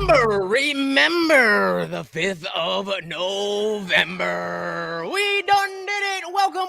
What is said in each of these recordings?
Remember the 5th of November. We done did it. Welcome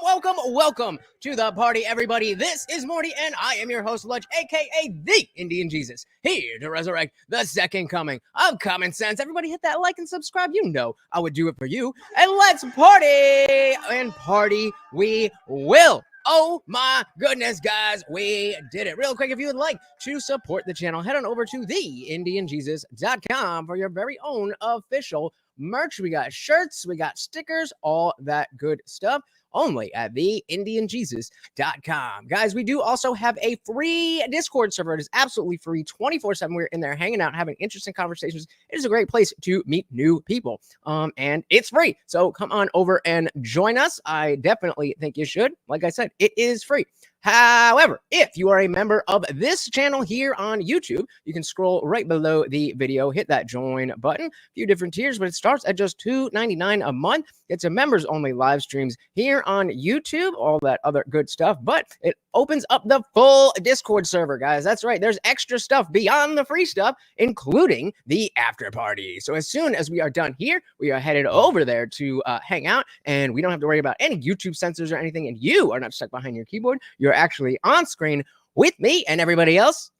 to the party, everybody. This is Morty, and I am your host, Lunch, aka the Indian Jesus, here to resurrect the second coming of common sense. Everybody hit that like and subscribe. You know I would do it for you. And let's party, and party we will. Oh my goodness, guys, we did it. Real quick, if you would like to support the channel, head on over to TheIndianJesus.com for your very own official merch. We got shirts, we got stickers, all that good stuff. Only at TheIndianJesus.com. Guys, we do also have a free Discord server. It is absolutely free, 24/7. We're in there hanging out, having interesting conversations. It is a great place to meet new people. And it's free. So come on over and join us. I definitely think you should. Like I said, it is free. However, if you are a member of this channel here on YouTube, you can scroll right below the video, hit that join button. A few different tiers, but it starts at just $2.99 a month. It's a members only live streams here on YouTube, all that other good stuff, but it opens up the full Discord server, guys. That's right. There's extra stuff beyond the free stuff, including the after party. So as soon as we are done here, we are headed over there to hang out, and we don't have to worry about any YouTube censors or anything, and you are not stuck behind your keyboard. You're actually on screen with me and everybody else.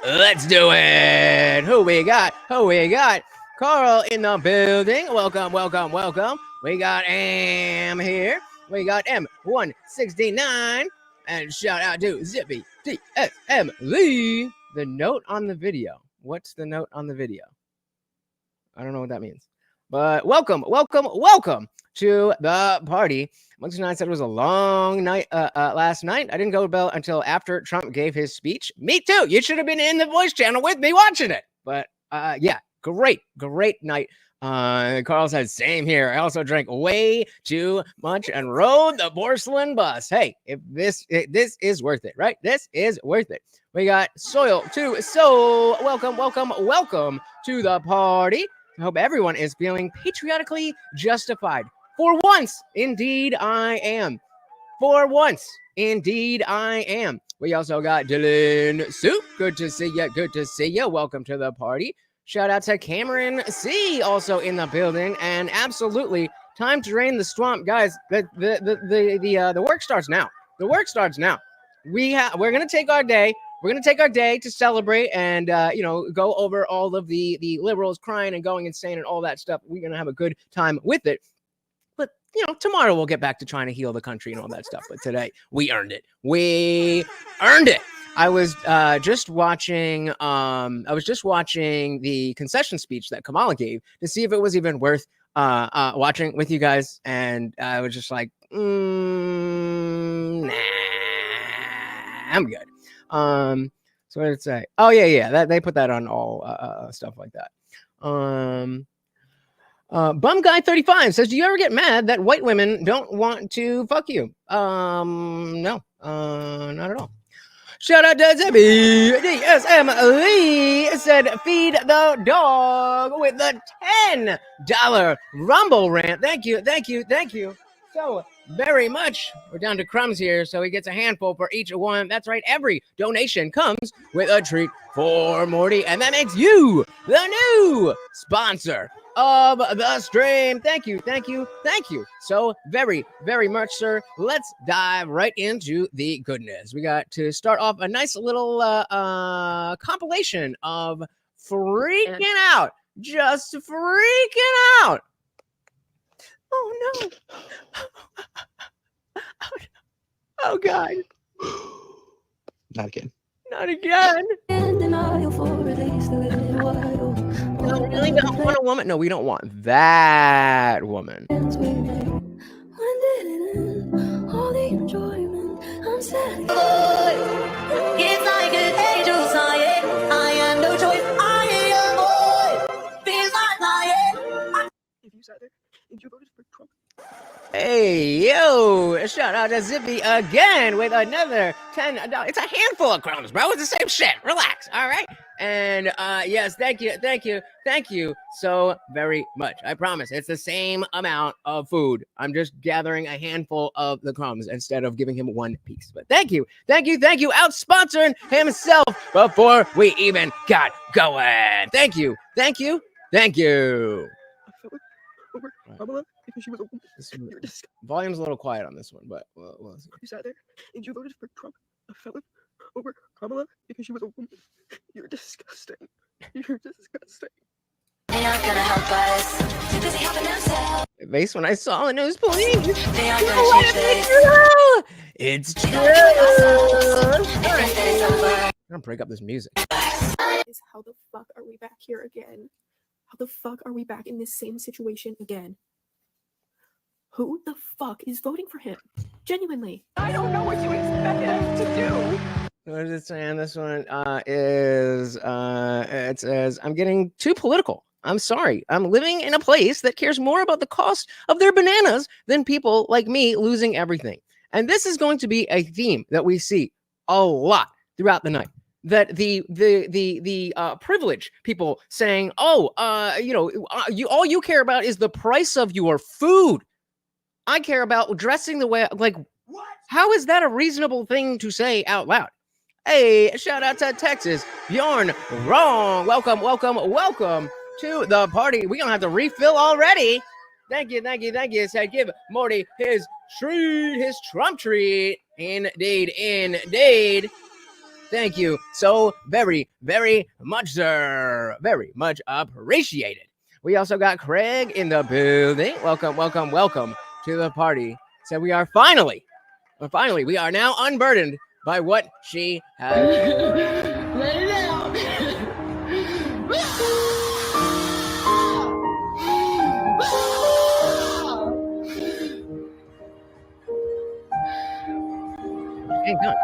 Let's do it. Who we got? Carl in the building. Welcome. We got Am here. We got M169. And shout out to Zippy TSM Lee. The note on the video. What's the note on the video? I don't know what that means. But welcome to the party. Monks and I said it was a long night last night. I didn't go to bed until after Trump gave his speech. Me too. You should have been in the voice channel with me watching it. But yeah, great night. Carl said, same here. I also drank way too much and rode the porcelain bus. Hey, if this is worth it, right? This is worth it. We got Soil to Soul. Welcome to the party. I hope everyone is feeling patriotically justified. For once, indeed I am. We also got Dylan Soup. Good to see you. Welcome to the party. Shout out to Cameron C. also in the building. And absolutely, time to drain the swamp, guys. The work starts now. We're gonna take our day. We're going to take our day to celebrate and, go over all of the liberals crying and going insane and all that stuff. We're going to have a good time with it. But, tomorrow we'll get back to trying to heal the country and all that stuff. But today, we earned it. I was just watching the concession speech that Kamala gave to see if it was even worth watching with you guys. And I was just like, nah, I'm good. So what did it say? Oh yeah. That they put that on all stuff like that. Bum guy 35 says, do you ever get mad that white women don't want to fuck you? No, not at all. Shout out to Debbie DSM Lee said, feed the dog with the $10 Rumble rant. Thank you so very much. We're down to crumbs here, so he gets a handful for each one. That's right. Every donation comes with a treat for Morty, and that makes you the new sponsor of the stream. Thank you so very much, sir. Let's dive right into the goodness. We got to start off a nice little compilation of freaking out. Just freaking out. Oh no. Oh God. Not again. No, we really don't want a woman. No, we don't want that woman. Hey, yo, shout out to Zippy again with another $10. It's a handful of crumbs, bro. It's the same shit. Relax, all right? And yes, thank you so very much. I promise it's the same amount of food. I'm just gathering a handful of the crumbs instead of giving him one piece. But thank you, out sponsoring himself before we even got going. Thank you. Over Kamala because she was a woman. You're disgusting. Volume's a little quiet on this one, but we'll see. You sat there and you voted for Trump, a felon, over Kamala because she was a woman. You're disgusting. You're disgusting. They aren't gonna help us. Too busy helping themselves. Based when I saw the news, please. They aren't gonna change this. It's true. I'm gonna break up this music. Is how the fuck are we back here again? How the fuck are we back in this same situation again? Who the fuck is voting for him? Genuinely. I don't know what you expected us to do. What is it saying? This one is it says, I'm getting too political. I'm sorry. I'm living in a place that cares more about the cost of their bananas than people like me losing everything. And this is going to be a theme that we see a lot throughout the night. That the privileged people saying, oh, all you care about is the price of your food. I care about dressing the way, like, what? How is that a reasonable thing to say out loud? Hey, shout out to Texas. Bjorn, wrong. Welcome to the party. We're going to have to refill already. Thank you. Said give Morty his treat, his Trump treat. Indeed. Thank you so very, very much, sir. Very much appreciated. We also got Craig in the building. Welcome to the party. So we are finally, we are now unburdened by what she has. Let it out. Ain't done.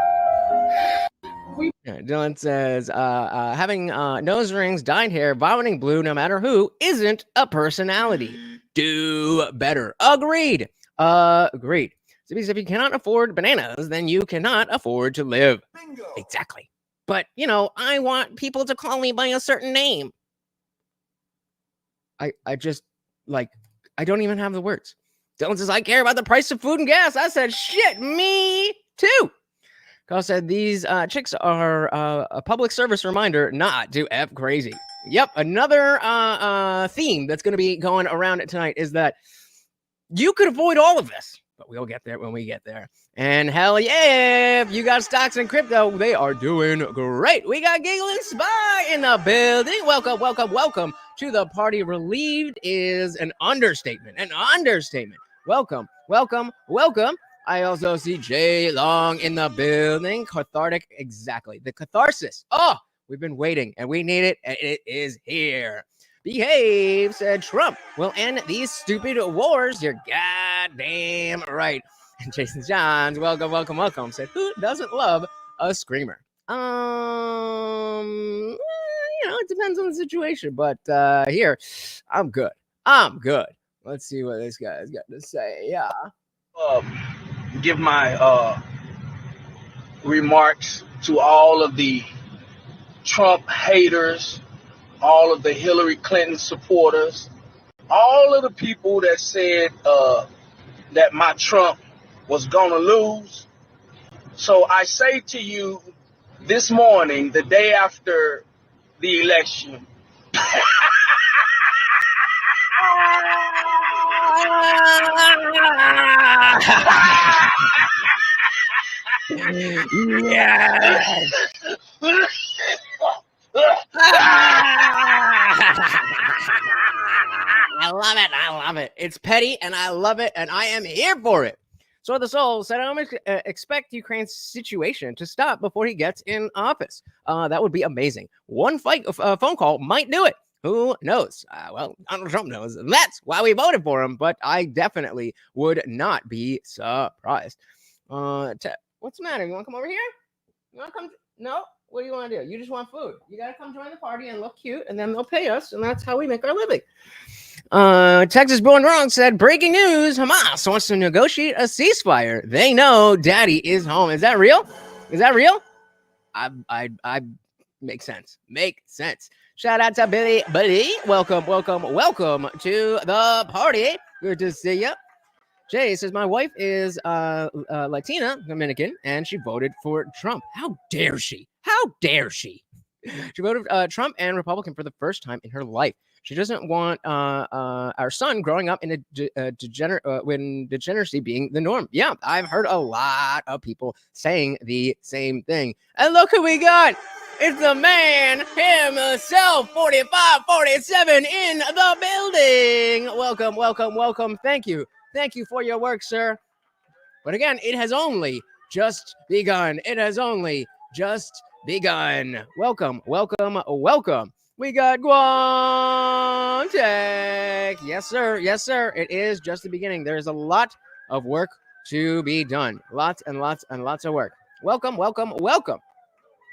Dylan says, having nose rings, dyed hair, vomiting blue, no matter who, isn't a personality. Do better. Agreed. So if you cannot afford bananas, then you cannot afford to live. Bingo. Exactly. But, I want people to call me by a certain name. I just, I don't even have the words. Dylan says, I care about the price of food and gas. I said, shit, me too. Carl said, these chicks are a public service reminder not to F crazy. Yep, another theme that's going to be going around tonight is that you could avoid all of this, but we'll get there when we get there. And hell yeah, if you got stocks in crypto, they are doing great. We got Giggling Spy in the building. Welcome to the party. Relieved is an understatement. Welcome. I also see Jay Long in the building. Cathartic, exactly. The catharsis. Oh, we've been waiting, and we need it, and it is here. Behave, said Trump. Will end these stupid wars. You're goddamn right. And Jason Johns, welcome. Said, who doesn't love a screamer? It depends on the situation, but here, I'm good. Let's see what this guy's got to say. Yeah. Give my remarks to all of the Trump haters, all of the Hillary Clinton supporters, all of the people that said that my Trump was gonna lose. So I say to you this morning, the day after the election, Yes. I love it. It's petty, and I love it, and I am here for it. So the Soul said, I don't expect Ukraine's situation to stop before he gets in office. That would be amazing. One phone call might do it. Who knows? Well, Donald Trump knows. And that's why we voted for him, but I definitely would not be surprised. What's the matter? You want to come over here? You want to come? No? What do you want to do? You just want food. You got to come join the party and look cute, and then they'll pay us, and that's how we make our living. Texas Born Wrong said, breaking news, Hamas wants to negotiate a ceasefire. They know daddy is home. Is that real? Is that real? I makes sense. Make sense. Shout out to Billy. Welcome to the party. Good to see you. Jay says, my wife is Latina, Dominican, and she voted for Trump. How dare she? How dare she? She voted Trump and Republican for the first time in her life. She doesn't want our son growing up in a degeneracy being the norm. Yeah, I've heard a lot of people saying the same thing. And look who we got. It's the man himself, 4547 in the building. Welcome. Thank you for your work, sir. But again, it has only just begun. Welcome. We got Guam Tech. Yes, sir. It is just the beginning. There's a lot of work to be done. Lots of work. Welcome.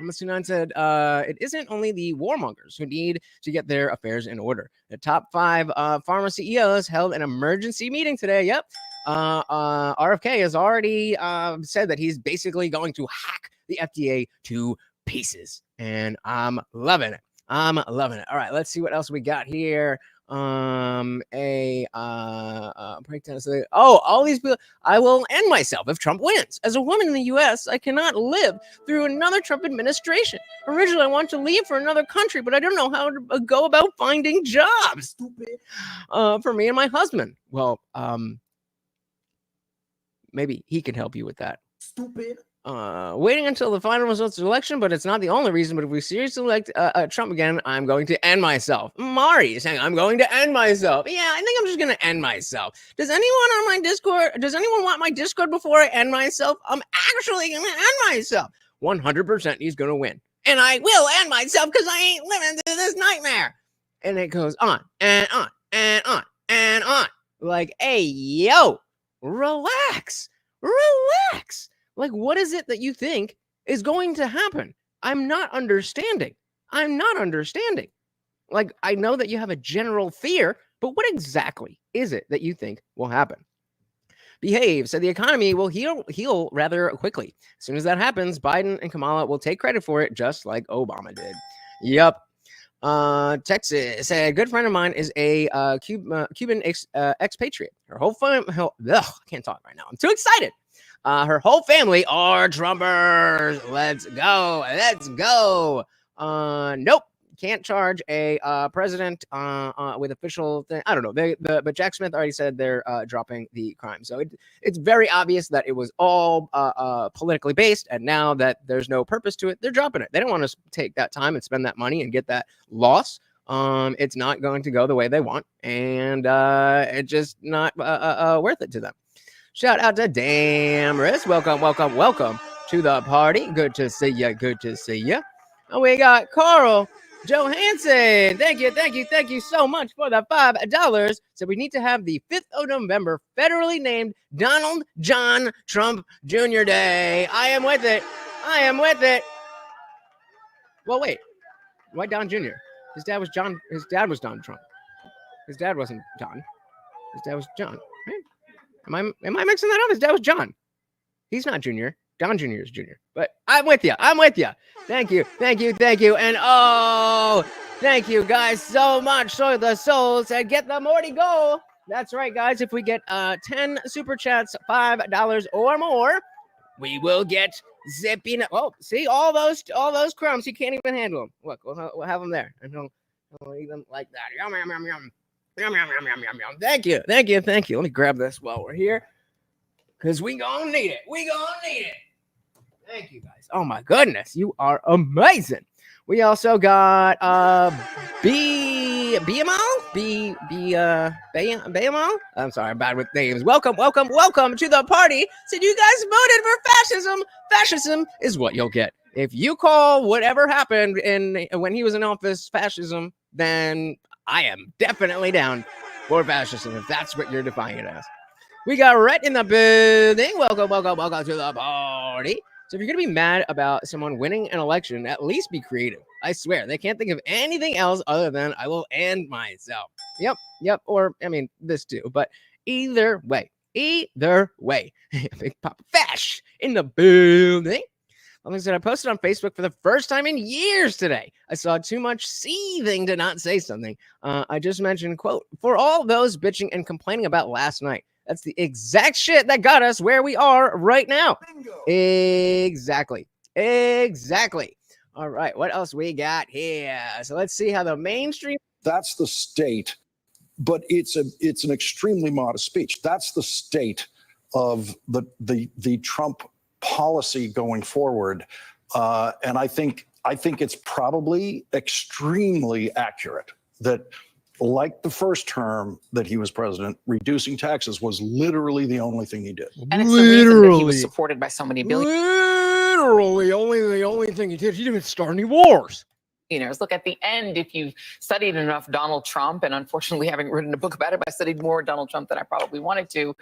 Masunan said, it isn't only the warmongers who need to get their affairs in order. The top 5 pharma CEOs held an emergency meeting today. Yep. RFK has already said that he's basically going to hack the FDA to pieces. And I'm loving it. All right, let's see what else we got here. Breakdown. All these people. I will end myself if Trump wins. As a woman in the U.S., I cannot live through another Trump administration. Originally, I wanted to leave for another country, but I don't know how to go about finding jobs. Stupid. For me and my husband. Well, maybe he can help you with that. Stupid. Waiting until the final results of the election, but it's not the only reason. But if we seriously elect Trump again, I'm going to end myself. Mari is saying, I'm going to end myself. Yeah, I think I'm just going to end myself. Does anyone on my Discord, does anyone want my Discord before I end myself? I'm actually going to end myself. 100% he's going to win. And I will end myself because I ain't living through this nightmare. And it goes on and on and on and on. Like, hey, yo, relax. Like, what is it that you think is going to happen? I'm not understanding. Like, I know that you have a general fear, but what exactly is it that you think will happen? Behave said the economy will heal rather quickly. As soon as that happens, Biden and Kamala will take credit for it, just like Obama did. Yep. Texas said a good friend of mine is a Cuban expatriate. Her whole family, I can't talk right now. I'm too excited. Her whole family are Trumpers. Let's go. Nope. Can't charge a president with official thing. I don't know. But Jack Smith already said they're dropping the crime. So it's very obvious that it was all politically based. And now that there's no purpose to it, they're dropping it. They don't want to take that time and spend that money and get that loss. It's not going to go the way they want. And it's just not worth it to them. Shout out to Damaris. Welcome to the party. Good to see you. And we got Carl Johansson. Thank you so much for the $5. So we need to have the 5th of November federally named Donald John Trump Jr. Day. I am with it. Well, wait. Why Don Jr.? His dad was John. His dad was Donald Trump. His dad wasn't Don. His dad was John. Right? Am I mixing that up? His dad was John. He's not Junior. Don Jr. is Junior. But I'm with you. Thank you. And thank you guys so much. So the soul said, get the Morty goal. That's right, guys. If we get 10 super chats, $5 or more, we will get zipping. Oh, see all those crumbs. You can't even handle them. Look, we'll have them there, and he'll eat them like that. Yum. Thank you. Let me grab this while we're here, because we gonna need it. Thank you, guys. Oh my goodness, you are amazing. We also got Bayamal. I'm sorry, I'm bad with names. Welcome to the party. Said you guys voted for fascism. Fascism is what you'll get if you call whatever happened when he was in office fascism. Then I am definitely down for fascism if that's what you're defining it as. We got Rhett in the building. Welcome to the party. So if you're going to be mad about someone winning an election, at least be creative. I swear, they can't think of anything else other than I will end myself. Yep. Or, I mean, this too. But either way, Big Papa Fash in the building. Like I said, I posted on Facebook for the first time in years today. I saw too much seething to not say something. I just mentioned, quote, for all those bitching and complaining about last night. That's the exact shit that got us where we are right now. Bingo. Exactly. All right, what else we got here? So let's see how the mainstream. That's the state, but it's an extremely modest speech. That's the state of the Trump policy going forward, and I think it's probably extremely accurate that, like the first term that he was president, reducing taxes was literally the only thing he did. And it's the reason that he was supported by so many billionaires. Literally, the only thing he did. He didn't start any wars. Look, at the end, if you've studied enough Donald Trump, and unfortunately haven't written a book about it, but I studied more Donald Trump than I probably wanted to,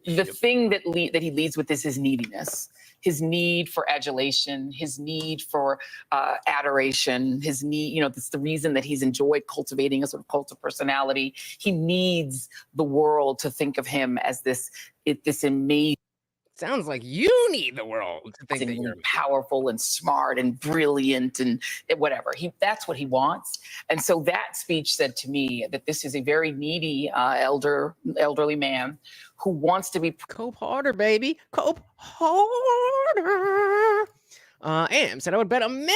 the thing that he leads with is his neediness, his need for adulation, his need for adoration, his need, that's the reason that he's enjoyed cultivating a sort of cult of personality. He needs the world to think of him as this amazing. Sounds like you need the world to think that you're powerful and smart and brilliant and whatever. That's what he wants. And so that speech said to me that this is a very needy elderly man who wants to be cope harder, baby. Cope harder. Am said I would bet $1 million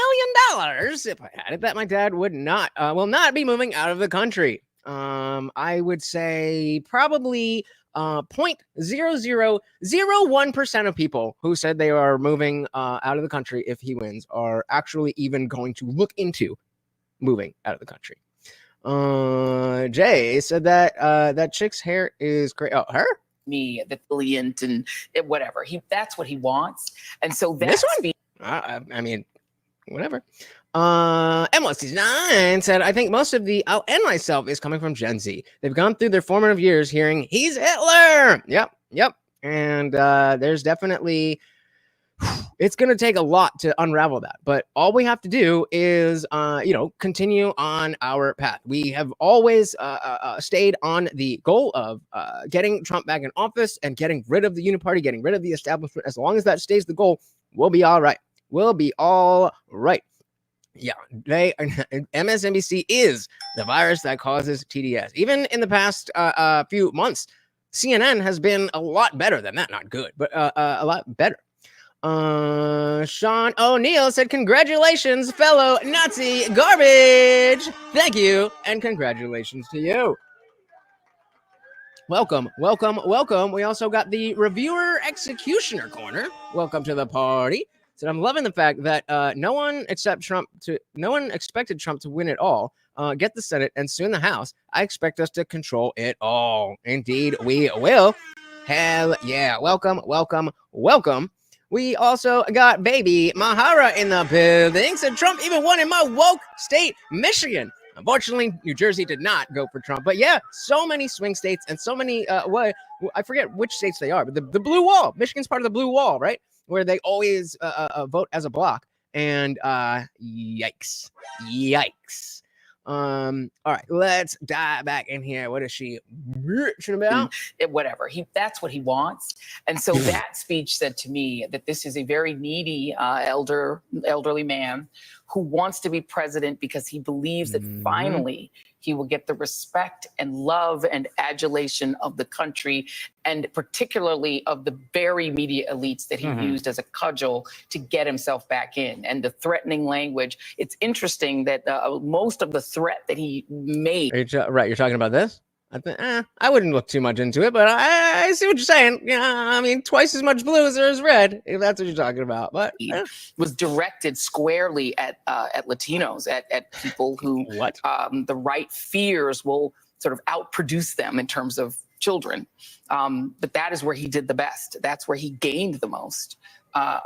if I had it that my dad would not will not be moving out of the country. I would say probably 0.0001% of people who said they are moving out of the country if he wins are actually even going to look into moving out of the country. Jay said that that chick's hair is great. Oh, her? Me, the brilliant and whatever. That's what he wants. And so this one? I mean, whatever. M169 said, I think most of the I'll end myself is coming from Gen Z. They've gone through their formative years hearing he's Hitler. Yep. And there's definitely, it's going to take a lot to unravel that. But all we have to do is, continue on our path. We have always stayed on the goal of getting Trump back in office and getting rid of the Uniparty, getting rid of the establishment. As long as that stays the goal, we'll be all right. Yeah, MSNBC is the virus that causes TDS. Even in the past few months, CNN has been a lot better than that. Not good, but a lot better. Sean O'Neill said, congratulations, fellow Nazi garbage. Thank you, and congratulations to you. Welcome. We also got the reviewer executioner corner. Welcome to the party. So I'm loving the fact that no one expected Trump to win it all, get the Senate, and soon the House. I expect us to control it all. Indeed, we will. Hell yeah. Welcome. We also got baby Mahara in the building. Said Trump even won in my woke state, Michigan. Unfortunately, New Jersey did not go for Trump. But yeah, so many swing states and so many, I forget which states they are, but the blue wall. Michigan's part of the blue wall, right? Where they always vote as a block. And yikes. All right, let's dive back in here. What is she bitching about? Whatever. That's what he wants. And so that speech said to me that this is a very needy elderly man who wants to be president because he believes that finally he will get the respect and love and adulation of the country, and particularly of the very media elites that he used as a cudgel to get himself back in. And the threatening language, it's interesting that most of the threat that he made. Right, you're talking about this? I wouldn't look too much into it, but I see what you're saying. I mean, twice as much blue as there is red, if that's what you're talking about. But was directed squarely at Latinos, at people who the right fears will sort of outproduce them in terms of children. But that is where he did the best. That's where he gained the most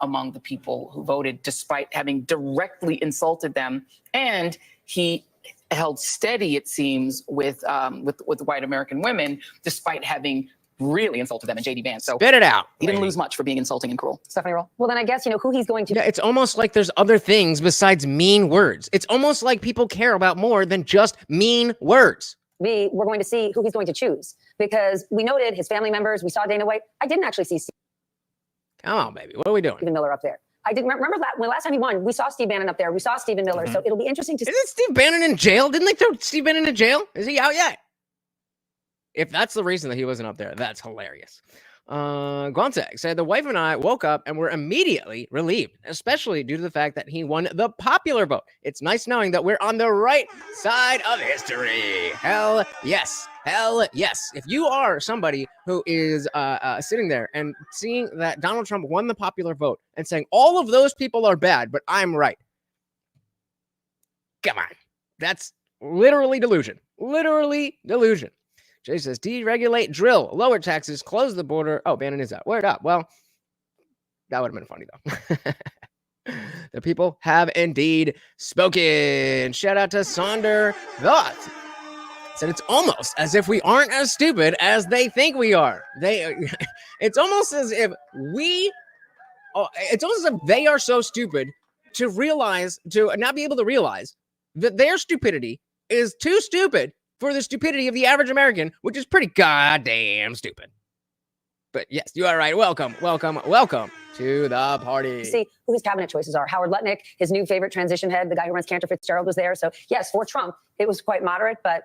among the people who voted, despite having directly insulted them. And he held steady, it seems, with white American women, despite having really insulted them in JD Vance. So Spit it out. he didn't lady. lose much for being insulting and cruel. Stephanie Roll. Well, then I guess, who he's going to Yeah, it's almost like there's other things besides mean words. It's almost like people care about more than just mean words. be. We're going to see who he's going to choose, because we noted his family members. We saw Dana White. I didn't actually see Come on, baby. What are we doing? Stephen Miller up there. I didn't remember that when last time he won, we saw Steve Bannon up there. We saw Stephen Miller. So it'll be interesting to see. Isn't Steve Bannon in jail? Didn't they throw Steve Bannon in jail? Is he out yet? If that's the reason that he wasn't up there, that's hilarious. Gonzag said, the wife and I woke up and were immediately relieved, especially due to the fact that he won the popular vote. It's nice knowing that we're on the right side of history. Hell yes. Hell yes. If you are somebody who is sitting there and seeing that Donald Trump won the popular vote and saying all of those people are bad, but I'm right. Come on. That's literally delusion. Literally delusion. Jay says, deregulate, drill, lower taxes, close the border. Oh, Bannon is out. Word up. Well, that would have been funny, though. The people have indeed spoken. Shout out to Sonder Thought. Said it's almost as if we aren't as stupid as they think we are. It's almost as if it's almost as if they are so stupid to not be able to realize that their stupidity is too stupid for the stupidity of the average American, which is pretty goddamn stupid. But yes, you are right. Welcome, welcome, welcome to the party. See who his cabinet choices are. Howard Lutnick, his new favorite transition head, the guy who runs Cantor Fitzgerald, was there. So yes, for Trump, it was quite moderate, but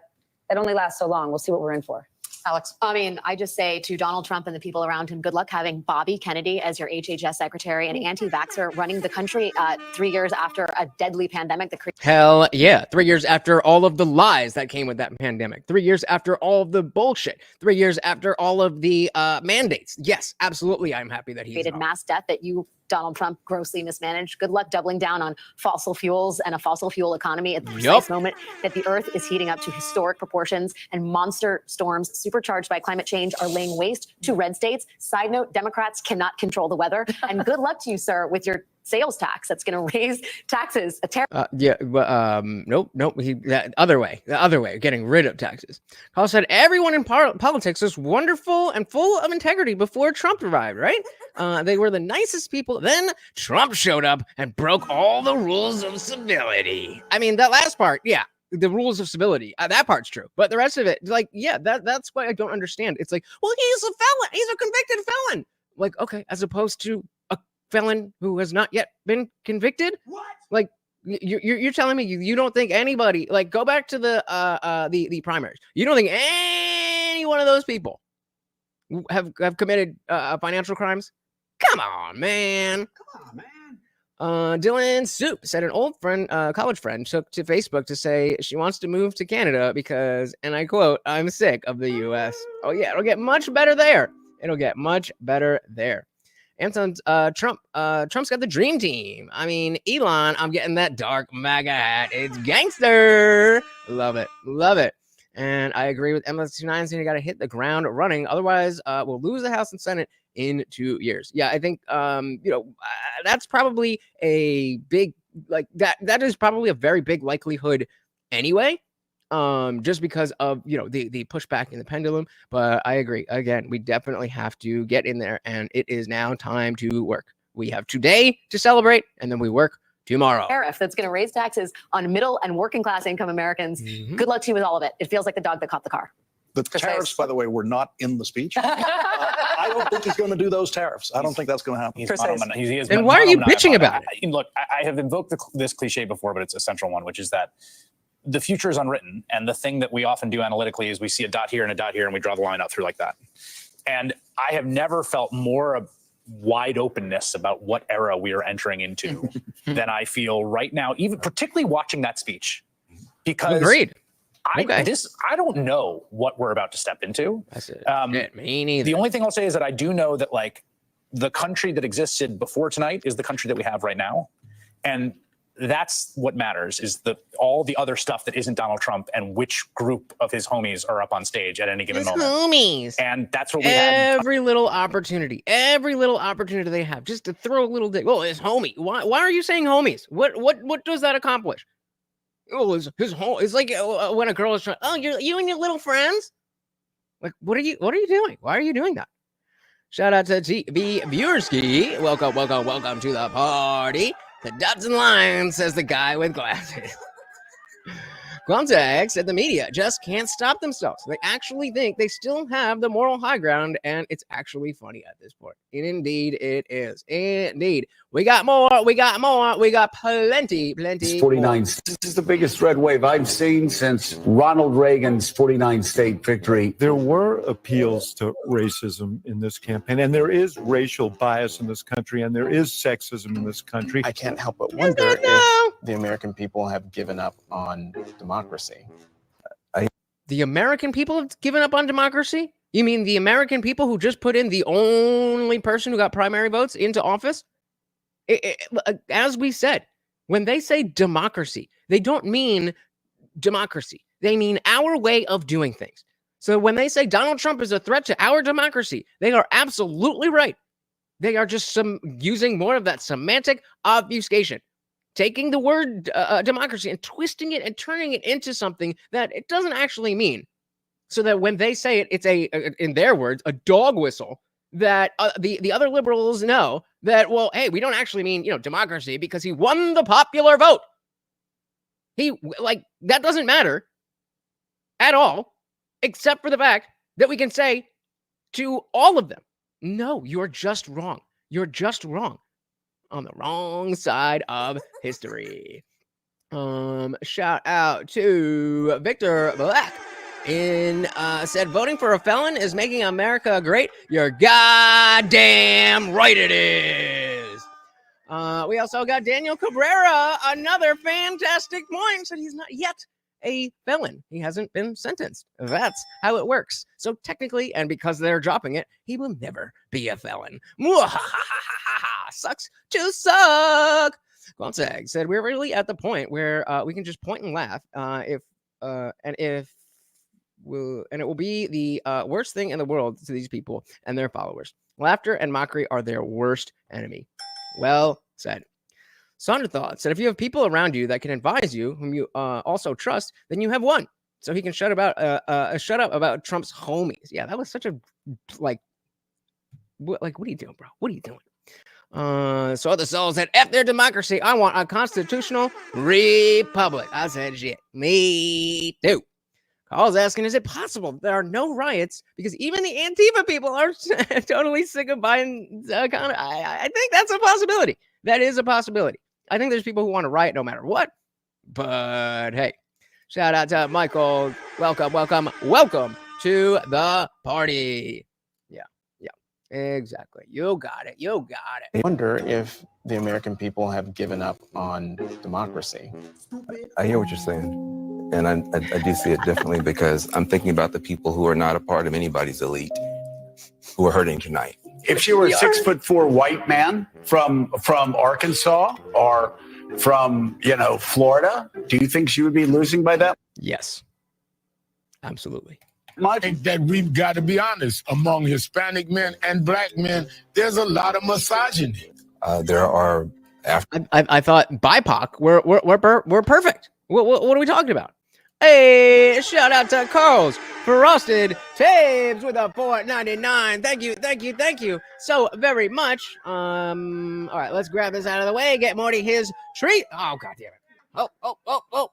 it only lasts so long. We'll see what we're in for. Alex. I mean, I just say to Donald Trump and the people around him, good luck having Bobby Kennedy as your HHS secretary, an anti-vaxxer running the country 3 years after a deadly pandemic. Hell yeah. 3 years after all of the lies that came with that pandemic. 3 years after all of the bullshit. 3 years after all of the mandates. Yes, absolutely. I'm happy that he's created mass death that you, Donald Trump, grossly mismanaged. Good luck doubling down on fossil fuels and a fossil fuel economy at the precise moment that the earth is heating up to historic proportions and monster storms supercharged by climate change are laying waste to red states. Side note, Democrats cannot control the weather. And good luck to you, sir, with your sales tax that's going to raise taxes. Nope. The other way, getting rid of taxes. Carl said everyone in politics was wonderful and full of integrity before Trump arrived, right? They were the nicest people. Then Trump showed up and broke all the rules of civility. I mean, that last part, yeah, the rules of civility, that part's true. But the rest of it, like, yeah, that's why I don't understand. It's like, well, he's a felon. He's a convicted felon. Like, okay, as opposed to a felon who has not yet been convicted. What? Like, you're telling me you don't think anybody, like, go back to the primaries. You don't think any one of those people have committed financial crimes? Come on, man. Dylan Soup said an old friend, college friend, took to Facebook to say she wants to move to Canada because, and I quote, I'm sick of the U.S. Oh yeah, it'll get much better there. It'll get much better there. Anton's Trump's got the dream team. I mean, Elon, I'm getting that dark MAGA hat. It's gangster. Love it. Love it. And I agree with MS29 saying you got to hit the ground running. Otherwise, we'll lose the House and Senate in 2 years. Yeah, I think, that's probably a big, like, that is probably a very big likelihood anyway. Just because of, the pushback in the pendulum. But I agree. Again, we definitely have to get in there, and it is now time to work. We have today to celebrate, and then we work tomorrow. Tariff that's going to raise taxes on middle and working class income Americans. Good luck to you with all of it. It feels like the dog that caught the car. The tariffs, by the way, were not in the speech. I don't think he's going to do those tariffs. I don't think that's going to happen. Then why are you bitching about it? Look, I have invoked this cliche before, but it's a central one, which is that the future is unwritten. And the thing that we often do analytically is we see a dot here and a dot here, and we draw the line out through like that. And I have never felt more wide openness about what era we are entering into than I feel right now, even particularly watching that speech. Because agreed. I don't know what we're about to step into. That's it. Me neither. The only thing I'll say is that I do know that, like, the country that existed before tonight is the country that we have right now. And that's what matters, is all the other stuff that isn't Donald Trump and which group of his homies are up on stage at any given moment. Homies. And that's what we have. Every little opportunity they have, just to throw a little dig. Well, his homie. Why are you saying homies? What does that accomplish? Oh, his home. It's like when a girl is trying. Oh, you and your little friends. Like, what are you doing? Why are you doing that? Shout out to TV Viewerski. Welcome to the party. The Dubs and Lions, says the guy with glasses. Quantex said the media just can't stop themselves. They actually think they still have the moral high ground, and it's actually funny at this point. And indeed, it is. Indeed. We got more. We got plenty. 49. More. This is the biggest red wave I've seen since Ronald Reagan's 49 state victory. There were appeals to racism in this campaign, and there is racial bias in this country, and there is sexism in this country. I can't help but wonder if the American people have given up on democracy. The American people have given up on democracy? You mean the American people who just put in the only person who got primary votes into office? As we said, when they say democracy, they don't mean democracy. They mean our way of doing things. So when they say Donald Trump is a threat to our democracy, they are absolutely right. They are just using more of that semantic obfuscation, taking the word democracy and twisting it and turning it into something that it doesn't actually mean. So that when they say it, it's in their words, a dog whistle that the other liberals know that, well, hey, we don't actually mean, democracy because he won the popular vote. That doesn't matter at all, except for the fact that we can say to all of them, no, you're just wrong. You're just wrong. On the wrong side of history. Shout out to Victor Black said voting for a felon is making America great. You're goddamn right it is. We also got Daniel Cabrera, another fantastic point, said he's not yet a felon. He hasn't been sentenced. That's how it works. So technically, and because they're dropping it, he will never be a felon. Sucks to suck. Gonzag said we're really at the point where we can just point and laugh and it will be the worst thing in the world to these people and their followers. Laughter and mockery are their worst enemy. Well said. Sonderthought said if you have people around you that can advise you, whom you also trust, then you have won. So he can shut up about Trump's homies. Yeah, that was such a what are you doing, bro? What are you doing? So other souls said, F their democracy. I want a constitutional republic. I said, shit, me too. Carl's asking, is it possible there are no riots because even the Antifa people are totally sick of Biden's economy? I think that's a possibility. That is a possibility. I think there's people who want to riot no matter what. But hey, shout out to Michael. Welcome to the party. Exactly. You got it. I wonder if the American people have given up on democracy. I hear what you're saying. And I do see it differently because I'm thinking about the people who are not a part of anybody's elite who are hurting tonight. If she were a 6'4" white man from Arkansas or from, Florida, do you think she would be losing by that? Yes. Absolutely. I think that we've got to be honest. Among Hispanic men and black men, there's a lot of misogyny. There are. I thought BIPOC we're perfect. What are we talking about? Hey, shout out to Carl's Frosted Tabs with a $4.99. Thank you so very much. All right, let's grab this out of the way. Get Morty his treat. Oh, God damn it. Oh.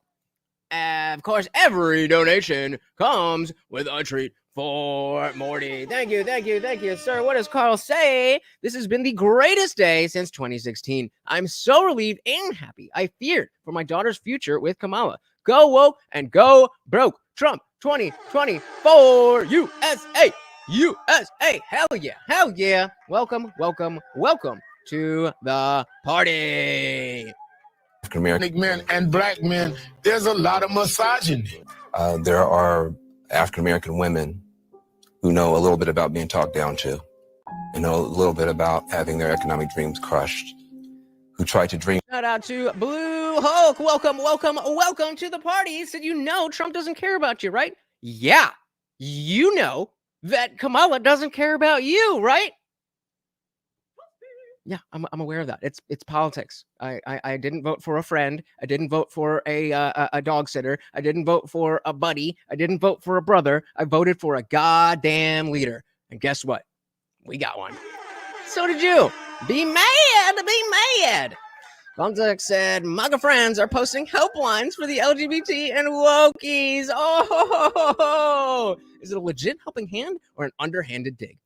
Of course, every donation comes with a treat for Morty. Thank you, sir. What does Carl say? This has been the greatest day since 2016. I'm so relieved and happy. I feared for my daughter's future with Kamala. Go woke and go broke. Trump 2024 USA. Hell yeah. Welcome to the party. African men and black men, there's a lot of misogyny. There are African-American women who know a little bit about being talked down to, and know a little bit about having their economic dreams crushed, who try to dream. Shout out to Blue Hulk. Welcome to the party. Said Trump doesn't care about you, right? Yeah. You know that Kamala doesn't care about you, right? Yeah, I'm aware of that. It's politics. I didn't vote for a friend. I didn't vote for a dog sitter. I didn't vote for a buddy. I didn't vote for a brother. I voted for a goddamn leader. And guess what? We got one. So did you. Be mad. Be mad. Bonzak said, MAGA friends are posting helplines for the LGBT and wokies. Oh, is it a legit helping hand or an underhanded dig?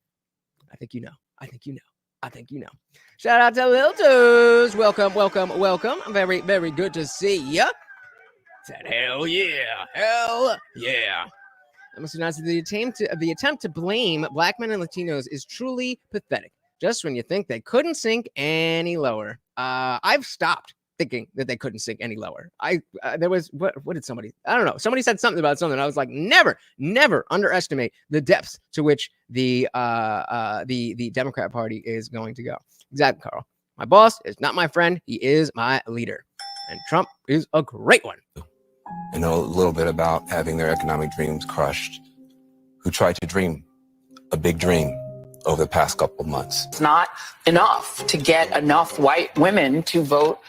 I think you know. I think you know. I think you know. Shout out to Liltos. Welcome, welcome, welcome. Very, very good to see ya. Said, hell yeah. Hell yeah. I must announce that the attempt to blame black men and Latinos is truly pathetic. Just when you think they couldn't sink any lower. I've stopped thinking that they couldn't sink any lower. There was what did somebody? I don't know. Somebody said something about something. I was like, never underestimate the depths to which the Democrat Party is going to go. Exactly, Carl. My boss is not my friend. He is my leader, and Trump is a great one. I know a little bit about having their economic dreams crushed, who tried to dream a big dream over the past couple of months. It's not enough to get enough white women to vote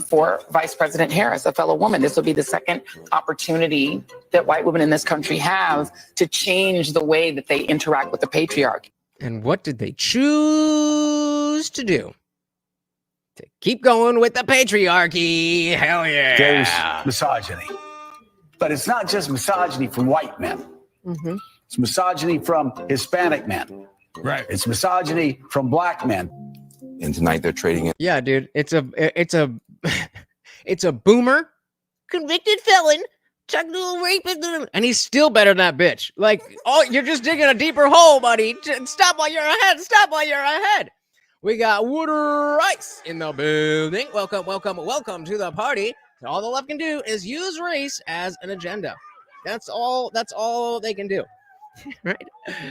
for Vice President Harris, a fellow woman. This will be the second opportunity that white women in this country have to change the way that they interact with the patriarchy. And what did they choose to do? To keep going with the patriarchy. Hell yeah. There's misogyny. But it's not just misogyny from white men. Mm-hmm. It's misogyny from Hispanic men. Right. It's misogyny from black men. And tonight they're trading it. Yeah, dude. It's a boomer, convicted felon, sexual rapist, and he's still better than that bitch. Like, oh, you're just digging a deeper hole, buddy. Stop while you're ahead. Stop while you're ahead. We got Water Rice in the building. Welcome, welcome, welcome to the party. All the left can do is use race as an agenda. That's all they can do. Right?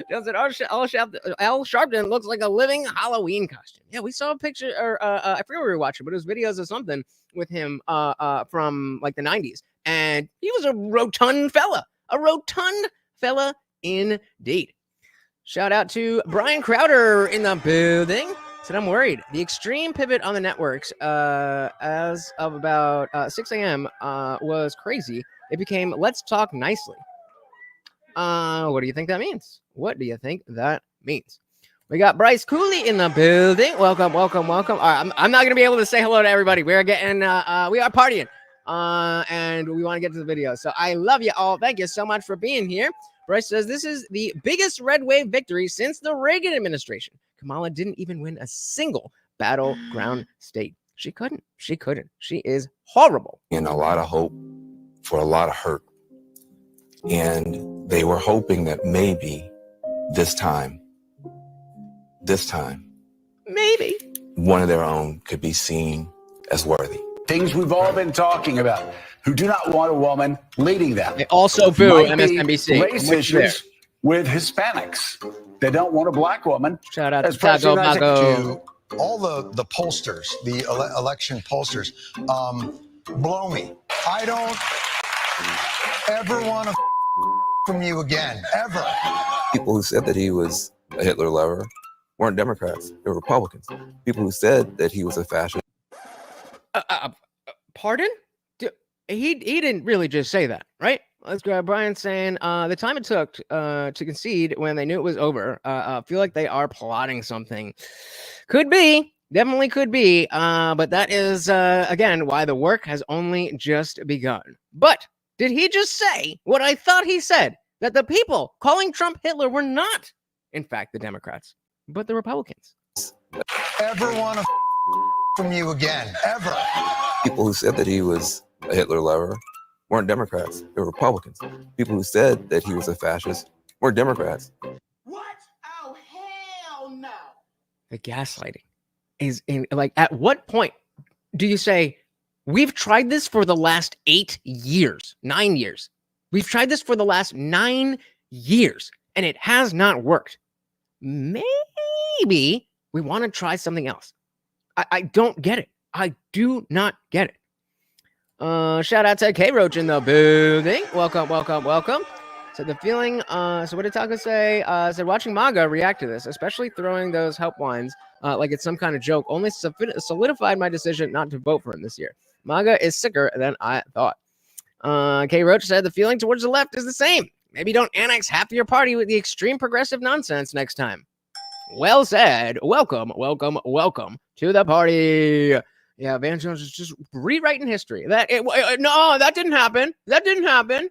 Johnson, Al Sharpton looks like a living Halloween costume. Yeah, we saw a picture, or I forget what we were watching, but it was videos of something with him from like the 90s. And he was a rotund fella. A rotund fella indeed. Shout out to Brian Crowder in the building. Said, I'm worried. The extreme pivot on the networks as of about 6 a.m. Was crazy. It became let's talk nicely. What do you think that means? What do you think that means? We got Bryce Cooley in the building. Welcome, welcome, welcome. All right, I'm not going to be able to say hello to everybody. We're getting, we are partying. And we want to get to the video. So I love you all. Thank you so much for being here. Bryce says this is the biggest red wave victory since the Reagan administration. Kamala didn't even win a single battleground state. She couldn't. She is horrible. And a lot of hope for a lot of hurt. And they were hoping that maybe this time, maybe one of their own could be seen as worthy. Things we've all been talking about, who do not want a woman leading them. They also boo MSNBC. Race issues with Hispanics. They don't want a black woman. Shout out as to Tago president. Mago. All the pollsters, the election pollsters, blow me. I don't ever want to from you again, ever. People who said that he was a Hitler lover weren't Democrats, they were Republicans. People who said that he was a fascist. Pardon? He didn't really just say that, right? Let's grab Brian saying the time it took to concede when they knew it was over. Feel like they are plotting something. Could be, definitely could be. But that is again why the work has only just begun. But did he just say what I thought he said? That the people calling Trump Hitler were not, in fact, the Democrats, but the Republicans. Ever want to from you again, ever. People who said that he was a Hitler lover weren't Democrats, they were Republicans. People who said that he was a fascist weren't Democrats. What? Oh, hell no. The gaslighting is in, like, at what point do you say, we've tried this for the last 9 years. We've tried this for the last 9 years and it has not worked. Maybe we want to try something else. I don't get it. I do not get it. Shout out to K Roach in the building. Welcome, welcome, welcome. So the feeling, so what did Taco say? Said watching MAGA react to this, especially throwing those helplines like it's some kind of joke, only solidified my decision not to vote for him this year. MAGA is sicker than I thought. K. Roach said the feeling towards the left is the same. Maybe don't annex half your party with the extreme progressive nonsense next time. Well said. Welcome, welcome, welcome to the party. Yeah, Van Jones is just rewriting history. No, that didn't happen. That didn't happen.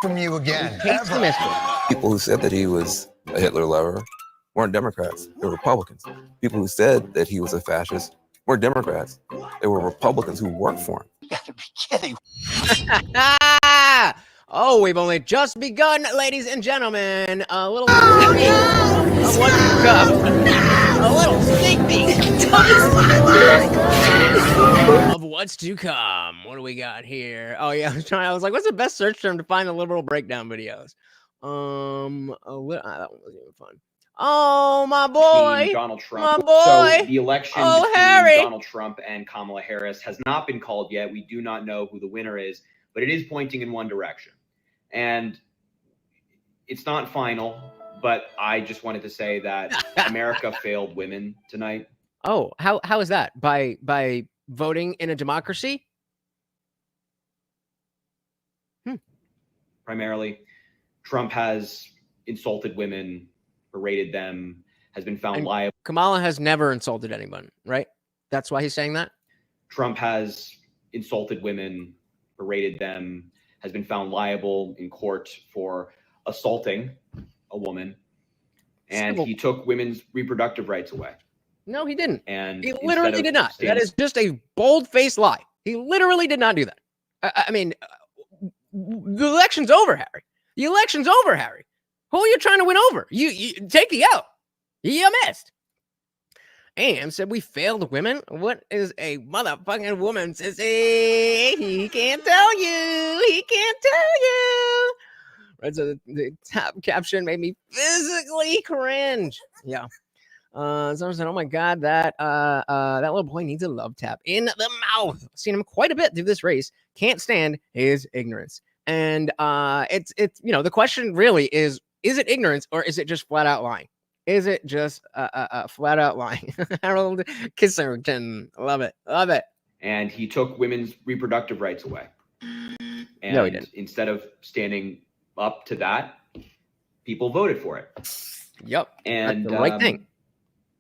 From you again. People who said that he was a Hitler lover weren't Democrats. They were Republicans. People who said that he was a fascist weren't Democrats. They were Republicans who worked for him. You gotta be kidding. Oh, we've only just begun, ladies and gentlemen. A little sneak of what's to come. A little sneak peek of what's to come. What do we got here? Oh yeah, I was like, what's the best search term to find the liberal breakdown videos? That one was even fun. Oh, my boy, Donald Trump. My boy. So the election between Harry. Donald Trump and Kamala Harris has not been called yet. We do not know who the winner is, but it is pointing in one direction. And it's not final, but I just wanted to say that America failed women tonight. Oh, how is that? By voting in a democracy? Primarily, Trump has insulted women, berated them, has been found liable. Kamala has never insulted anyone, right? That's why he's saying that? Trump has insulted women, berated them, has been found liable in court for assaulting a woman, and he took women's reproductive rights away. No, he didn't. And he literally did not. That is just a bold-faced lie. He literally did not do that. I mean, the election's over, Harry. The election's over, Harry. Who are you trying to win over? You take the L. You missed. And said we failed women. What is a motherfucking woman, sissy? He can't tell you. He can't tell you. Right, so the top caption made me physically cringe. Yeah. Someone said, "Oh my God, that little boy needs a love tap in the mouth." I've seen him quite a bit through this race. Can't stand his ignorance. And it's the question really is it ignorance or is it just flat out lying? Is it just flat out lying? Harold Kisserton, love it. And he took women's reproductive rights away. And no, he didn't. Instead of standing up to that, people voted for it. Yep. And that's the right thing.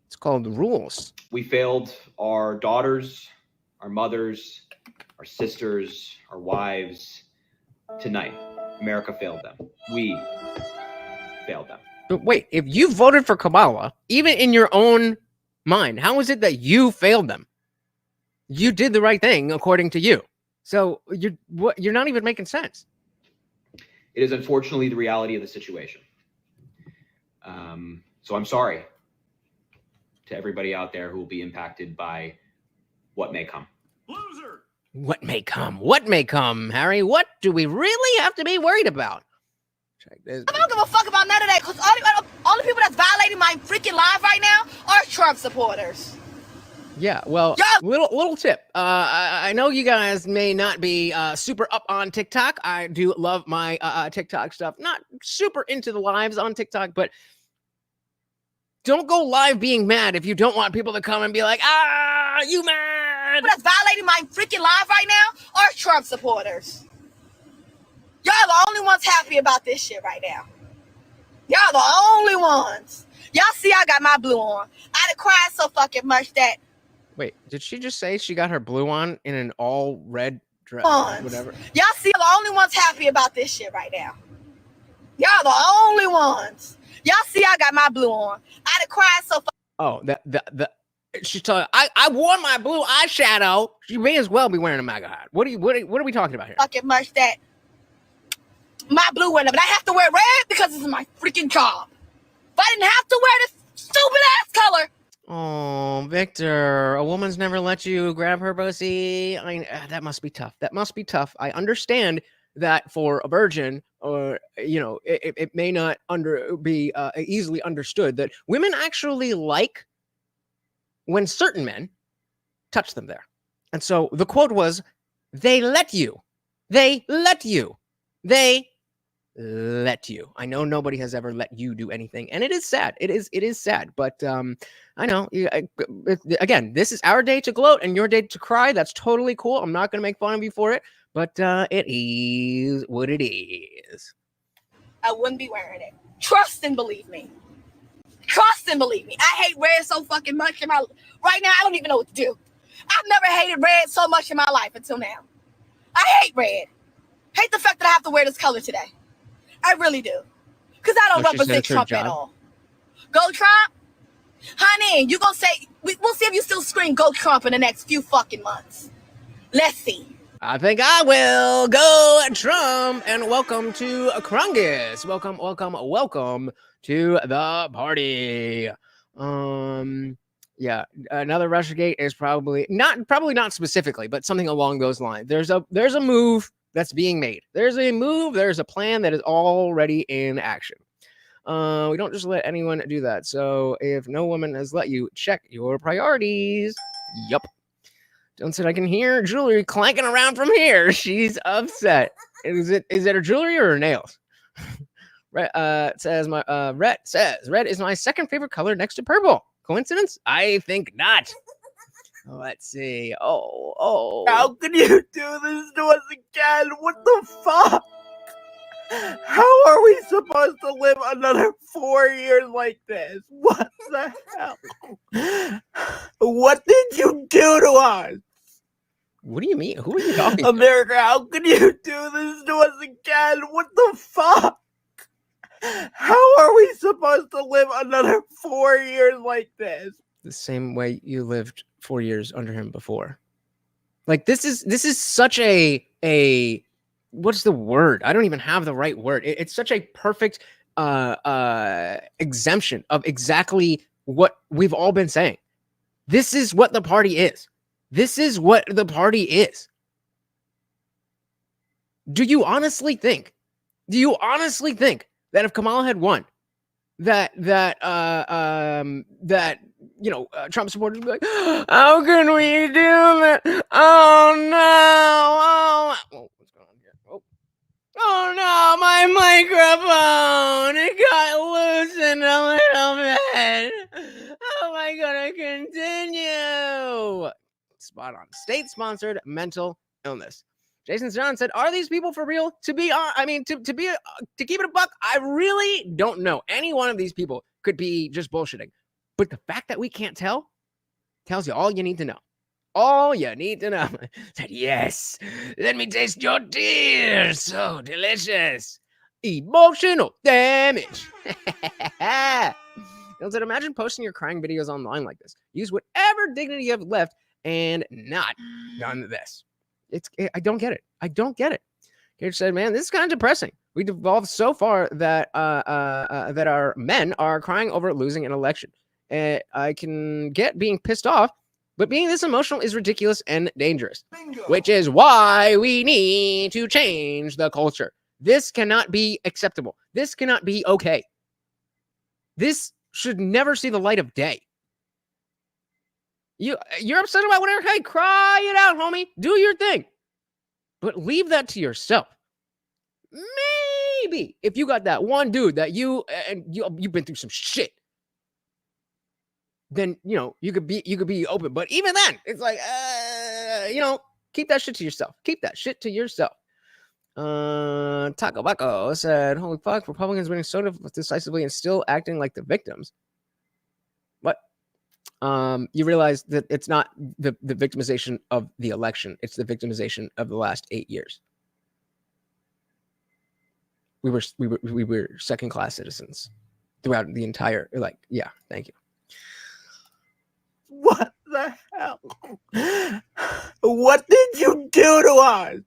It's called the rules. We failed our daughters, our mothers, our sisters, our wives tonight. America failed them. We failed them. But wait, if you voted for Kamala, even in your own mind, how is it that you failed them? You did the right thing according to you. So you're not even making sense. It is unfortunately the reality of the situation. So I'm sorry to everybody out there who will be impacted by what may come. Loser. What may come? What may come, Harry? What do we really have to be worried about? Check this. I don't give a fuck about none of that because all the people that's violating my freaking life right now are Trump supporters. Yeah, well, little tip. I know you guys may not be super up on TikTok. I do love my TikTok stuff. Not super into the lives on TikTok, but don't go live being mad if you don't want people to come and be like, you mad. People that's violating my freaking life right now are Trump supporters. Y'all the only ones happy about this shit right now. Y'all the only ones. Y'all see I got my blue on. I done cried so fucking much that. Wait, did she just say she got her blue on in an all red dress? Whatever. Y'all see the only ones happy about this shit right now. Y'all the only ones. Y'all see I got my blue on. I done cried so fucking. She's telling. I wore my blue eyeshadow. She may as well be wearing a MAGA hat. What are we talking about here? Fucking much that my blue went up, but I have to wear red because this is my freaking job. If I didn't have to wear this stupid ass color. Oh, Victor, a woman's never let you grab her pussy. I mean, that must be tough. That must be tough. I understand that for a virgin, or it may not be easily understood that women actually like when certain men touch them there. And so the quote was, "They let you. They let you. They let you. I know nobody has ever let you do anything, and it is sad. It is sad, but I know. Again, this is our day to gloat and your day to cry. That's totally cool. I'm not going to make fun of you for it, but it is what it is. I wouldn't be wearing it. Trust and believe me. Trust and believe me. I hate red so fucking much in my right now. I don't even know what to do. I've never hated red so much in my life until now. I hate red. Hate the fact that I have to wear this color today. I really do. Because I don't represent Trump at all. Go Trump? Honey, you gonna say, we'll see if you still scream go Trump in the next few fucking months. Let's see. I think I will go Trump, and welcome to Krungus. Welcome to the party. Yeah, another Russiagate is probably not specifically, but something along those lines. There's a move that's being made. There's a plan that is already in action. We don't just let anyone do that. So if no woman has let you, check your priorities. Yup. Don't say I can hear jewelry clanking around from here. She's upset. Is it her jewelry or her nails? Red says red is my second favorite color next to purple. Coincidence? I think not. Let's see. Oh. How can you do this to us again? What the fuck? How are we supposed to live another 4 years like this? What the hell? What did you do to us? What do you mean? Who are you talking to? America, how can you do this to us again? What the fuck? How are we supposed to live another 4 years like this? The same way you lived 4 years under him before. Like this is such a what's the word? I don't even have the right word. It's such a perfect exemption of exactly what we've all been saying. This is what the party is. This is what the party is. Do you honestly think that if Kamala had won, that Trump supporters would be like, how can we do that? Oh no! What's going on here? Oh no! My microphone! It got loosened a little bit. How am I gonna continue? Spot on. State-sponsored mental illness. Jason John said, "Are these people for real? To keep it a buck, I really don't know. Any one of these people could be just bullshitting. But the fact that we can't tell tells you all you need to know. All you need to know." Said, "Yes, let me taste your tears. So delicious. Emotional damage." He said, "Imagine posting your crying videos online like this. Use whatever dignity you have left and not done this." I don't get it. I don't get it. Cage said, "Man, this is kind of depressing. We devolved so far that that our men are crying over losing an election. I can get being pissed off, but being this emotional is ridiculous and dangerous. Bingo. Which is why we need to change the culture. This cannot be acceptable. This cannot be okay. This should never see the light of day. You're upset about whatever. Hey, cry it out, homie. Do your thing. But leave that to yourself. Maybe if you got that one dude that you've been through some shit, then you could be open. But even then, it's like keep that shit to yourself. Keep that shit to yourself. Taco Baco said, "Holy fuck, Republicans winning so decisively and still acting like the victims." What? You realize that it's not the victimization of the election. It's the victimization of the last 8 years. We were second-class citizens throughout the entire, thank you. What the hell? What did you do to us?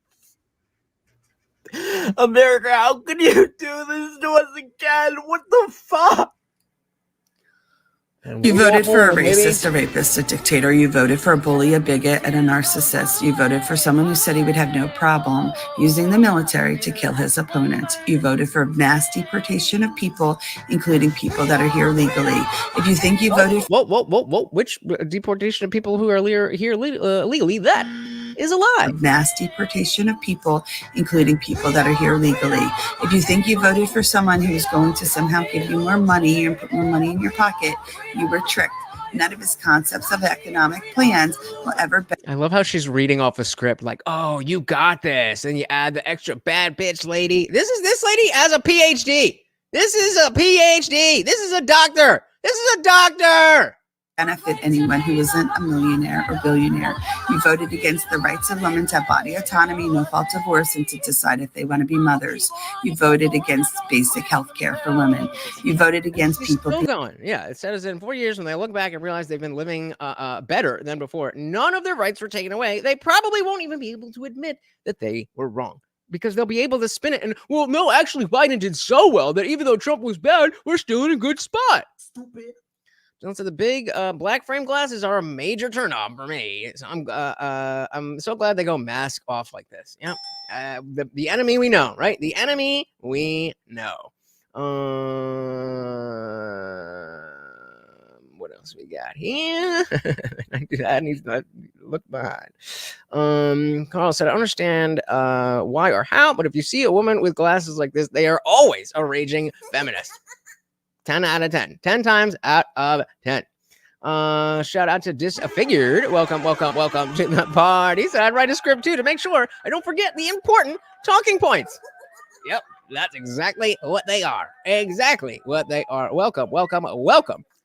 America, how can you do this to us again? What the fuck? You voted for a racist, a rapist, a dictator. You voted for a bully, a bigot, and a narcissist. You voted for someone who said he would have no problem using the military to kill his opponent. You voted for mass deportation of people, including people that are here legally. If you think you voted... Whoa. Which deportation of people who are here legally? That is a lie. Mass deportation of people, including people that are here legally. If you think you voted for someone who is going to somehow give you more money and put more money in your pocket, you were tricked. None of his concepts of economic plans will ever be. I love how she's reading off a script like, oh, you got this. And you add the extra bad bitch lady. This lady has a PhD. This is a PhD. This is a doctor. This is a doctor. Benefit anyone who isn't a millionaire or billionaire. You voted against the rights of women to have body autonomy, no fault divorce, and to decide if they want to be mothers. You voted against basic health care for women. You voted against people. Still going. Yeah, it says in 4 years when they look back and realize they've been living better than before, none of their rights were taken away. They probably won't even be able to admit that they were wrong, because they'll be able to spin it and, well, no, actually Biden did so well that even though Trump was bad, we're still in a good spot. Stupid. So the big black frame glasses are a major turnoff for me. So I'm so glad they go mask off like this. Yep. The enemy we know, right? The enemy we know. What else we got here? I need to look behind. Carl said, I understand why or how, but if you see a woman with glasses like this, they are always a raging feminist. 10 out of 10. 10 times out of 10. Shout out to Disfigured. Welcome to the party. So I'd write a script too to make sure I don't forget the important talking points. Yep, that's exactly what they are. Exactly what they are. Welcome.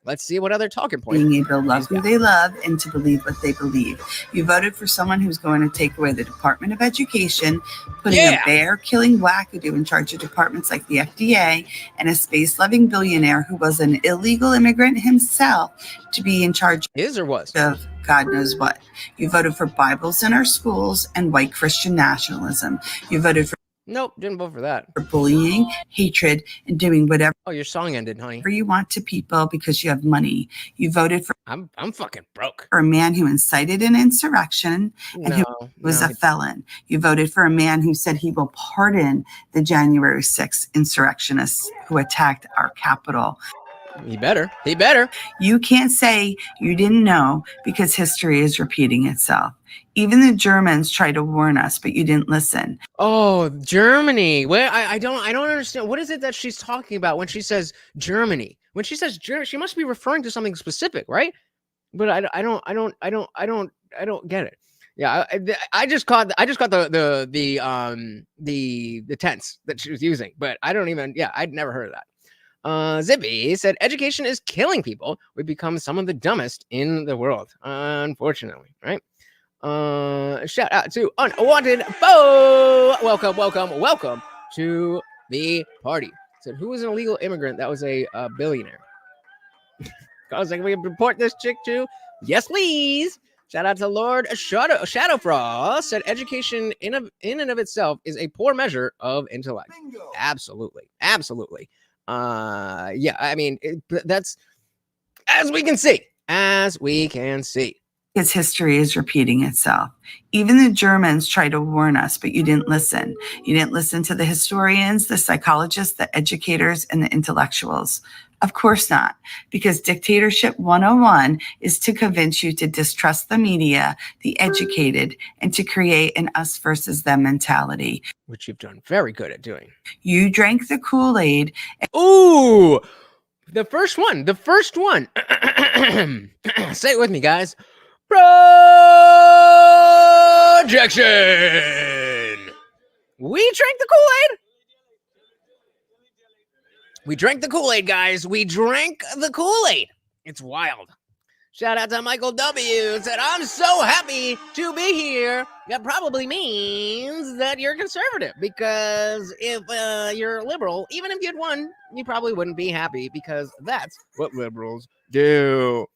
Let's see what other talking points. Being able to love who they love and to believe what they believe. You voted for someone who's going to take away the Department of Education, putting a bear-killing wackadoo in charge of departments like the FDA, and a space-loving billionaire who was an illegal immigrant himself to be in charge of God knows what. You voted for Bibles in our schools and white Christian nationalism. You voted for Nope, didn't vote for that. For bullying, hatred, and doing whatever. Oh, your song ended, honey. You want to people because you have money. You voted for. I'm fucking broke. For a man who incited an insurrection and who was a felon. You voted for a man who said he will pardon the January 6th insurrectionists who attacked our Capitol. He better. He better. You can't say you didn't know because history is repeating itself. Even the Germans tried to warn us, but you didn't listen. Oh, Germany. Well, I don't understand. What is it that she's talking about when she says Germany? When she says Germany, she must be referring to something specific, right? But I don't get it. Yeah, I just caught the tense that she was using, but I don't even. Yeah, I'd never heard of that. Zippy said, education is killing people. We become some of the dumbest in the world, unfortunately, right? Shout out to Unwanted Foe. Welcome to the party. Said, who was an illegal immigrant that was a billionaire? I was like, we can report this chick too? Yes, please. Shout out to Lord Shadowfrost. Said, education in and of itself is a poor measure of intellect. Bingo. Absolutely. Yeah, I mean, that's as we can see. Because history is repeating itself. Even the Germans tried to warn us, but you didn't listen. You didn't listen to the historians, the psychologists, the educators, and the intellectuals. Of course not, because dictatorship 101 is to convince you to distrust the media, the educated, and to create an us versus them mentality. Which you've done very good at doing. You drank the Kool-Aid. Ooh, the first one. Say it with me, guys. Projection. We drank the Kool-Aid. We drank the Kool-Aid, guys. We drank the Kool-Aid. It's wild. Shout out to Michael W. Said, I'm so happy to be here. That probably means that you're conservative, because if you're liberal, even if you'd won, you probably wouldn't be happy, because that's what liberals do.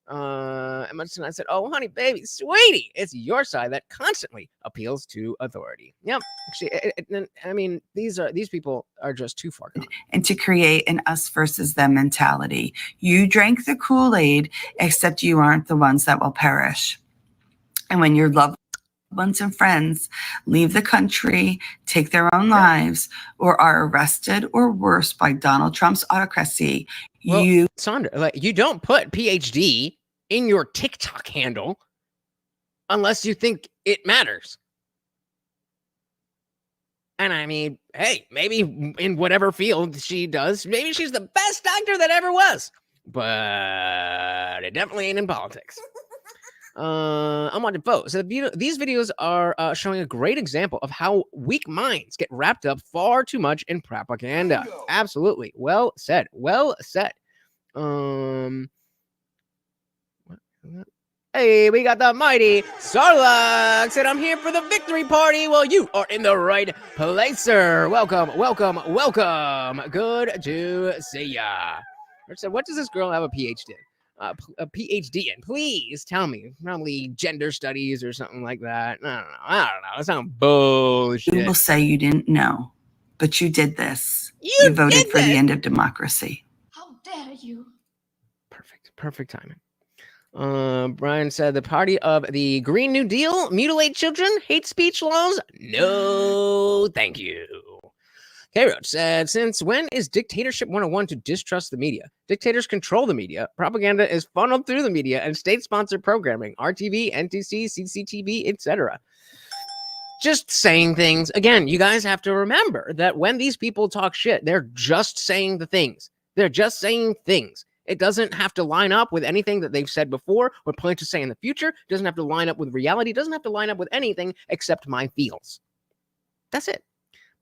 And I said, oh, honey, baby, sweetie, it's your side that constantly appeals to authority. Yep. Actually, I mean, these people are just too far gone. And to create an us versus them mentality. You drank the Kool-Aid, except you aren't the ones that will perish. And when your loved ones and friends leave the country, take their own lives, or are arrested or worse by Donald Trump's autocracy, Sandra, like, you don't put PhD in your TikTok handle unless you think it matters. And I mean, hey, maybe in whatever field she does, maybe she's the best actor that ever was. But it definitely ain't in politics. Unwanted vote. So these videos are showing a great example of how weak minds get wrapped up far too much in propaganda. Absolutely. Well said. Well said. Hey, we got the mighty Sarlux, and I'm here for the victory party. Well, you are in the right place, sir. Welcome, welcome, welcome. Good to see ya. So, what does this girl have a PhD in? A PhD in? Please tell me. Probably gender studies or something like that. I don't know. That sounds bullshit. You will say you didn't know, but you did this. You voted for the end of democracy. How dare you? Perfect timing. Brian said the party of the Green New Deal, mutilate children, hate speech laws. No, thank you. K-Roach said, since when is dictatorship 101 to distrust the media? Dictators control the media. Propaganda is funneled through the media and state-sponsored programming, RTV, NTC, CCTV, etc. Just saying things. Again, you guys have to remember that when these people talk shit, they're just saying the things. They're just saying things. It doesn't have to line up with anything that they've said before or plan to say in the future. It doesn't have to line up with reality. It doesn't have to line up with anything except my feels. That's it.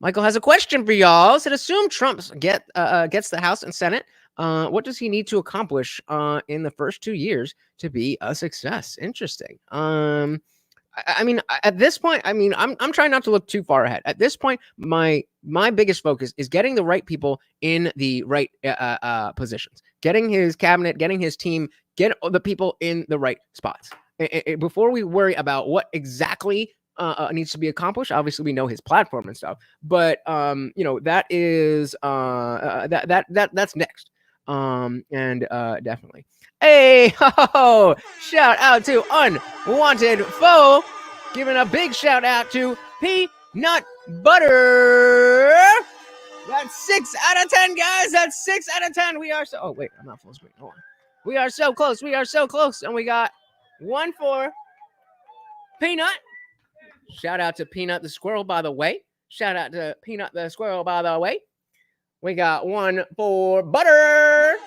Michael has a question for y'all. Said, assume Trump gets the House and Senate. What does he need to accomplish in the first 2 years to be a success? Interesting. I mean, at this point, I mean, I'm trying not to look too far ahead. At this point, my biggest focus is getting the right people in the right positions, getting his cabinet, getting his team, get the people in the right spots. Before we worry about what exactly needs to be accomplished. Obviously, we know his platform and stuff, but you know, that is that's next. And definitely. Hey, ho, shout out to Unwanted Foe. Giving a big shout out to Peanut Butter. That's 6 out of 10, guys. That's 6 out of 10. We are so. Oh, wait, I'm not full screen. Hold on. We are so close. We are so close. And we got 1 for Peanut. Shout out to Peanut the Squirrel, by the way. Shout out to Peanut the Squirrel, by the way. We got 1 for Butter.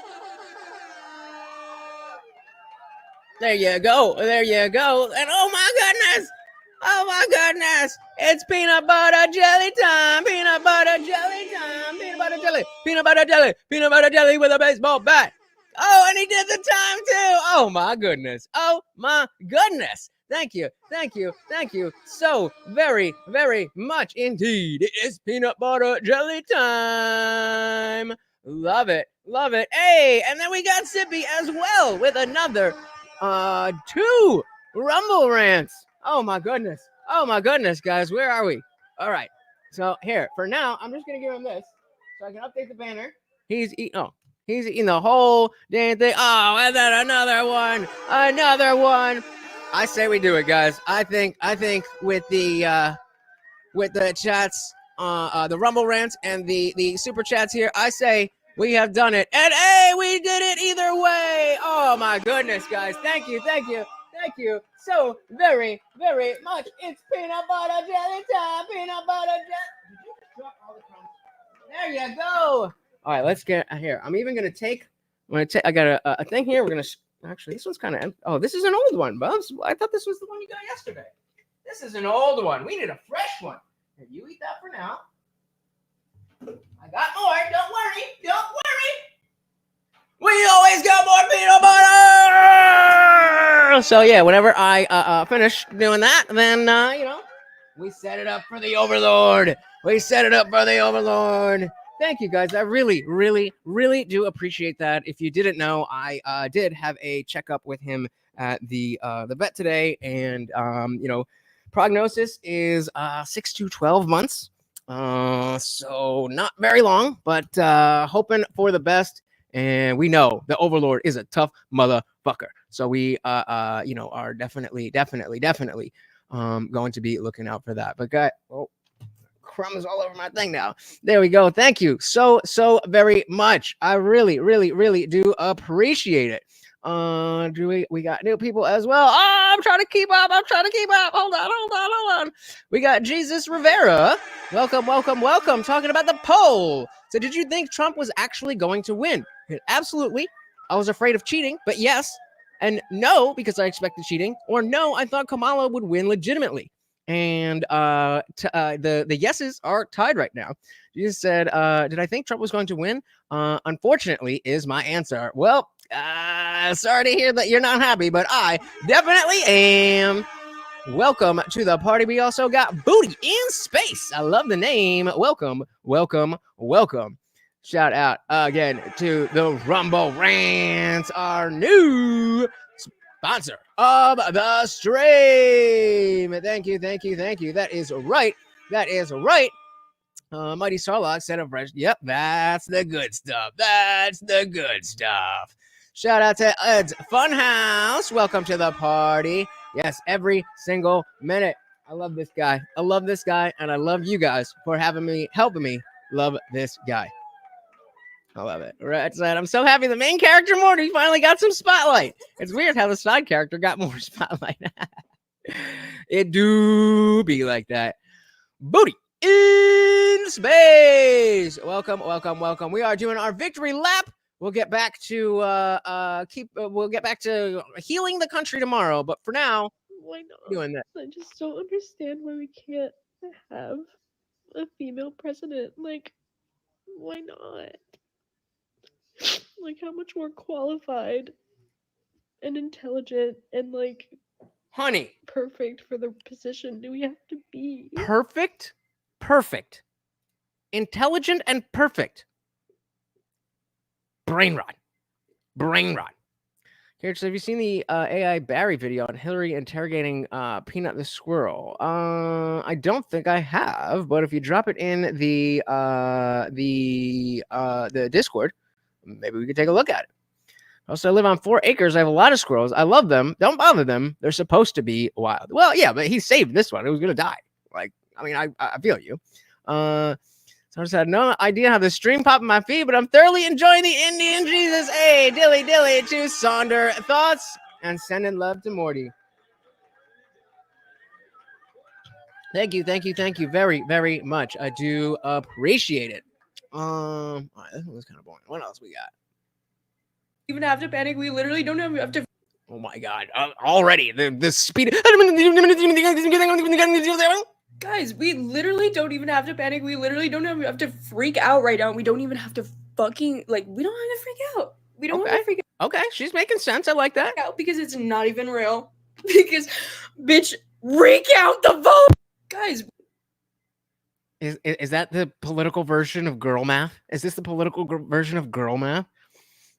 There you go. There you go. And oh my goodness. Oh my goodness. It's peanut butter jelly time. Peanut butter jelly time. Peanut butter jelly. Peanut butter jelly. Peanut butter jelly with a baseball bat. Oh, and he did the time too. Oh my goodness. Oh my goodness. Thank you. Thank you. Thank you so very, very much indeed. It is peanut butter jelly time. Love it. Love it. Hey, and then we got Sippy as well with another 2 Rumble rants. Oh my goodness. Oh my goodness, guys. Where are we? All right. So here, for now, I'm just going to give him this so I can update the banner. He's eating the whole damn thing. Oh, and then another one. Another one. I say we do it, guys. I think with the chats, the Rumble rants and the super chats here, I say we have done it. And hey, we did it either way. Oh my goodness, guys. Thank you. Thank you. Thank you so very, very much. It's peanut butter jelly time. Peanut butter jelly. Did you just drop all the crumbs? There you go. All right, let's get here. I'm even going to take, I got a thing here. We're going to, actually, this one's kind of, oh, this is an old one, Bubs. I thought this was the one you got yesterday. This is an old one. We need a fresh one. Here, you eat that for now. I got more. Don't worry. Don't worry. We always got more peanut butter. So yeah, whenever I finish doing that, then you know, we set it up for the Overlord. We set it up for the Overlord. Thank you guys. I really, really, really do appreciate that. If you didn't know, I did have a checkup with him at the vet today, and you know, prognosis is 6 to 12 months. So not very long, but hoping for the best. And we know the Overlord is a tough motherfucker. So we, you know, are definitely going to be looking out for that. But guys, oh, crumbs all over my thing now. There we go. Thank you so very much. I really, really, really do appreciate it. We got new people as well. Oh, I'm trying to keep up. Hold on. We got Jesus Rivera. Welcome. Talking about the poll. So did you think Trump was actually going to win? Absolutely. I was afraid of cheating, but yes. And no, because I expected cheating. Or no, I thought Kamala would win legitimately. And the yeses are tied right now. You said, did I think Trump was going to win? Unfortunately, is my answer. Well, sorry to hear that you're not happy, but I definitely am. Welcome to the party. We also got Booty in Space. I love the name. Welcome. Shout out again to the Rumble Rants, our new sponsor of the stream. Thank you. That is right. Mighty Sarlacc said of fresh. Yep, that's the good stuff. Shout out to Ed's Funhouse. Welcome to the party. Yes, every single minute. I love this guy, and I love you guys for helping me love this guy. I love it. Right side. I'm so happy the main character Morty finally got some spotlight. It's weird how the side character got more spotlight. It do be like that. Booty in Space. Welcome. We are doing our victory lap. We'll get back to healing the country tomorrow. But for now, Why not? Doing that. I just don't understand why we can't have a female president. Like, why not? Like, how much more qualified and intelligent and like, honey, perfect for the position do we have to be? Perfect, intelligent, and perfect. Brain rot. Here, so have you seen the AI Barry video on Hillary interrogating Peanut the squirrel? I don't think I have, but if you drop it in the Discord, maybe we could take a look at it. Also, I live on 4 acres. I have a lot of squirrels. I love them. Don't bother them. They're supposed to be wild. Well, yeah, but he saved this one. It was going to die. Like, I mean, I feel you. So I just had no idea how the stream popped in my feed, but I'm thoroughly enjoying the Indian Jesus. Hey, dilly to Sonder. Thoughts? And sending love to Morty. Thank you very, very much. I do appreciate it. All right, this one was kind of boring. What else we got? Even have to panic. We literally don't have to. Oh my God! Already the speed. Guys, we literally don't even have to panic. We literally don't have to freak out right now. We don't even have to fucking like. We don't have to freak out. We don't have to freak out. Okay, she's making sense. I like that. Because it's not even real. Because, bitch, recount the vote, guys. Is that the political version of girl math? Is this the political version of girl math?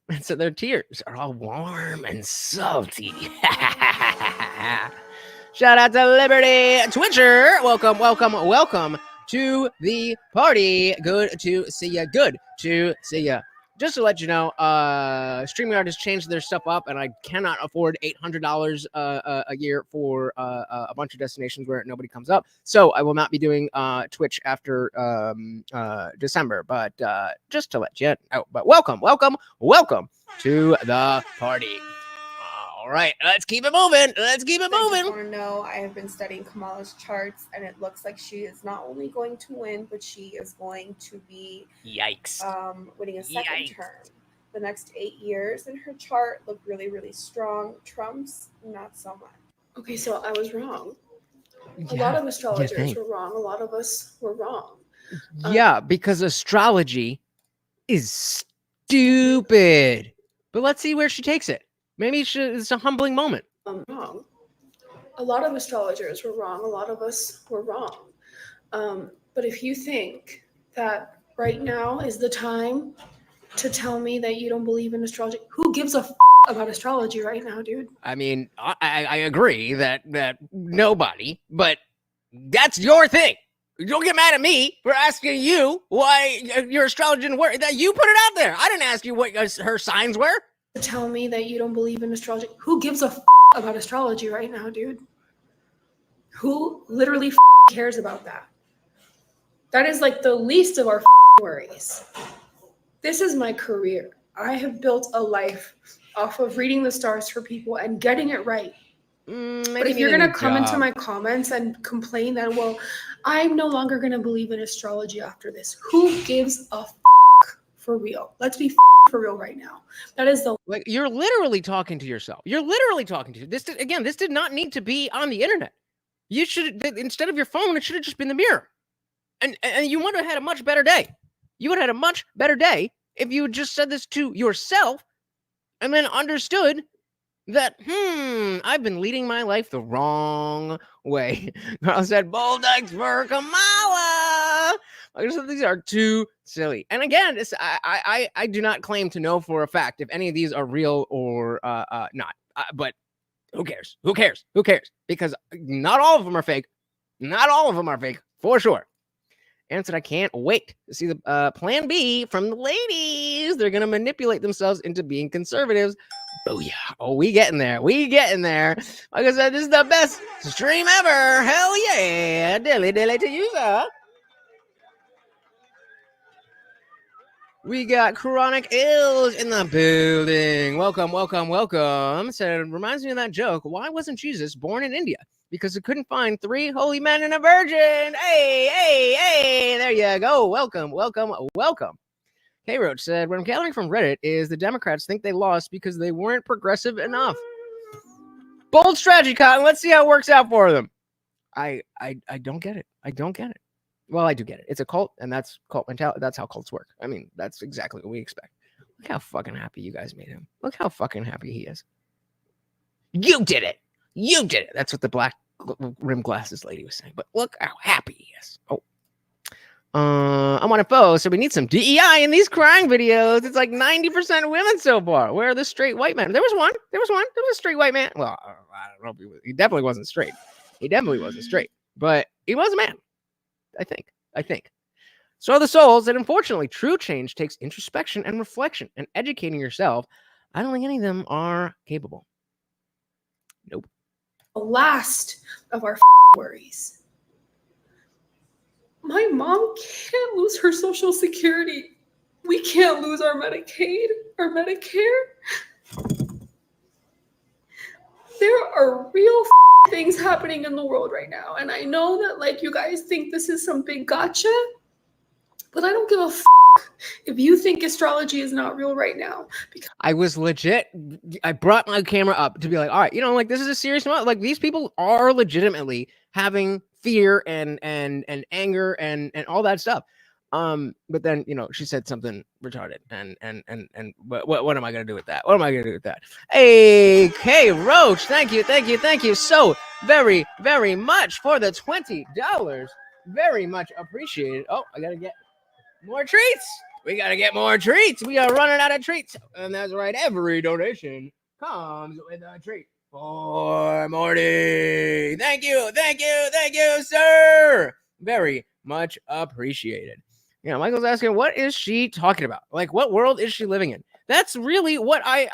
And so their tears are all warm and salty. Shout out to Liberty Twitcher. Welcome to the party. Good to see ya. Just to let you know, StreamYard has changed their stuff up, and I cannot afford $800 a year for a bunch of destinations where nobody comes up. So I will not be doing Twitch after December, but just to let you know. But welcome to the party. All right, let's keep it moving. I just want to know, I have been studying Kamala's charts, and it looks like she is not only going to win, but she is going to be winning a second term. The next 8 years in her chart look really, really strong. Trump's not so much. Okay, so I was wrong. A lot of astrologers were wrong. A lot of us were wrong. Yeah, because astrology is stupid. But let's see where she takes it. Maybe it's a humbling moment. Wrong. A lot of astrologers were wrong. A lot of us were wrong. But if you think that right now is the time to tell me that you don't believe in astrology, who gives a about astrology right now, dude? I mean, I agree that nobody, but that's your thing. Don't get mad at me for asking you why your astrology didn't work. That you put it out there. I didn't ask you what her signs were. Tell me that you don't believe in astrology. Who gives a about astrology right now, dude? Who literally cares about that? That is like the least of our worries. This is my career. I have built a life off of reading the stars for people and getting it right. But if need you're a going to new come into job. my comments and complain that, well, I'm no longer going to believe in astrology after this. Who gives a for real? Let's be for real right now. That is the Like, you're literally talking to yourself. You're literally talking to this. Again, this did not need to be on the internet. You should, instead of your phone, it should have just been the mirror. And you would have had a much better day. You would have had a much better day if you had just said this to yourself and then understood that, I've been leading my life the wrong way. Carl said, bold eggs for Kamala. Like I said, these are too silly. And again, I do not claim to know for a fact if any of these are real or not. But who cares? Who cares? Who cares? Because not all of them are fake. Not all of them are fake, for sure. Aaron said, I can't wait to see the plan B from the ladies. They're going to manipulate themselves into being conservatives. Booyah. Oh, we getting there. We getting there. Like I said, this is the best stream ever. Hell yeah. Dilly dilly to you, sir. We got Chronic Ills in the building. Welcome, welcome, welcome. Said, reminds me of that joke. Why wasn't Jesus born in India? Because it couldn't find 3 holy men and a virgin. Hey, hey, hey. There you go. Welcome, welcome, welcome. K Roach said, what I'm gathering from Reddit is the Democrats think they lost because they weren't progressive enough. Bold strategy, Cotton. Let's see how it works out for them. I don't get it. I don't get it. Well, I do get it. It's a cult, and that's cult mentality. That's how cults work. I mean, that's exactly what we expect. Look how fucking happy you guys made him. Look how fucking happy he is. You did it. You did it. That's what the black rim glasses lady was saying. But look how happy he is. Oh. I'm on a foe, so we need some DEI in these crying videos. It's like 90% women so far. Where are the straight white men? There was one. There was a straight white man. Well, I don't know if he definitely wasn't straight. He definitely wasn't straight. But he was a man. I think. So are the souls, and unfortunately, true change takes introspection and reflection and educating yourself. I don't think any of them are capable. Nope. the last of our worries. My mom can't lose her Social Security. We can't lose our Medicaid, our Medicare. There are real things happening in the world right now. And I know that, like, you guys think this is some big gotcha, but I don't give a if you think astrology is not real right now. Because I was legit. I brought my camera up to be like, all right, like, this is a serious amount. Like, these people are legitimately having fear and anger and all that stuff. But then, she said something retarded, and what am I gonna do with that? What am I gonna do with that? Hey, K Roach, thank you so very, very much for the $20. Very much appreciated. Oh, I gotta get more treats. We gotta get more treats. We are running out of treats, and that's right. Every donation comes with a treat for Morty. Thank you, sir. Very much appreciated. Michael's asking, what is she talking about? Like, what world is she living in? That's really what I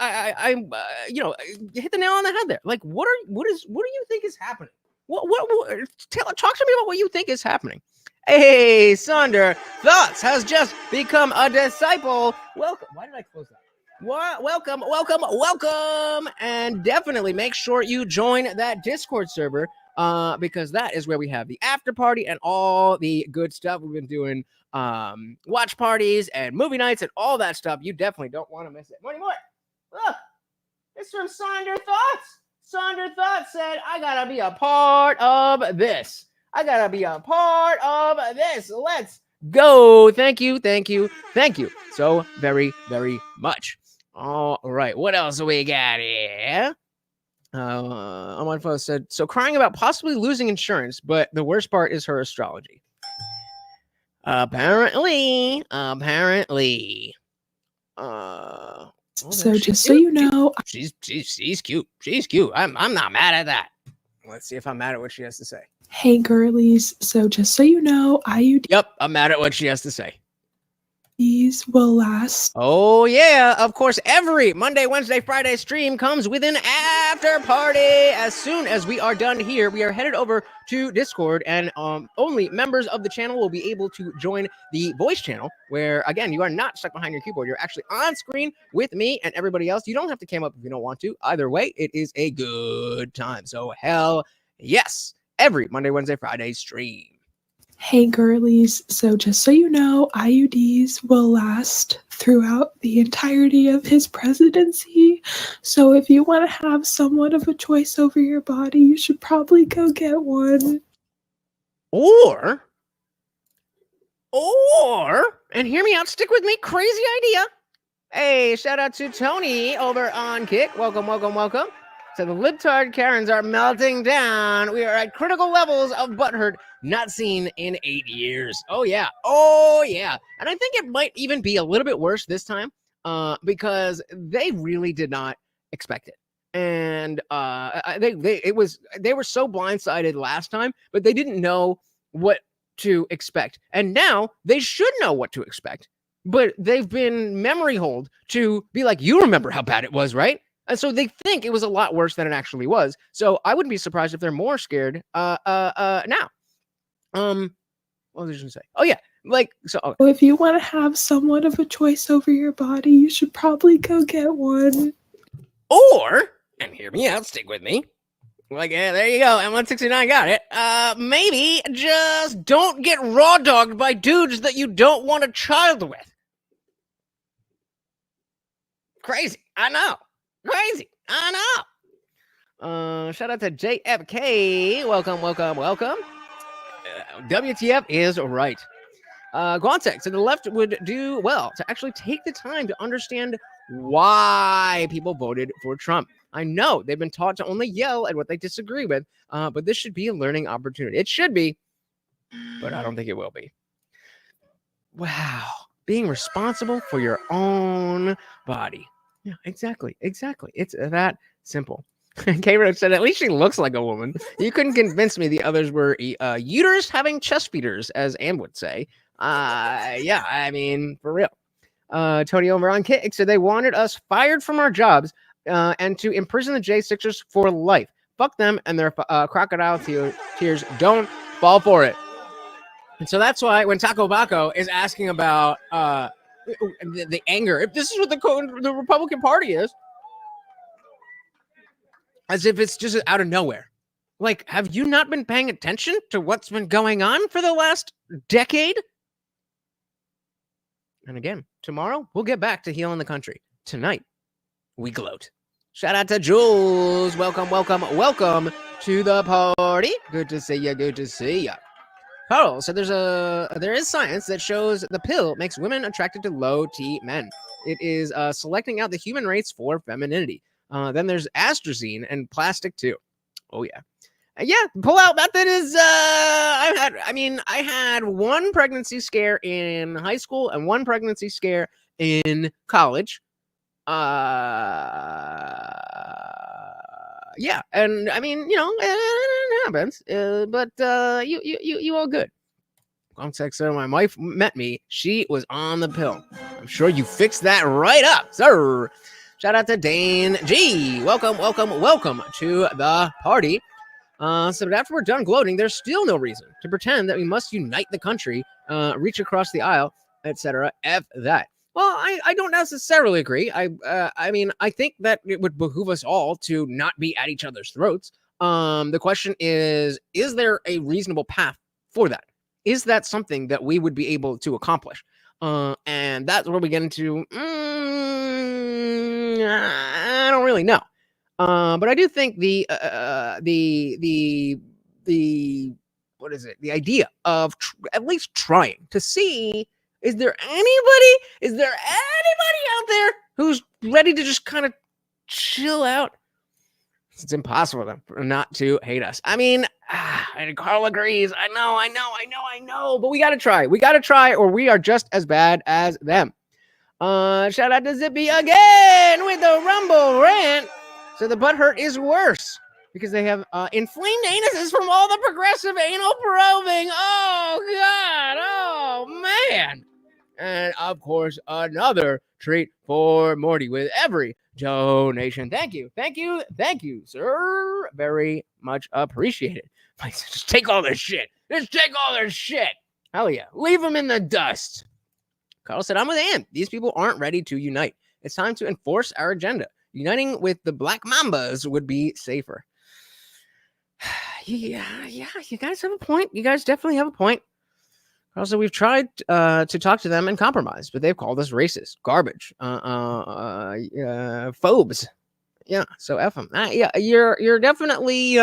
hit the nail on the head there. Like, what do you think is happening? Talk to me about what you think is happening. Hey, Sonder Thoughts has just become a disciple. Welcome. Why did I close that? Welcome. And definitely make sure you join that Discord server because that is where we have the after party and all the good stuff. We've been doing watch parties and movie nights and all that stuff. You definitely don't want to miss it. More. Look, it's from Sonder Thoughts. Sonder Thoughts said, I gotta be a part of this. Let's go. Thank you so very, very much. All right, what else do we got here? One post said, so crying about possibly losing insurance, but the worst part is her astrology. Apparently. so just so you know, she's cute. She's cute. I'm not mad at that. Let's see if I'm mad at what she has to say. hey girlies, so just so you know, Yep, I'm mad at what she has to say. IUDs IUDs will last. Oh, yeah. Of course, every Monday, Wednesday, Friday stream comes with an after party. As soon as we are done here, we are headed over to Discord, and only members of the channel will be able to join the voice channel, where, again, you are not stuck behind your keyboard. You're actually on screen with me and everybody else. You don't have to cam up if you don't want to. Either way, it is a good time. So, hell yes. Every Monday, Wednesday, Friday stream. Hey girlies, so just so you know, IUDs will last throughout the entirety of his presidency. So if you want to have somewhat of a choice over your body, you should probably go get one. Or, and hear me out, stick with me, crazy idea. Hey, shout out to Tony over on Kick. Welcome, welcome, welcome. So the libtard Karens are melting down. We are at critical levels of butthurt not seen in 8 years. Oh, yeah. Oh, yeah. And I think it might even be a little bit worse this time because they really did not expect it. And they were so blindsided last time, but they didn't know what to expect. And now they should know what to expect. But they've been memory holed to be like, you remember how bad it was, right? And so they think it was a lot worse than it actually was. So I wouldn't be surprised if they're more scared now. What was I going to say? Oh, yeah. Like, so okay. If you want to have somewhat of a choice over your body, you should probably go get one. Or, and hear me out, stick with me. Like, yeah, there you go. M169 got it. Maybe just don't get raw dogged by dudes that you don't want a child with. Crazy. I know. Crazy. I know. Shout out to JFK. Welcome, welcome, welcome. WTF is right. Guantex to the left would do well to actually take the time to understand why people voted for Trump. I know they've been taught to only yell at what they disagree with, but this should be a learning opportunity. It should be, but I don't think it will be. Wow. Being responsible for your own body. Yeah, exactly. Exactly. It's that simple. K-Roach said, at least she looks like a woman. You couldn't convince me the others were uterus having chest feeders, as Am would say. Yeah, I mean, for real. Tony over on Kick said they wanted us fired from our jobs and to imprison the J6ers for life. Fuck them and their crocodile tears. Don't fall for it. And so that's why when Taco Baco is asking about the anger, if this is what the Republican Party is, as if it's just out of nowhere. Like, have you not been paying attention to what's been going on for the last decade? And again, tomorrow, we'll get back to healing the country. Tonight, we gloat. Shout out to Jules. Welcome, welcome, welcome to the party. Good to see you. Good to see you. Carl, so there is science that shows the pill makes women attracted to low T men. It is selecting out the human race for femininity. Then there's astrazine and plastic too. Oh yeah. Yeah, pull-out method is I had one pregnancy scare in high school and one pregnancy scare in college. Yeah, and I mean, you know, it happens. But you all good. Context, so my wife met me. She was on the pill. I'm sure you fixed that right up, sir. Shout out to Dane G. Welcome, welcome, welcome to the party. So after we're done gloating, there's still no reason to pretend that we must unite the country, reach across the aisle, etc. F that. Well, I don't necessarily agree. I mean, I think that it would behoove us all to not be at each other's throats. The question is there a reasonable path for that? Is that something that we would be able to accomplish? And that's where we get into, I don't really know. But I do think the what is it? The idea of at least trying to see, is there anybody out there who's ready to just kind of chill out? It's impossible not to hate us. I mean, and Carl agrees. I know. But we got to try. We got to try, or we are just as bad as them. Shout out to Zippy again with the Rumble rant. So the butt hurt is worse because they have inflamed anuses from all the progressive anal probing. Oh, God. Oh, man. And of course, another treat for Morty with every donation. Thank you, sir. Very much appreciated. Just take all this shit. Just take all this shit. Hell yeah. Leave them in the dust. Carl said, I'm with Ann. These people aren't ready to unite. It's time to enforce our agenda. Uniting with the Black Mambas would be safer. Yeah, you guys have a point. You guys definitely have a point. Also, we've tried to talk to them and compromise, but they've called us racist, garbage, phobes. Yeah, so F them. Yeah, you're definitely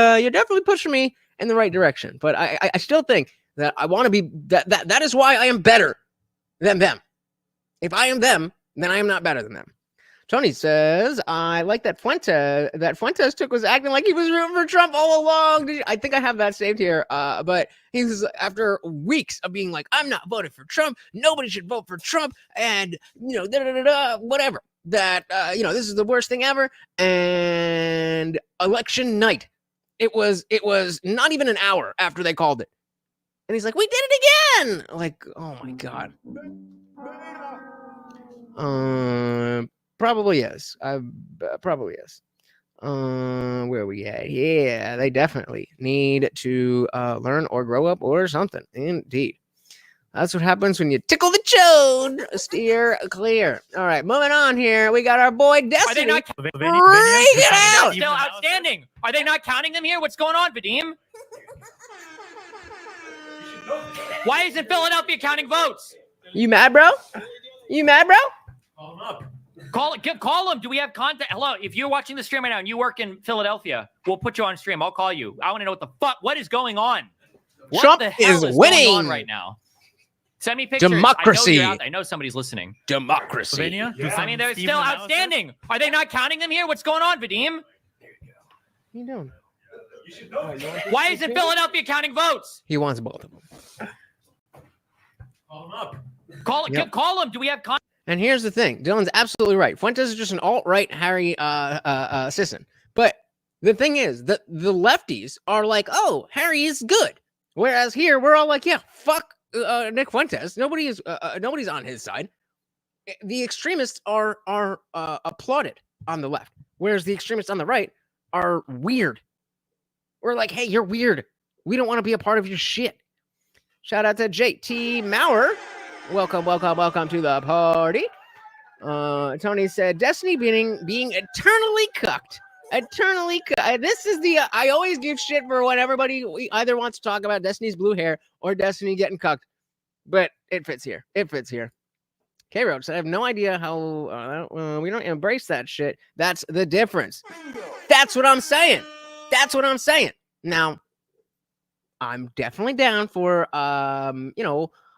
pushing me in the right direction. But I still think that I want to be that is why I am better than them. If I am them, then I am not better than them. Tony says, I like that Fuentes took was acting like he was rooting for Trump all along. I think I have that saved here. But he's after weeks of being like, I'm not voting for Trump. Nobody should vote for Trump. And, whatever. That, this is the worst thing ever. And election night, it was not even an hour after they called it. And he's like, we did it again. Like, oh my God. Probably is. Probably is. Where are we at? Yeah, they definitely need to learn or grow up or something. Indeed. That's what happens when you tickle the chode. Steer clear. All right, moving on here. We got our boy Destiny. Are they not out. still outstanding? Are they not counting them here? What's going on, Vadim? Why isn't Philadelphia counting votes? You mad, bro? Call them up. Call them. Do we have contact? Hello, if you're watching the stream right now and you work in Philadelphia, we'll put you on stream. I'll call you. I want to know what is going on. What Trump the hell is winning going on right now. Send me pictures. Democracy. I know somebody's listening. Democracy. I mean, they're still outstanding. Are they not counting them here? What's going on, Vadim? What are you doing? Why isn't Philadelphia counting votes? He wants both of them. Call them up. Call them. Do we have contact? And here's the thing. Dylan's absolutely right. Fuentes is just an alt-right Harry Sisson. But the thing is that the lefties are like, oh, Harry is good. Whereas here, we're all like, yeah, fuck Nick Fuentes. Nobody's on his side. The extremists are applauded on the left, whereas the extremists on the right are weird. We're like, hey, you're weird. We don't want to be a part of your shit. Shout out to JT Maurer. Welcome to the party. Tony said, Destiny being eternally cucked. This is I always give shit for when everybody either wants to talk about Destiny's blue hair or Destiny getting cucked. But it fits here. K-Roach said, I have no idea how we don't embrace that shit. That's the difference. That's what I'm saying. Now, I'm definitely down for,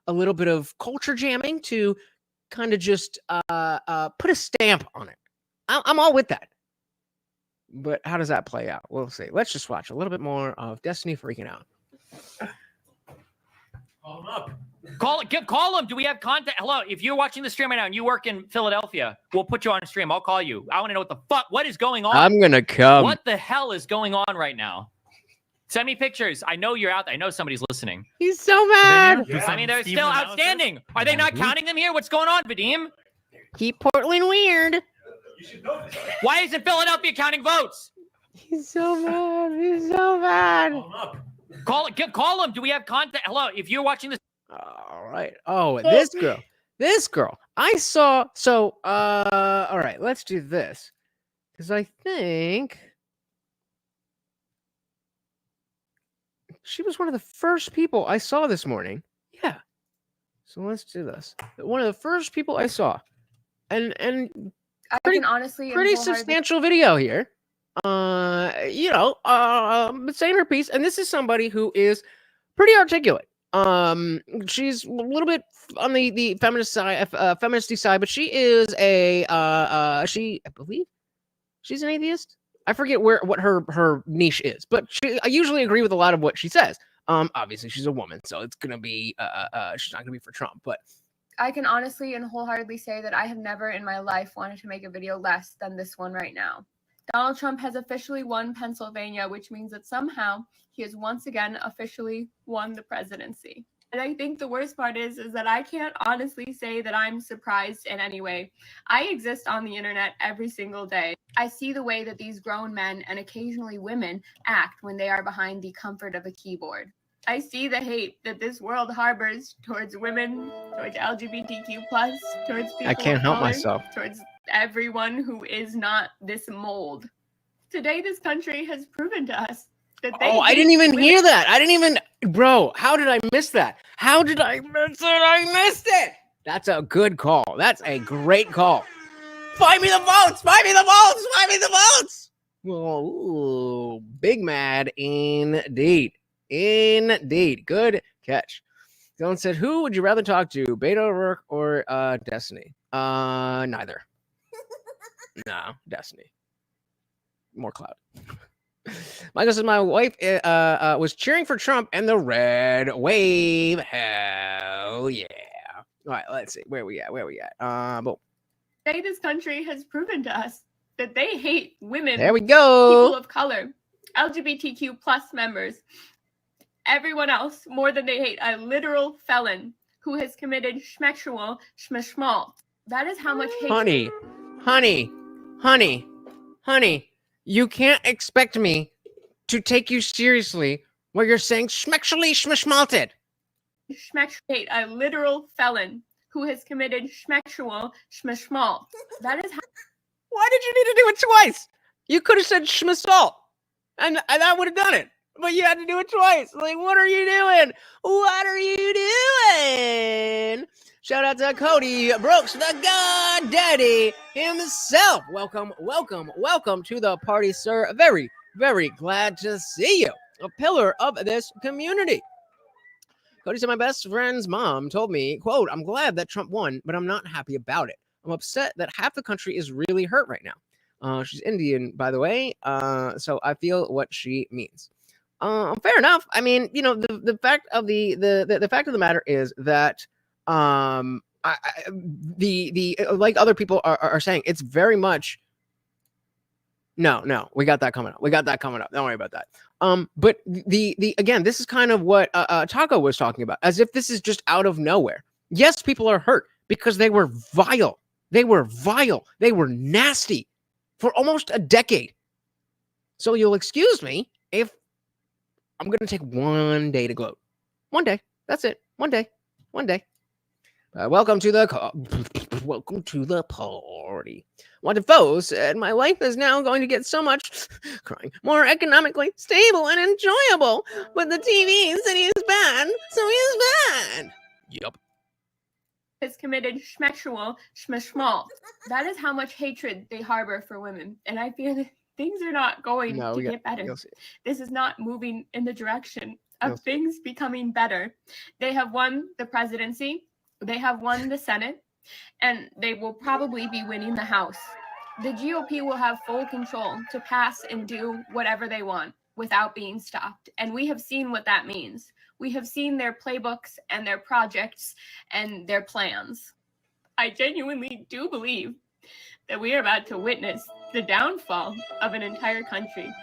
a little bit of culture jamming to kind of just put a stamp on it. I'm all with that. But how does that play out? We'll see. Let's just watch a little bit more of Destiny freaking out. Call them up. Call them. Do we have contact? Hello, if you're watching the stream right now and you work in Philadelphia, we'll put you on stream. I'll call you. I want to know what is going on. I'm going to come. What the hell is going on right now? Send me pictures. I know you're out there. I know somebody's listening. He's so mad. I mean, they're still outstanding. Are they not counting them here? What's going on, Vadim? Keep Portland weird. Why isn't Philadelphia counting votes? He's so mad. Call them. Do we have contact? Hello, if you're watching this. All right. Oh, this girl. I saw. So, all right, let's do this. Because I think she was one of the first people I saw this morning. Yeah. So let's do this. One of the first people I saw. And I can honestly pretty substantial video here. Saying her piece, and this is somebody who is pretty articulate. She's a little bit on the feminist side, feministy side, but she is I believe she's an atheist. I forget what her niche is, but I usually agree with a lot of what she says. Obviously she's a woman, so it's gonna be she's not gonna be for Trump, but I can honestly and wholeheartedly say that I have never in my life wanted to make a video less than this one right now. Donald Trump has officially won Pennsylvania, which means that somehow he has once again officially won the presidency. And I think the worst part is that I can't honestly say that I'm surprised in any way. I exist on the internet every single day. I see the way that these grown men and occasionally women act when they are behind the comfort of a keyboard. I see the hate that this world harbors towards women, towards LGBTQ+, towards people I can't of help color, myself. towards everyone who is not this mold. Today, this country has proven to us that they I hate didn't even women. hear that. I didn't even, bro. How did I miss that? How did I miss it? I missed it. That's a good call. That's a great call. Find me the votes. Find me the votes. Find me the votes. Whoa, big mad indeed. Indeed. Good catch. Dylan said, "Who would you rather talk to, Beto O'Rourke or Destiny?" Neither. No, Destiny. More clout. Michael says, my wife was cheering for Trump and the red wave. Hell yeah. All right, let's see. Where we at? Boom. Today, this country has proven to us that they hate women. There we go. People of color, LGBTQ+ members, everyone else more than they hate a literal felon who has committed schmexual schmishmal. That is how much hate. Honey, you can't expect me to take you seriously where you're saying schmexually schmishmalted. Hate a literal felon who has committed schmexual schmishmal. That is how. Why did you need to do it twice? You could have said schmisalt, and that would have done it. But you had to do it twice. Like, what are you doing? What are you doing? Shout out to Cody Brooks, the God Daddy himself. Welcome to the party, sir. Very, very glad to see you. A pillar of this community. Cody said, my best friend's mom told me, quote, I'm glad that Trump won, but I'm not happy about it. I'm upset that half the country is really hurt right now. She's Indian, by the way, so I feel what she means. Fair enough. I mean, you know, the fact of the fact of the matter is that like other people are saying, it's very much no, we got that coming up. Don't worry about that. But the again, this is kind of what Taco was talking about, as if this is just out of nowhere. Yes, people are hurt because they were vile. They were nasty for almost a decade. So you'll excuse me if I'm going to take one day to gloat. One day. That's it. One day. Welcome to the party. Wanted foes said, my life is now going to get so much crying more economically stable and enjoyable. But the TV said he is bad, so he is bad. Yup. Has committed schmexual schmishmal. That is how much hatred they harbor for women. And I fear that things are not going to get better. This is not moving in the direction of things becoming better. They have won the presidency. They have won the Senate. And they will probably be winning the House. The GOP will have full control to pass and do whatever they want without being stopped. And we have seen what that means. We have seen their playbooks and their projects and their plans. I genuinely do believe that we are about to witness the downfall of an entire country.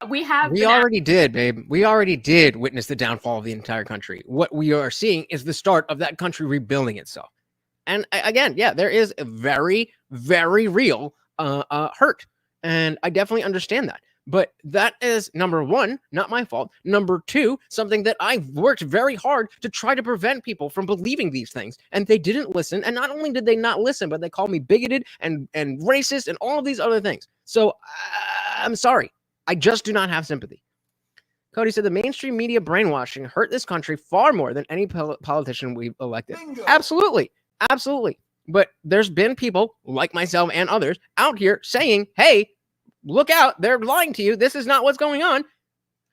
We already did, babe. We already did witness the downfall of the entire country. What we are seeing is the start of that country rebuilding itself. And again, yeah, there is a very, very real hurt. And I definitely understand that. But that is, number one, not my fault. Number two, something that I've worked very hard to try to prevent people from believing these things. And they didn't listen. And not only did they not listen, but they called me bigoted and racist and all of these other things. So I'm sorry. I just do not have sympathy. Cody said the mainstream media brainwashing hurt this country far more than any politician we've elected. Bingo. Absolutely. But there's been people like myself and others out here saying, hey, look out, they're lying to you. This is not what's going on.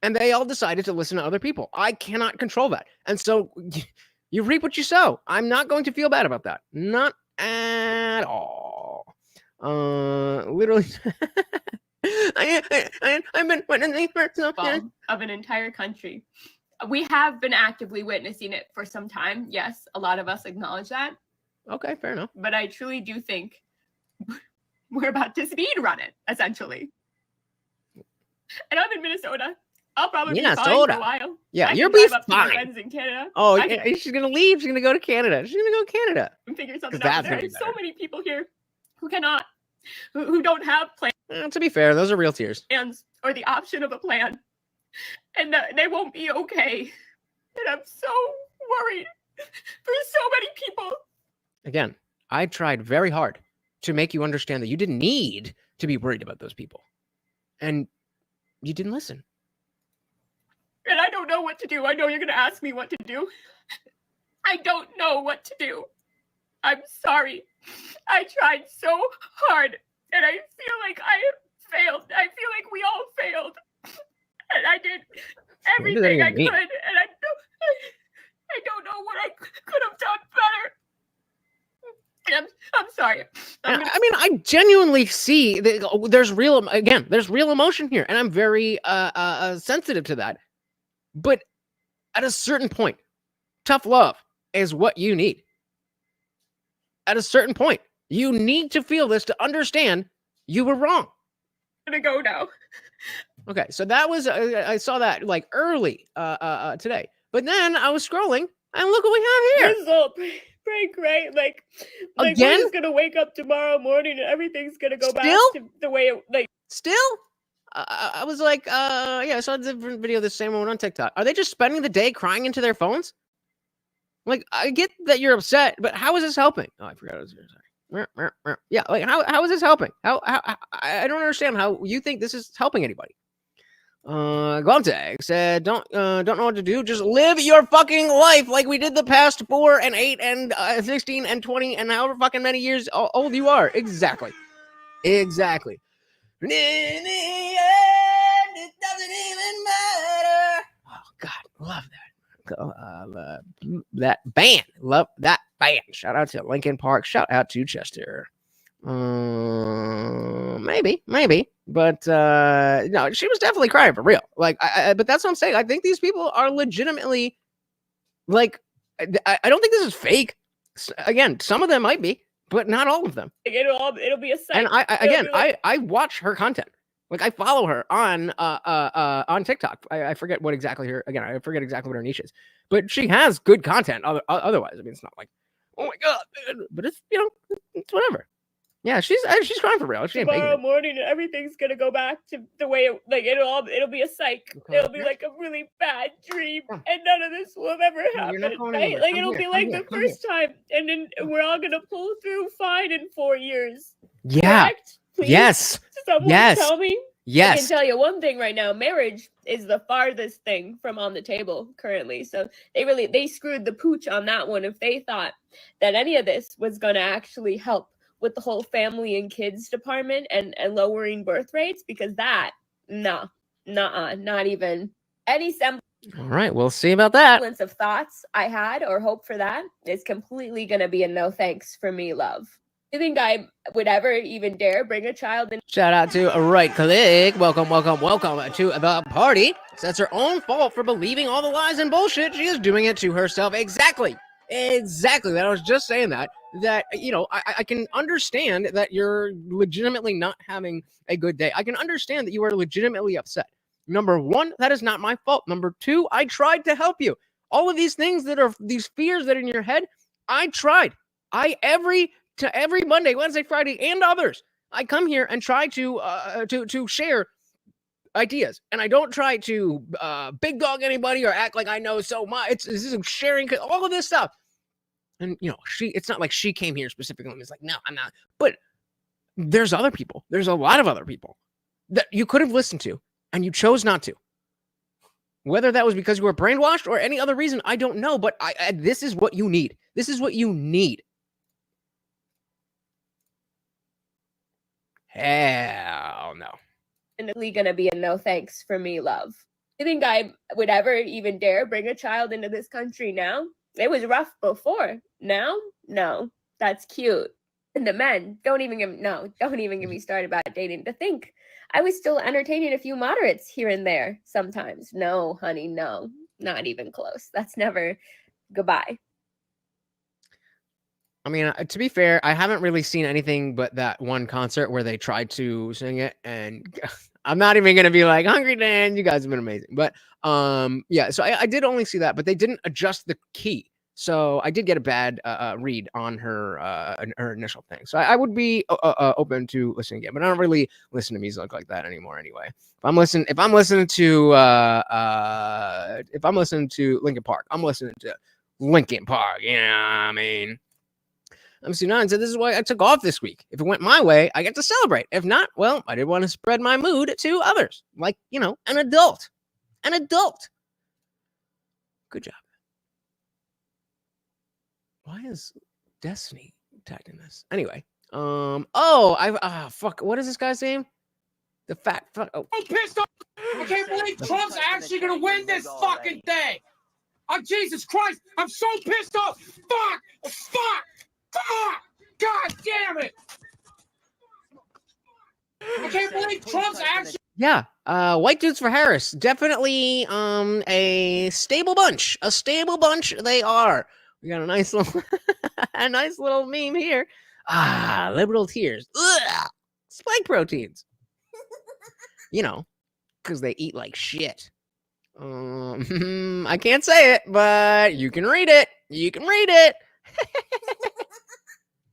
And they all decided to listen to other people. I cannot control that. And so you reap what you sow. I'm not going to feel bad about that. Not at all. Literally. I've been witnessing of an entire country. We have been actively witnessing it for some time. Yes, a lot of us acknowledge that. Okay, fair enough. But I truly do think we're about to speed run it, essentially. And I'm in Minnesota. I'll probably be fine Minnesota. for a while. Yeah, I you'll can be drive up to my fine. friends in Canada. Oh, I yeah, can she's gonna leave. She's gonna go to Canada. She's gonna go to Canada. figure something 'Cause out. that's There gonna are be so better. many people here who cannot, who don't have To be fair, those are real tears. plans or the option of a plan, and they won't be okay. And I'm so worried for so many people. Again, I tried very hard to make you understand that you didn't need to be worried about those people, and you didn't listen. And I don't know what to do. I know you're going to ask me what to do. I don't know what to do. I'm sorry. I tried so hard, and I feel like I failed. I feel like we all failed. And I did everything I could, and I don't know what I could have done better. And I'm sorry. I mean, I genuinely see that there's real emotion here, and I'm very sensitive to that. But at a certain point, tough love is what you need. At a certain point, you need to feel this to understand you were wrong. I'm gonna go now. Okay, so that was I saw that like early today, but then I was scrolling and look what we have here. This is all pretty great. Like Again? we're just gonna wake up tomorrow morning and everything's gonna go back Still? to the way it like. Still, I was like, yeah, I saw a different video of the same one on TikTok. Are they just spending the day crying into their phones? Like, I get that you're upset, but how is this helping? Oh, I forgot. Sorry. Yeah, like how is this helping? How I don't understand how you think this is helping anybody. GLOATING said, don't know what to do. Just live your fucking life like we did the past 4 and 8 and 16 and 20 and however fucking many years old you are. Exactly. In the end, it doesn't even matter. Oh God, love that. That band, love that band. Shout out to Linkin Park. Shout out to Chester. Maybe, but no, she was definitely crying for real. Like, but that's what I'm saying. I think these people are legitimately like. I don't think this is fake. Again, some of them might be, but not all of them. It'll be a sight. And I watch her content. Like I follow her on TikTok. I forget what exactly I forget exactly what her niche is, but she has good content. Otherwise, I mean, it's not like, oh my God, man. But it's it's whatever. Yeah, she's crying for real. She ain't Tomorrow faking it. morning, everything's gonna go back to the way it, like it'll be a psych. Okay. It'll be like a really bad dream, and none of this will have ever You're not happened. going Right? anywhere. Like Come it'll here, be come like here, the come first time, and then we're all gonna pull through fine in 4 years. Yeah. Correct? Please? Yes. Someone Yes. tell me. I Yes. can tell you one thing right now. Marriage is the farthest thing from on the table currently. So they screwed the pooch on that one if they thought that any of this was gonna actually help with the whole family and kids department and lowering birth rates, because that, not even any semblance All right, we'll see about that. of thoughts I had or hope for that is completely going to be a no thanks for me, love. I think I would ever even dare bring a child in. Shout out to Right Click. Welcome to the party. That's her own fault for believing all the lies and bullshit. She is doing it to herself. Exactly. That I was just saying that I can understand that you're legitimately not having a good day. I can understand that you are legitimately upset. Number one, that is not my fault. Number two, I tried to help you. All of these things that are these fears that are in your head, I tried. Every Monday, Wednesday, Friday, and others, I come here and try to share ideas, and I don't try to big dog anybody or act like I know so much. This is sharing all of this stuff. And it's not like she came here specifically and was like, no, I'm not. But there's other people. There's a lot of other people that you could have listened to, and you chose not to. Whether that was because you were brainwashed or any other reason, I don't know. But this is what you need. This is what you need. Hell no. Definitely going to be a no thanks for me, love. I think I would ever even dare bring a child into this country now. It was rough before. Now, no, that's cute. And the men, don't even get me started about dating. To think I was still entertaining a few moderates here and there sometimes. No, honey, no, not even close. That's never goodbye. I mean, to be fair, I haven't really seen anything but that one concert where they tried to sing it, and I'm not even gonna be like Hungry Dan. You guys have been amazing, but yeah. So I did only see that, but they didn't adjust the key. So I did get a bad read on her initial thing. So I would be open to listening again, but I don't really listen to music like that anymore. Anyway, if I'm listening to Linkin Park, I'm listening to Linkin Park. You know what I mean? MC9 said, this is why I took off this week. If it went my way, I get to celebrate. If not, well, I didn't want to spread my mood to others. Like, you know, an adult. An adult. Good job. Why is Destiny tagged in this? Anyway. Fuck. What is this guy's name? The fat fuck. Oh. I'm pissed off. I can't believe Trump's actually going to win this fucking thing. Oh, Jesus Christ. I'm so pissed off. Fuck. God damn it! I can't believe Trump's actually. Yeah, white dudes for Harris. Definitely a stable bunch. A stable bunch they are. We got a nice little meme here. Liberal tears. Ugh! Spike proteins. You know, because they eat like shit. I can't say it, but you can read it. You can read it.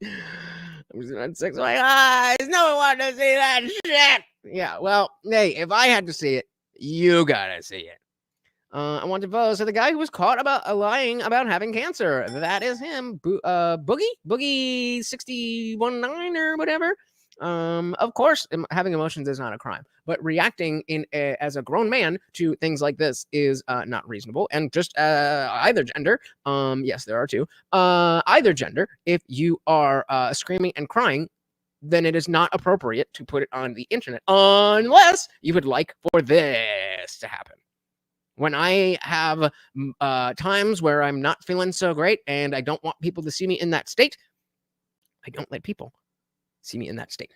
I'm just on 6 of my eyes. No one wanted to see that shit. Yeah, well, hey, if I had to see it, you gotta see it. I want to vote. So the guy who was caught about lying about having cancer, that is him. Boogie 619 or whatever. Of course, having emotions is not a crime, but reacting as a grown man to things like this is not reasonable. And just either gender, yes, there are two. Either gender, if you are screaming and crying, then it is not appropriate to put it on the internet unless you would like for this to happen. When I have times where I'm not feeling so great and I don't want people to see me in that state, I don't let people see me in that state.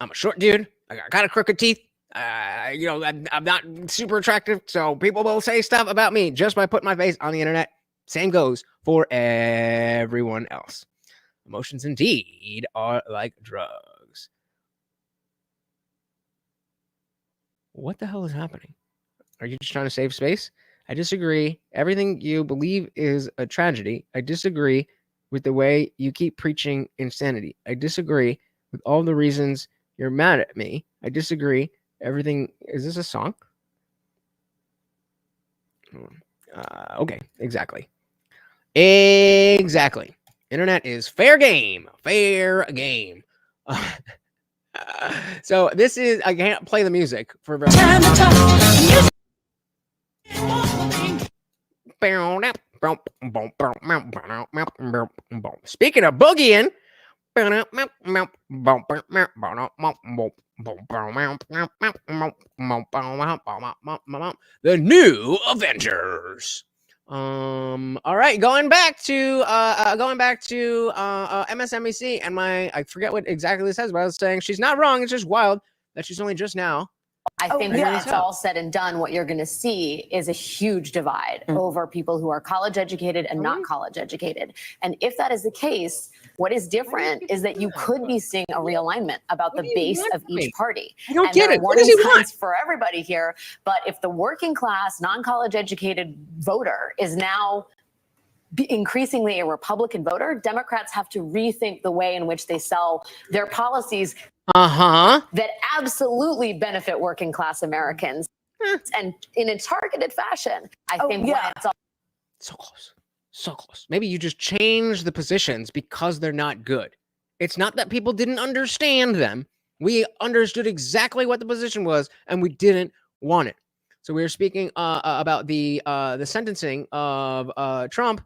I'm a short dude. I got kind of crooked teeth. You know, I'm not super attractive, so people will say stuff about me just by putting my face on the internet. Same goes for everyone else. Emotions indeed are like drugs. What the hell is happening? Are you just trying to save space? I disagree. Everything you believe is a tragedy. I disagree with the way you keep preaching insanity. I disagree with all the reasons you're mad at me. I disagree. Everything. Is this a song? Okay, exactly. Exactly. Internet is fair game. Fair game. So this is, I can't play the music for very long. Speaking of boogieing, the new Avengers. All right, going back to MSNBC, and I forget what exactly it says, but I was saying she's not wrong. It's just wild that she's only just now. I think when it's all said and done, what you're going to see is a huge divide over people who are college educated and not college educated. And if that is the case, what is different is that you could be seeing a realignment about the base of each party. I don't get it. What does he want? For everybody here, but if the working class, non-college educated voter is now increasingly a Republican voter, Democrats have to rethink the way in which they sell their policies that absolutely benefit working class Americans and in a targeted fashion. I think when it's all so close. So close. Maybe you just change the positions because they're not good. It's not that people didn't understand them. We understood exactly what the position was, and we didn't want it. So we were speaking about the sentencing of Trump.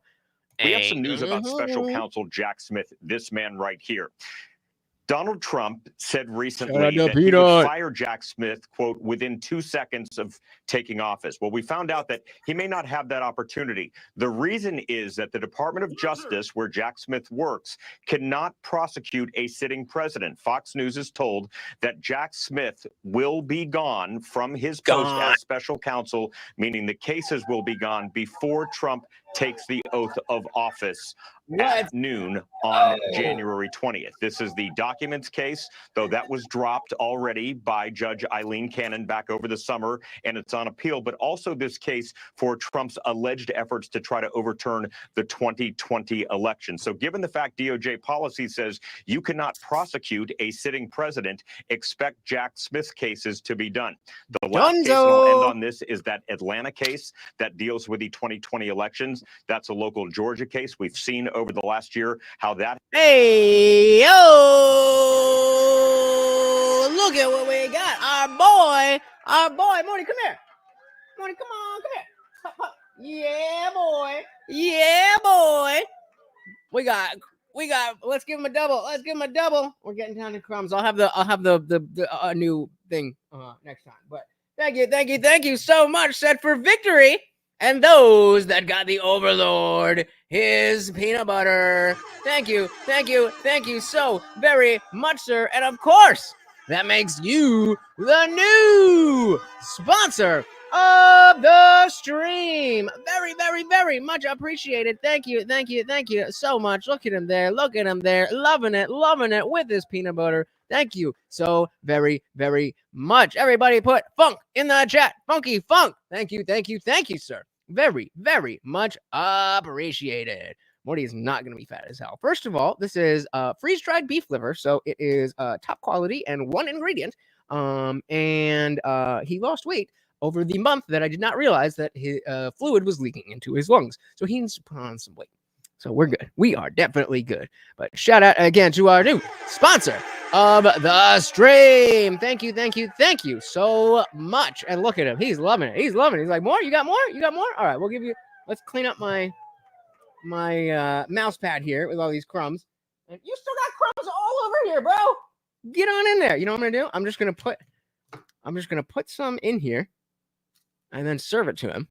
We have some news about special counsel Jack Smith, this man right here. Donald Trump said recently that he would fire Jack Smith, quote, within 2 seconds of taking office. Well, we found out that he may not have that opportunity. The reason is that the Department of Justice, where Jack Smith works, cannot prosecute a sitting president. Fox News is told that Jack Smith will be gone from his post as special counsel, meaning the cases will be gone before Trump takes the oath of office at noon on January 20th. This is the documents case, though that was dropped already by Judge Eileen Cannon back over the summer, and it's on appeal, but also this case for Trump's alleged efforts to try to overturn the 2020 election. So given the fact DOJ policy says you cannot prosecute a sitting president, expect Jack Smith's cases to be done. The last case, and I'll end on this, is that Atlanta case that deals with the 2020 elections. That's a local Georgia case. We've seen over the last year how that. Hey, yo, look at what we got. Our boy, Morty, come here. Morty, come on, come here. Hop, hop. Yeah, boy. Yeah, boy. We got, let's give him a double. We're getting down to crumbs. I'll have the new thing next time. But thank you so much. Set for victory. And those that got the Overlord, his peanut butter. Thank you so very much, sir. And of course, that makes you the new sponsor of the stream. Very much appreciated. Thank you so much. Look at him there. Loving it with his peanut butter. Thank you so very much. Everybody put funk in the chat. Funky funk. Thank you, sir. Very much appreciated. Morty is not going to be fat as hell. First of all, this is freeze-dried beef liver, so it is top quality and one ingredient. And he lost weight over the month that I did not realize that his fluid was leaking into his lungs. So he needs to put on some weight. So we're good. We are definitely good. But shout out again to our new sponsor of the stream. Thank you so much. And look at him. He's loving it. He's like, more? You got more? All right, we'll give you. Let's clean up my mouse pad here with all these crumbs. And you still got crumbs all over here, bro. Get on in there. You know what I'm gonna do? I'm just gonna put some in here and then serve it to him.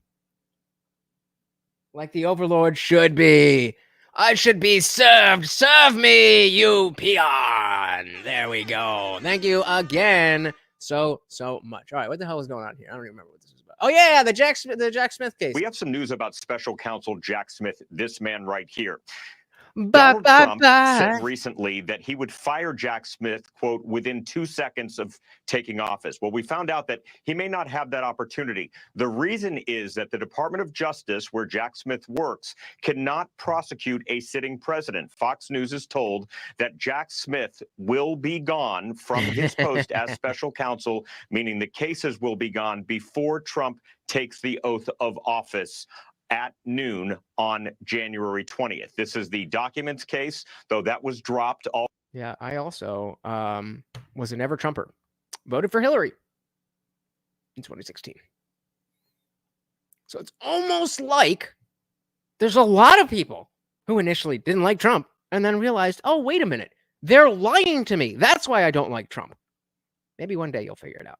Like the Overlord should be. I should be served. Serve me, you peon. There we go. Thank you again so much. All right, what the hell is going on here? I don't even remember what this is about. Oh yeah, the Jack Smith case. We have some news about special counsel Jack Smith, this man right here. Donald Trump said recently that he would fire Jack Smith, quote, within 2 seconds of taking office. Well, we found out that he may not have that opportunity. The reason is that the Department of Justice, where Jack Smith works, cannot prosecute a sitting president. Fox News is told that Jack Smith will be gone from his post as special counsel, meaning the cases will be gone before Trump takes the oath of office at noon on January 20th. This is the documents case, though that was dropped. Yeah, I also was an ever-Trumper. Voted for Hillary in 2016. So it's almost like there's a lot of people who initially didn't like Trump and then realized, oh, wait a minute, they're lying to me. That's why I don't like Trump. Maybe one day you'll figure it out.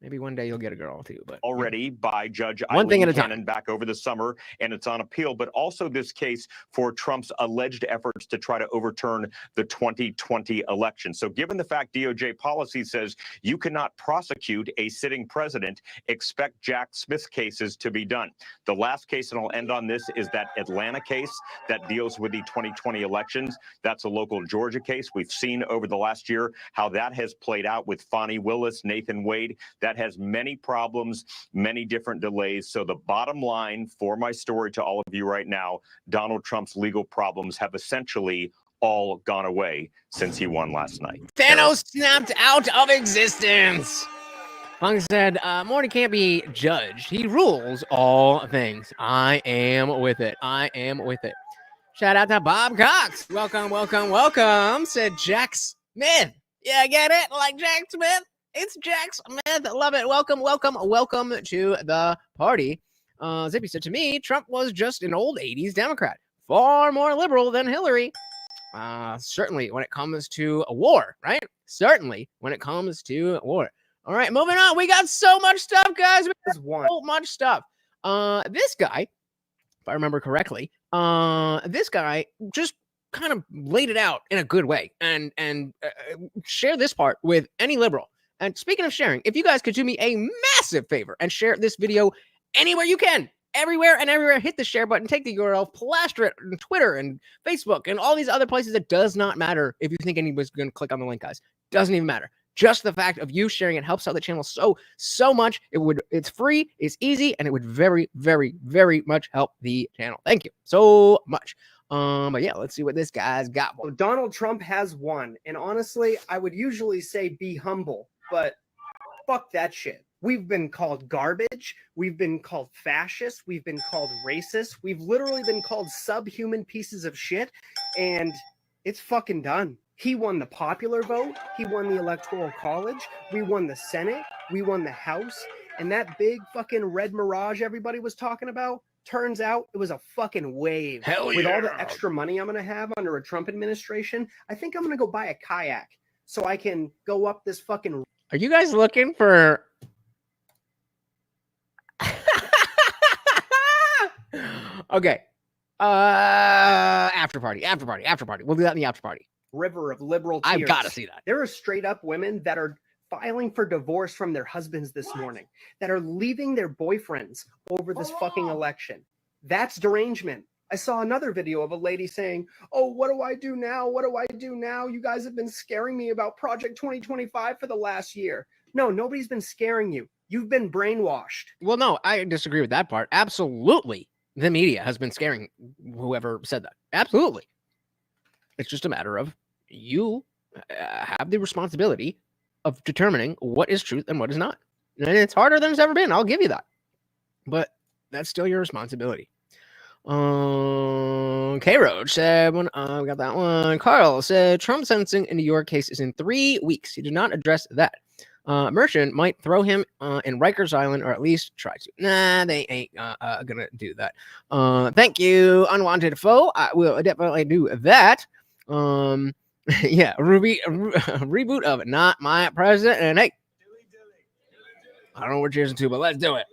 Maybe one day you'll get a girl too, but already by Judge one thing at a Cannon time back over the summer, and it's on appeal. But also this case for Trump's alleged efforts to try to overturn the 2020 election. So given the fact DOJ policy says you cannot prosecute a sitting president, expect Jack Smith's cases to be done. The last case, and I'll end on this, is that Atlanta case that deals with the 2020 elections. That's a local Georgia case. We've seen over the last year how that has played out with Fani Willis, Nathan Wade. That has many problems, many different delays. So the bottom line for my story to all of you right now, Donald Trump's legal problems have essentially all gone away since he won last night. Thanos snapped out of existence. Funk said, Morty can't be judged. He rules all things. I am with it. Shout out to Bob Cox. Welcome, said Jack Smith. Yeah, get it? Like Jack Smith? It's Jack Smith. Love it. Welcome to the party. Zippy said to me, Trump was just an old 80s Democrat. Far more liberal than Hillary. Certainly when it comes to a war, right? Certainly when it comes to war. All right, moving on. We got so much stuff, guys. So much stuff. This guy, if I remember correctly, this guy just kind of laid it out in a good way and share this part with any liberal. And speaking of sharing, if you guys could do me a massive favor and share this video anywhere you can, everywhere and everywhere. Hit the share button, take the URL, plaster it on Twitter and Facebook and all these other places. It does not matter if you think anybody's going to click on the link, guys. Doesn't even matter. Just the fact of you sharing it helps out the channel so much. It's free, it's easy, and it would very, very, very much help the channel. Thank you so much. But yeah, let's see what this guy's got. Well, Donald Trump has won, and honestly, I would usually say be humble, but fuck that shit. We've been called garbage. We've been called fascist. We've been called racist. We've literally been called subhuman pieces of shit, and it's fucking done. He won the popular vote. He won the Electoral College. We won the Senate. We won the House. And that big fucking red mirage everybody was talking about, turns out it was a fucking wave. Hell With yeah. all the extra money I'm going to have under a Trump administration, I think I'm going to go buy a kayak so I can go up this fucking... Are you guys looking for... Okay. After party. We'll do that in the after party. river of liberal tears. I've got to see that. There are straight up women that are filing for divorce from their husbands this morning, that are leaving their boyfriends over this fucking election. That's derangement. I saw another video of a lady saying, oh, what do I do now? What do I do now? You guys have been scaring me about Project 2025 for the last year. No, nobody's been scaring you. You've been brainwashed. Well, no, I disagree with that part. Absolutely. The media has been scaring whoever said that. Absolutely. It's just a matter of you have the responsibility of determining what is truth and what is not. And it's harder than it's ever been. I'll give you that. But that's still your responsibility. K-Roach said, we got that one. Carl said, Trump sentencing in New York case is in 3 weeks. He did not address that. Merchant might throw him in Rikers Island, or at least try to. Nah, they ain't gonna do that. Thank you, unwanted foe. I will definitely do that. Yeah, reboot of Not My President. And hey, I don't know what you're listening to, but let's do it.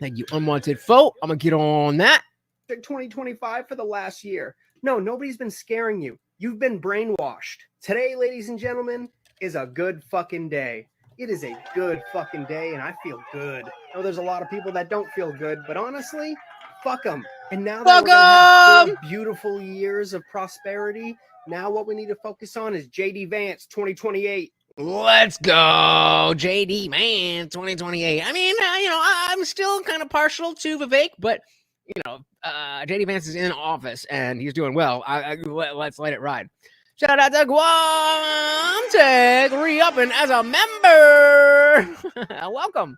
Thank you, unwanted foe. I'm gonna get on that. 2025 for the last year. No, nobody's been scaring you. You've been brainwashed. Today, ladies and gentlemen, is a good fucking day. It is a good fucking day, and I feel good. I know there's a lot of people that don't feel good, but honestly, fuck them. And now that we're gonna have 4 beautiful years of prosperity, now what we need to focus on is JD Vance 2028. Let's go, JD, man, 2028. I mean, I'm still kind of partial to Vivek, but, JD Vance is in office, and he's doing well. Let's let it ride. Shout out to Guam Tech re-upping as a member. Welcome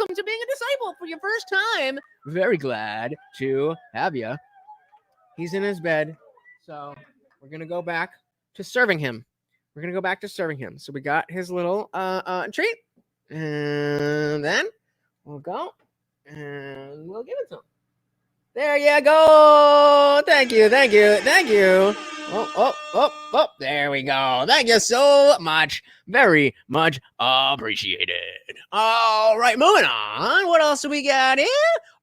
to being a disciple for your first time. Very glad to have you. He's in his bed, so we're going to go back to serving him. So we got his little treat, and then we'll go and we'll give it to him. There you go. Thank you. Oh, there we go. Thank you so much. Very much appreciated. All right, moving on. What else do we got here?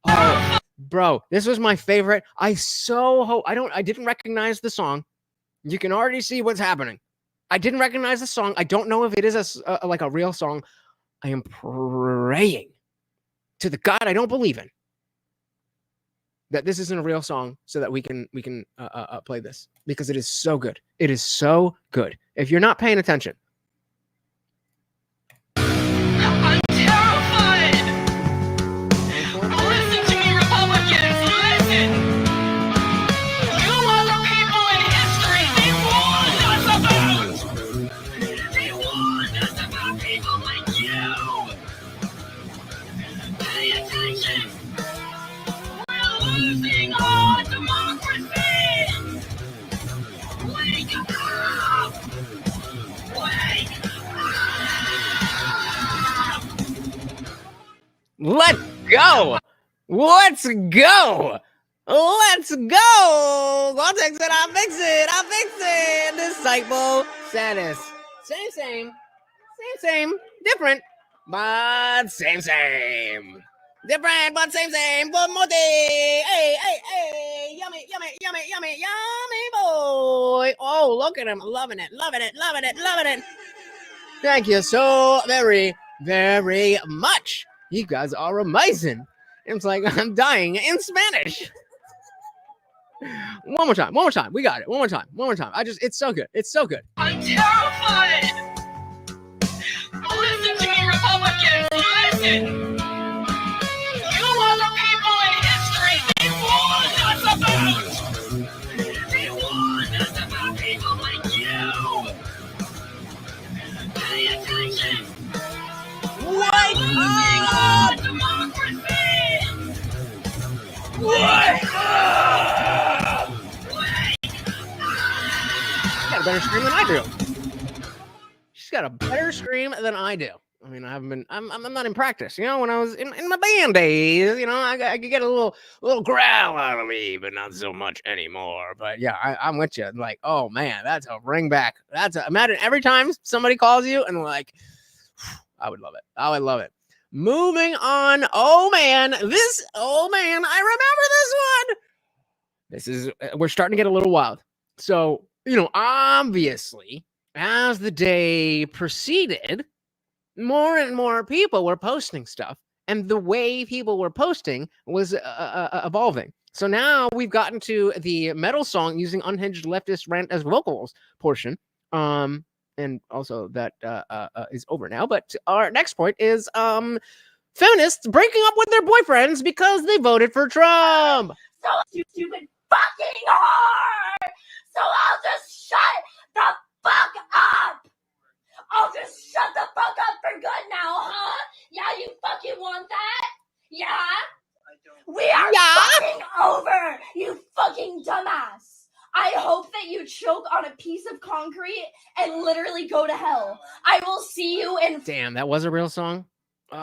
Oh, bro, this was my favorite. I so hope I didn't recognize the song. You can already see what's happening. I didn't recognize the song. I don't know if it is like a real song. I am praying to the God I don't believe in that this isn't a real song, so that we can play this, because it is so good. It is so good. If you're not paying attention. I'm terrified! Listen to me, Republicans! Listen! You other people in history, they warned us about people like you! Pay attention! Losing our democracy! Wake up! Wake up! Let's go! Let's go! Let's go! I'll fix it. I'll fix it. Disciple status. Same. Different, but same. Different, but same. For more day. Hey. Yummy, boy. Oh, look at him. Loving it. Thank you so very, very much. You guys are amazing. It's like I'm dying in Spanish. One more time. We got it. One more time. It's so good. It's so good. I'm terrified. Listen to me, Republicans. Listen. You are the people in history they warned us about. They warned us about people like you. Pay attention. Wake up! Democracy. Wake up! She's got a better scream than I do. She's got a better scream than I do. I mean, I'm not in practice. You know, when I was in my band days, you know, I could get a little growl out of me, but not so much anymore. But yeah, I'm with you. Like, oh man, that's a ring back. Imagine every time somebody calls you and like, I would love it. Moving on. Oh man, I remember this one. We're starting to get a little wild. So, you know, obviously, as the day proceeded, more and more people were posting stuff, and the way people were posting was evolving. So now we've gotten to the metal song using unhinged leftist rant as vocals portion. And also that is over now. But our next point is feminists breaking up with their boyfriends because they voted for Trump. So stupid fucking hard. So I'll just shut the fuck up. I'll just shut the fuck up for good now, huh? Yeah, you fucking want that? Yeah? We are fucking over, you fucking dumbass. I hope that you choke on a piece of concrete and literally go to hell. I will see you in Damn, that was a real song? They're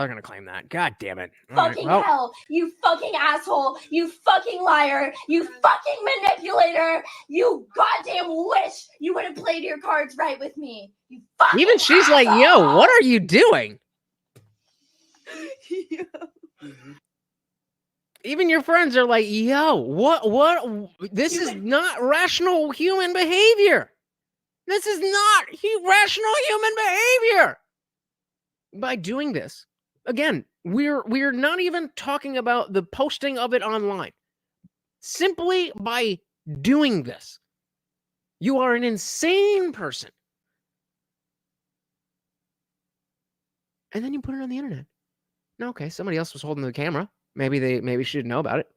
gonna claim that. God damn it. fucking hell, you fucking asshole, you fucking liar, you fucking manipulator, you goddamn wish you would have played your cards right with me. You fucking Even she's like, yo, what are you doing? Even your friends are like, yo, what? This is not rational human behavior. This is not rational human behavior. By doing this, again, we're not even talking about the posting of it online. Simply by doing this, you are an insane person. And then you put it on the internet. No, okay, somebody else was holding the camera. Maybe she didn't know about it.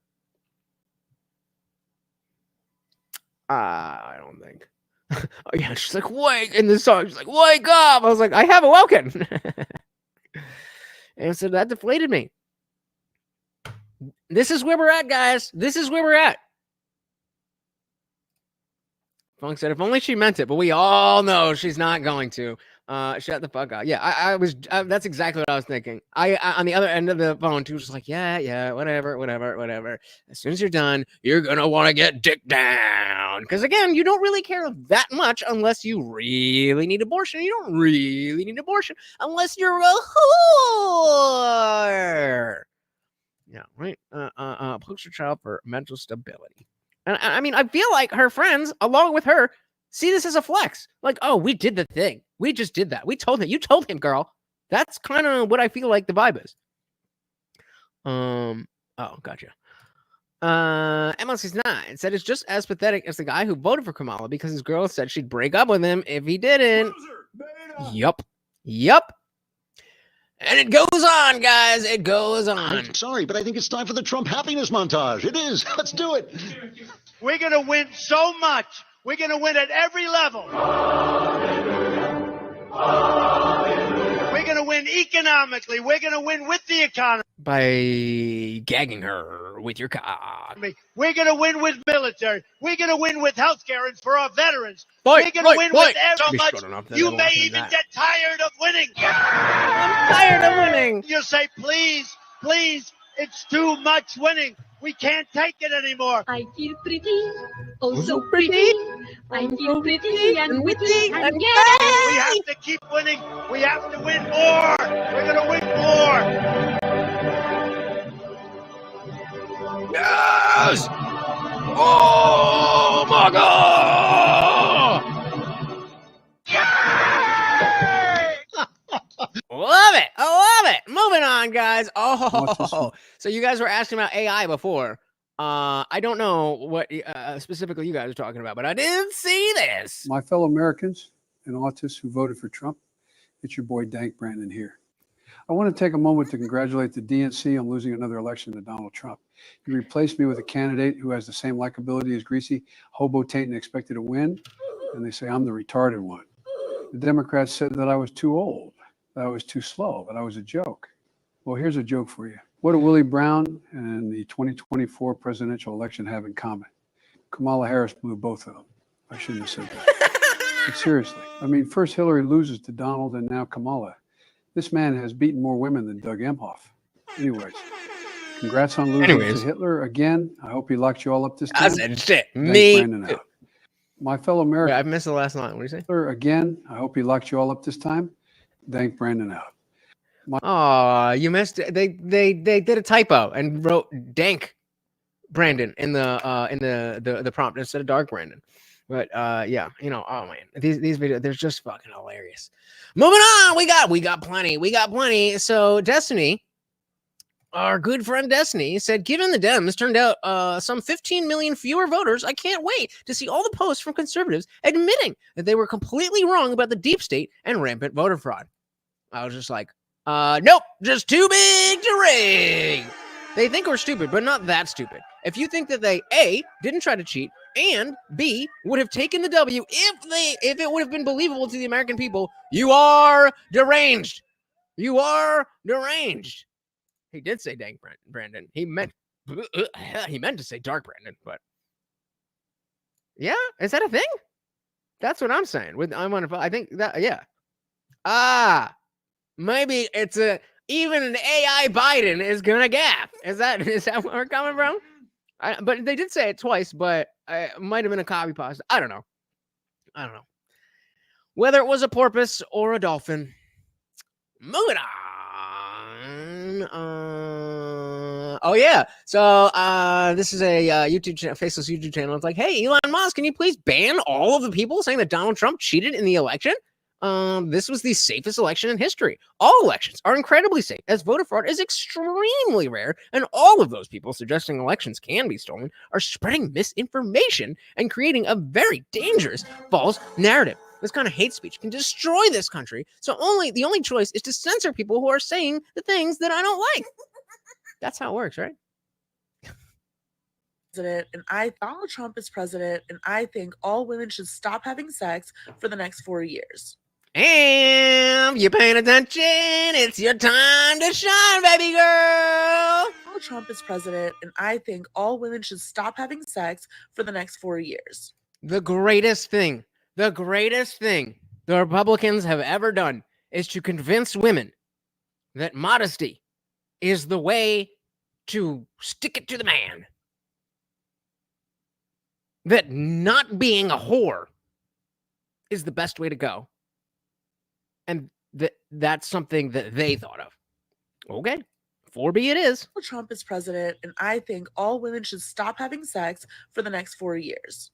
I don't think. Oh yeah, she's like, wake in the song. She's like, wake up. I was like, I have awoken. And so that deflated me. This is where we're at, guys. This is where we're at. Funk said, if only she meant it, but we all know she's not going to. Shut the fuck up. Yeah, I was. That's exactly what I was thinking. I on the other end of the phone too, just like, yeah, whatever. As soon as you're done, you're gonna want to get dick down. Because again, you don't really care that much unless you really need abortion. You don't really need abortion unless you're a whore. Yeah, right. Poster child for mental stability. And I mean, I feel like her friends, along with her, see this as a flex. Like, oh, we did the thing. We just did that. We told him. You told him, girl. That's kind of what I feel like the vibe is. Oh, gotcha. MLC9 said it's just as pathetic as the guy who voted for Kamala because his girl said she'd break up with him if he didn't. Yup. And it goes on, guys. It goes on. I'm sorry, but I think it's time for the Trump happiness montage. It is. Let's do it. We're going to win so much. We're going to win at every level. We're going to win economically. We're going to win with the economy. By gagging her with your cock. We're going to win with military. We're going to win with health care for our veterans. Fight, We're going to win with so much. You may even get tired of winning. I'm tired of winning. You say, please, it's too much winning. We can't take it anymore. I feel pretty, oh so pretty. I feel pretty and witty and gay. We have to keep winning. We have to win more. We're going to win more. Yes! Oh my God! Love it! I love it! Moving on, guys. Oh, so you guys were asking about AI before. I don't know what specifically you guys are talking about, but I did see this. My fellow Americans and autists who voted for Trump, it's your boy Dank Brandon here. I want to take a moment to congratulate the DNC on losing another election to Donald Trump. He replaced me with a candidate who has the same likability as Greasy, hobo taint, and expected to win, and they say I'm the retarded one. The Democrats said that I was too old, that I was too slow, that I was a joke. Well, here's a joke for you. What do Willie Brown and the 2024 presidential election have in common? Kamala Harris blew both of them. I shouldn't have said that. But seriously, I mean, first Hillary loses to Donald and now Kamala. This man has beaten more women than Doug Emhoff. Anyways, congrats on losing to Hitler again. I hope he locked you all up this time. I said shit. Thanks, Me. Brandon out. My fellow Americans. Wait, I missed the last line. What do you say? Hitler again. I hope he locked you all up this time. Thank Brandon out. Oh, you missed it. They did a typo and wrote Dank Brandon in the prompt instead of Dark Brandon. But yeah, you know, oh man, these videos, they're just fucking hilarious. Moving on, we got plenty. So Destiny, our good friend Destiny, said, given the Dems turned out some 15 million fewer voters, I can't wait to see all the posts from conservatives admitting that they were completely wrong about the deep state and rampant voter fraud. I was just like, nope, just too big to ring. They think we're stupid, but not that stupid. If you think that they, A, didn't try to cheat, and B, would have taken the W if it would have been believable to the American people, you are deranged. You are deranged. He did say Dank Brandon. He meant to say Dark Brandon, but yeah, is that a thing? That's what I'm saying. I think that, yeah. Maybe it's even an AI Biden is gonna gap. Is that where we're coming from? But they did say it twice, but it might have been a copy pasta. I don't know. Whether it was a porpoise or a dolphin. Moving on. Oh yeah. So this is a YouTube channel, faceless YouTube channel. It's like, hey, Elon Musk, can you please ban all of the people saying that Donald Trump cheated in the election? This was the safest election in history. All elections are incredibly safe, as voter fraud is extremely rare, and all of those people suggesting elections can be stolen are spreading misinformation and creating a very dangerous false narrative. This kind of hate speech can destroy this country, so the only choice is to censor people who are saying the things that I don't like. That's how it works, right? Donald Trump is president, and I think all women should stop having sex for the next 4 years. And you paying attention? It's your time to shine, baby girl. Donald Trump is president, and I think all women should stop having sex for the next 4 years. The greatest thing the Republicans have ever done is to convince women that modesty is the way to stick it to the man. That not being a whore is the best way to go. And that's something that they thought of. Okay, 4B it is. Trump is president, and I think all women should stop having sex for the next 4 years.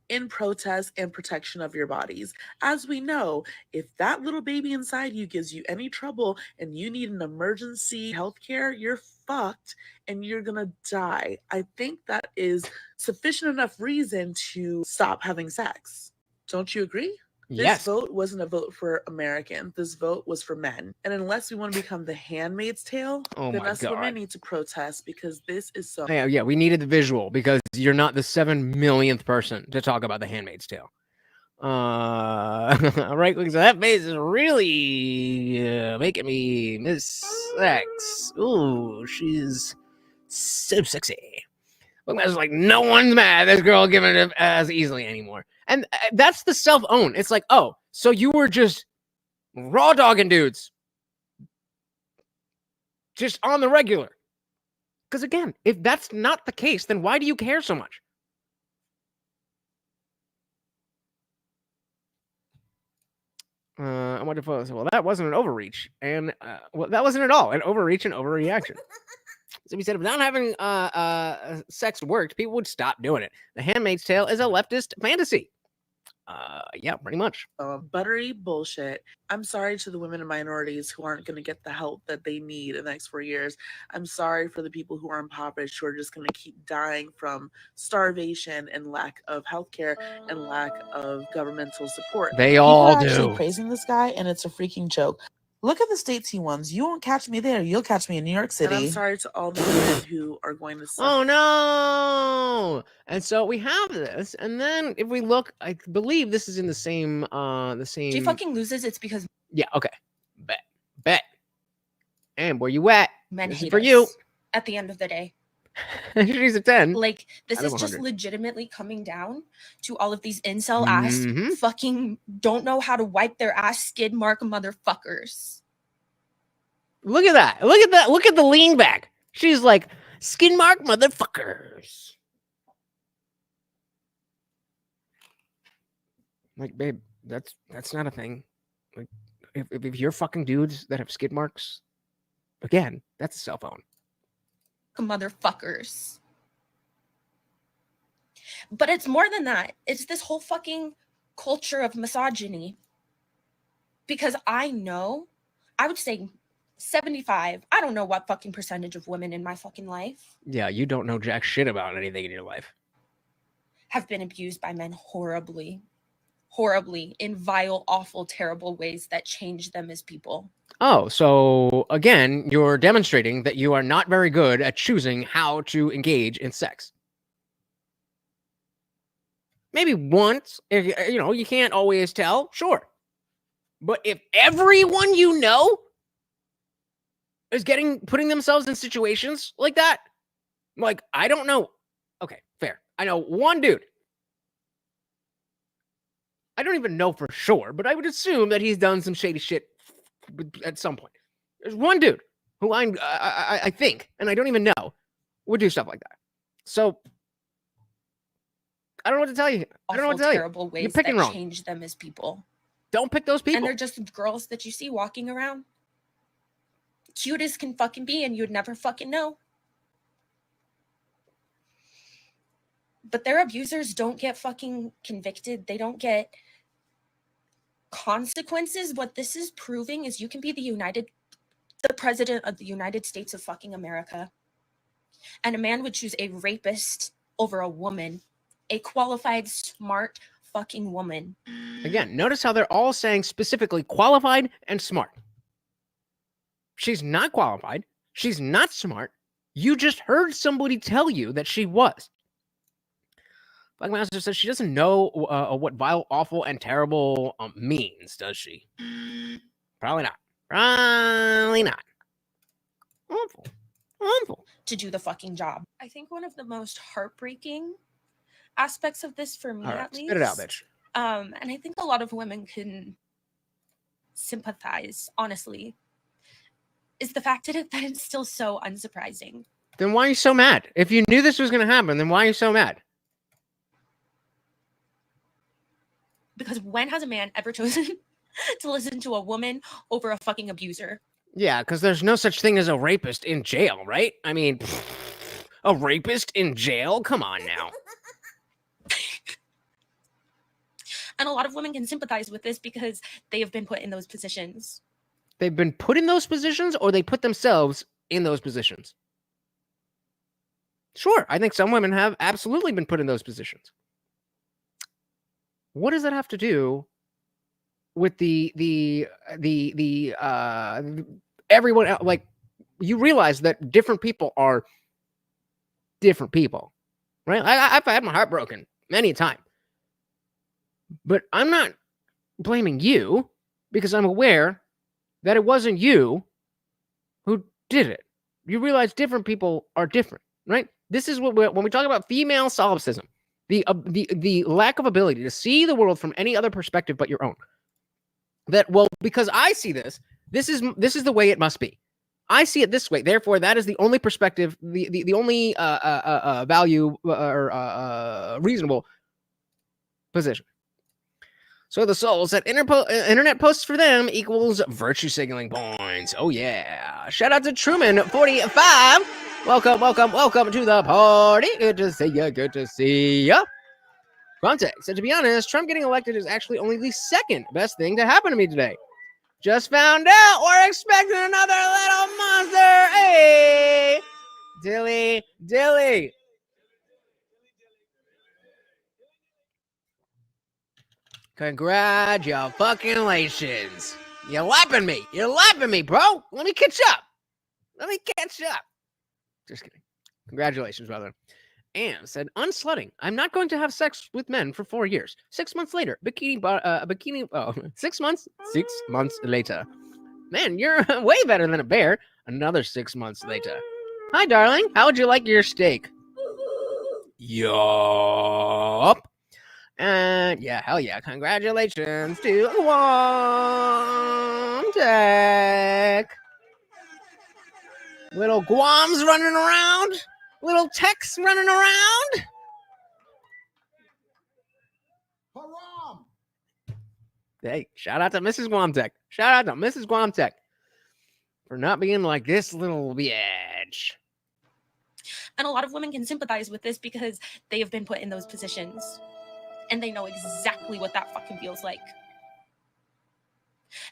In protest and protection of your bodies. As we know, if that little baby inside you gives you any trouble and you need an emergency health care, you're fucked and you're gonna die. I think that is sufficient enough reason to stop having sex. Don't you agree? Yes. This vote wasn't a vote for Americans. This vote was for men. And unless we want to become the Handmaid's Tale, then us women need to protest because this is so... Yeah, we needed the visual because you're not the 7 millionth person to talk about the Handmaid's Tale. Right, so that face is really making me miss sex. Ooh, she's so sexy. Look, I was like, no one's mad. This girl giving it as easily anymore. And that's the self-own. It's like, oh, so you were just raw dogging dudes. Just on the regular. Because again, if that's not the case, then why do you care so much? I wonder if well, that wasn't an overreach. And well, that wasn't at all an overreach and overreaction. So we said, if not having sex worked, people would stop doing it. The Handmaid's Tale is a leftist fantasy. Yeah, pretty much. Buttery bullshit. I'm sorry to the women and minorities who aren't going to get the help that they need in the next 4 years. I'm sorry for the people who are impoverished who are just going to keep dying from starvation and lack of healthcare and lack of governmental support. They People all are actually do. praising this guy, and it's a freaking joke. Look at the states he won. You won't catch me there. You'll catch me in New York City. And I'm sorry to all the women who are going to suffer. Oh no! And so we have this, and then if we look, I believe this is in the same. She fucking loses. It's because Yeah. Okay. Bet. And where you at? men This is hate for us you. at the end of the day. She's a 10. Like, this out is of just 100. legitimately coming down to all of these incel ass Mhm. fucking don't know how to wipe their ass skid mark motherfuckers. Look at that. Look at that. Look at the lean back. She's like, skin mark motherfuckers. Like, babe, that's not a thing. Like, if you're fucking dudes that have skid marks, again, that's a cell phone. Motherfuckers. But it's more than that. It's this whole fucking culture of misogyny. Because I know, I would say 75, I don't know what fucking percentage of women in my fucking life Yeah, you don't know jack shit about anything in your life. have been abused by men horribly, in vile, awful, terrible ways that change them as people. Oh, so again, you're demonstrating that you are not very good at choosing how to engage in sex. Maybe once, if, you know, you can't always tell, sure. But if everyone you know is putting themselves in situations like that, like, I don't know. Okay, fair. I know one dude. I don't even know for sure, but I would assume that he's done some shady shit at some point. There's one dude who I think, and I don't even know, would do stuff like that. So I don't know what to tell you. I don't know what to tell terrible you. ways You're picking that wrong. change them as people. Don't pick those people. And they're just girls that you see walking around. Cute as can fucking be, and you'd never fucking know. But their abusers don't get fucking convicted. They don't get consequences. What this is proving is you can be the president of the United States of fucking America, and a man would choose a rapist over a woman, a qualified, smart fucking woman. Again, notice how they're all saying specifically qualified and smart. She's not qualified. She's not smart. You just heard somebody tell you that she was. Black Master says she doesn't know what vile, awful, and terrible means, does she? Probably not. Probably not. Awful. To do the fucking job. I think one of the most heartbreaking aspects of this for me, All right, at least. spit it out, bitch. And I think a lot of women can sympathize, honestly, is the fact that it's still so unsurprising. Then why are you so mad? If you knew this was going to happen, then why are you so mad? Because when has a man ever chosen to listen to a woman over a fucking abuser? Yeah, because there's no such thing as a rapist in jail, right? I mean, a rapist in jail? Come on now. And a lot of women can sympathize with this because they have been put in those positions. They've been put in those positions, or they put themselves in those positions? Sure, I think some women have absolutely been put in those positions. What does that have to do with the everyone else? Like, you realize that different people are different people, right? I've had my heart broken many a time, but I'm not blaming you because I'm aware that it wasn't you who did it. You realize different people are different, right? This is what when we talk about female solipsism, the lack of ability to see the world from any other perspective but your own. That, well, because I see this is the way it must be. I see it this way. Therefore, that is the only perspective, the only value or reasonable position. So the soul said internet posts for them equals virtue signaling points. Oh yeah. Shout out to Truman45. Welcome to the party. Good to see ya. Context. So to be honest, Trump getting elected is actually only the second best thing to happen to me today. Just found out we're expecting another little monster. Hey, dilly. Congratulations. You're lapping me. Bro. Let me catch up. Just kidding. Congratulations, brother. Anne said, unslutting. I'm not going to have sex with men for 4 years. 6 months later, bikini. Oh, 6 months. 6 months later. Man, you're way better than a bear. Another 6 months later. Hi, darling. How would you like your steak? Yup. And yeah, hell yeah. Congratulations to Guam Tech. Little Guams running around. Little Techs running around. Haram! Hey, shout out to Mrs. Guam Tech. Shout out to Mrs. Guam Tech for not being like this little bitch. And a lot of women can sympathize with this because they have been put in those positions. And they know exactly what that fucking feels like.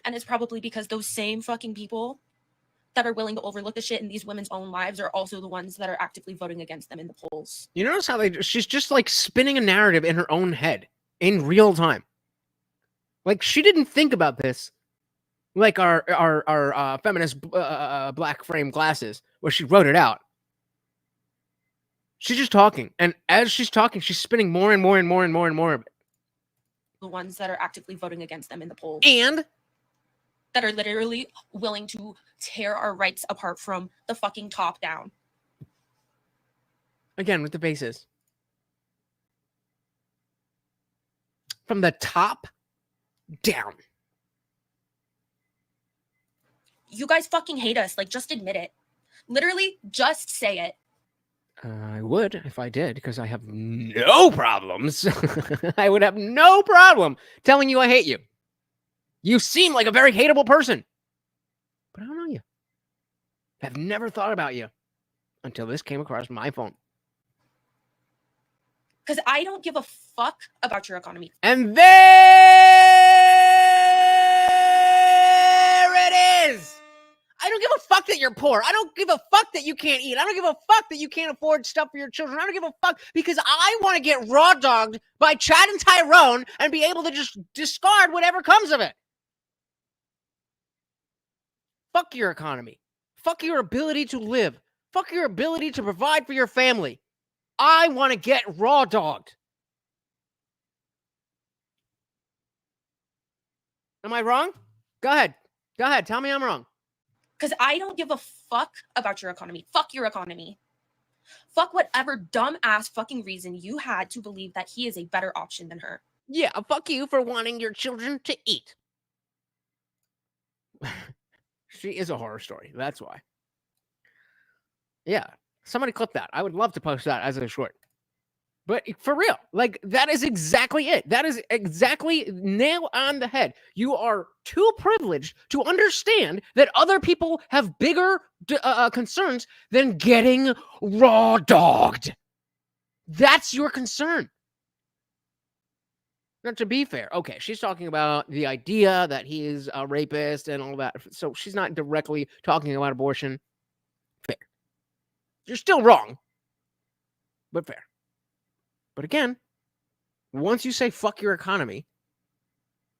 And it's probably because those same fucking people that are willing to overlook the shit in these women's own lives are also the ones that are actively voting against them in the polls. You notice how she's just like spinning a narrative in her own head in real time. Like she didn't think about this like our feminist black frame glasses where she wrote it out. She's just talking. And as she's talking, she's spinning more and more of it. The ones that are actively voting against them in the polls. And that are literally willing to tear our rights apart from the fucking top down. Again, with the bases. From the top down. You guys fucking hate us. Like, just admit it. Literally, just say it. I would if I did, because I have no problems. I would have no problem telling you I hate you. You seem like a very hateable person. But I don't know you. I've never thought about you until this came across my phone. Because I don't give a fuck about your economy. And there it is. I don't give a fuck that you're poor. I don't give a fuck that you can't eat. I don't give a fuck that you can't afford stuff for your children. I don't give a fuck because I want to get raw dogged by Chad and Tyrone and be able to just discard whatever comes of it. Fuck your economy. Fuck your ability to live. Fuck your ability to provide for your family. I want to get raw dogged. Am I wrong? Go ahead. Tell me I'm wrong. Because I don't give a fuck about your economy. Fuck your economy. Fuck whatever dumb-ass fucking reason you had to believe that he is a better option than her. Yeah, fuck you for wanting your children to eat. She is a horror story. That's why. Yeah, somebody clip that. I would love to post that as a short. But for real, like, that is exactly it. That is exactly nail on the head. You are too privileged to understand that other people have bigger concerns than getting raw dogged. That's your concern. Now, to be fair, okay, she's talking about the idea that he is a rapist and all that. So she's not directly talking about abortion. Fair. You're still wrong, but fair. But again, once you say fuck your economy,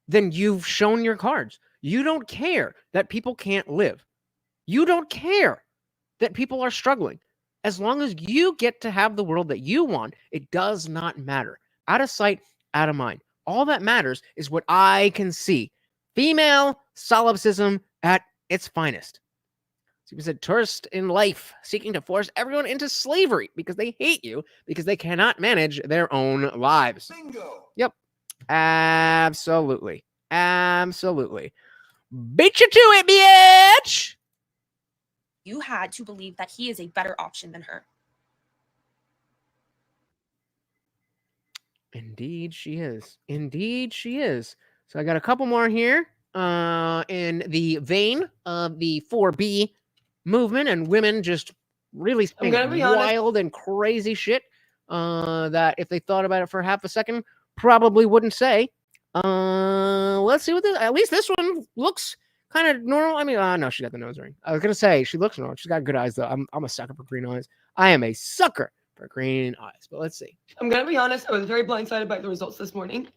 then you've shown your cards. You don't care that people can't live. You don't care that people are struggling. As long as you get to have the world that you want, it does not matter. Out of sight, out of mind. All that matters is what I can see. Female solipsism at its finest. He was a tourist in life, seeking to force everyone into slavery because they hate you, because they cannot manage their own lives. Bingo. Yep. Absolutely. Absolutely. Beat you to it, bitch! You had to believe that he is a better option than her. Indeed she is. Indeed she is. So I got a couple more here in the vein of the 4B movement and women just really saying wild and crazy shit that if they thought about it for half a second probably wouldn't say. Let's see what this. At least this one looks kind of normal. I mean, no, she got the nose ring. I was gonna say she looks normal. She's got good eyes though. I'm a sucker for green eyes. I am a sucker for green eyes. But let's see. I'm gonna be honest. I was very blindsided by the results this morning.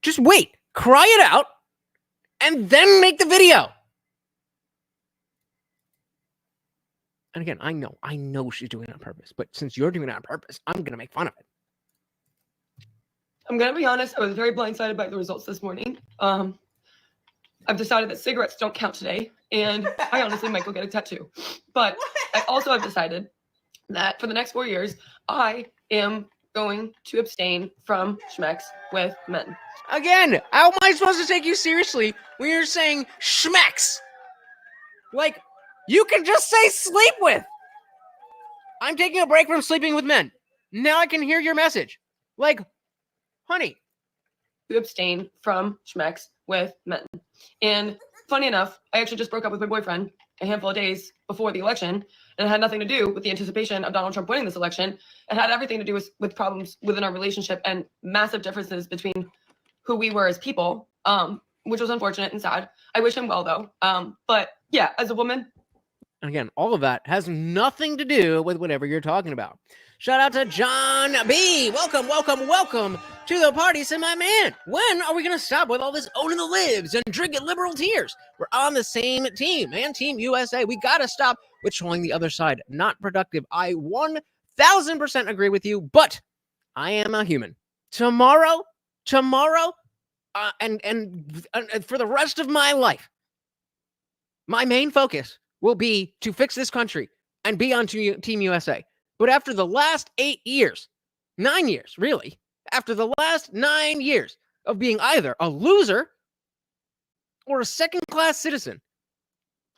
Just wait, cry it out, and then make the video. And again, I know she's doing it on purpose. But since you're doing it on purpose, I'm gonna make fun of it. I'm gonna be honest. I was very blindsided by the results this morning. I've decided that cigarettes don't count today, and I honestly might go get a tattoo. But I also have decided that for the next 4 years, I am going to abstain from schmecks with men. Again, how am I supposed to take you seriously when you're saying schmecks? Like, you can just say sleep with. I'm taking a break from sleeping with men. Now I can hear your message. Like, honey. To abstain from schmecks with men. And funny enough, I actually just broke up with my boyfriend a handful of days before the election, and it had nothing to do with the anticipation of Donald Trump winning this election. It had everything to do with problems within our relationship and massive differences between who we were as people, which was unfortunate and sad. I wish him well, though. But yeah, as a woman. And again, all of that has nothing to do with whatever you're talking about. Shout out to John B. Welcome, welcome, welcome to the party, semi-man. When are we going to stop with all this owning the libs and drinking liberal tears? We're on the same team, man. Team USA. We got to stop with showing the other side. Not productive. I 1000% agree with you, but I am a human. Tomorrow, and for the rest of my life, my main focus will be to fix this country and be on Team USA. But after the last 9 years, really, after the last 9 years of being either a loser or a second-class citizen,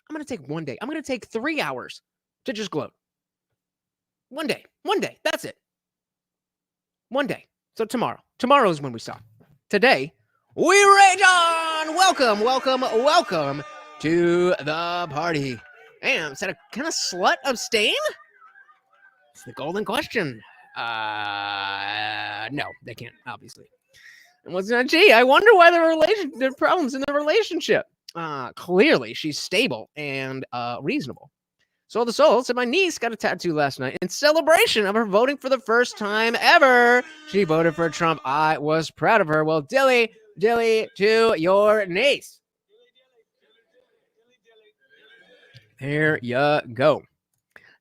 I'm going to take one day. I'm going to take 3 hours to just gloat. One day, that's it. One day. So tomorrow is when we stop. Today, we rage on. Welcome, welcome, welcome to the party. Damn, is that a kind of slut abstain? It's the golden question. No, they can't, obviously. And what's that? Gee, I wonder why there are problems in the relationship. Clearly, she's stable and reasonable. Soul to Soul said my niece got a tattoo last night in celebration of her voting for the first time ever. She voted for Trump. I was proud of her. Well, dilly to your niece. There you go.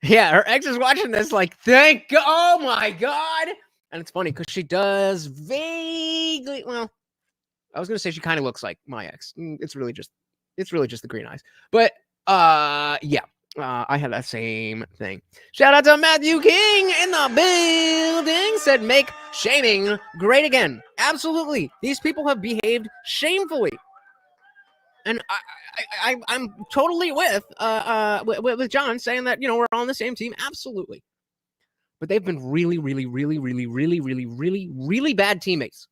Yeah, her ex is watching this like, thank God. Oh, my God. And it's funny because she does vaguely, well, I was going to say she kind of looks like my ex. It's really just the green eyes. But, yeah, I had that same thing. Shout out to Matthew King in the building. Said, make shaming great again. Absolutely. These people have behaved shamefully. And I'm totally with John saying that, we're on the same team. Absolutely. But they've been really, really, really, really, really, really, really, really bad teammates.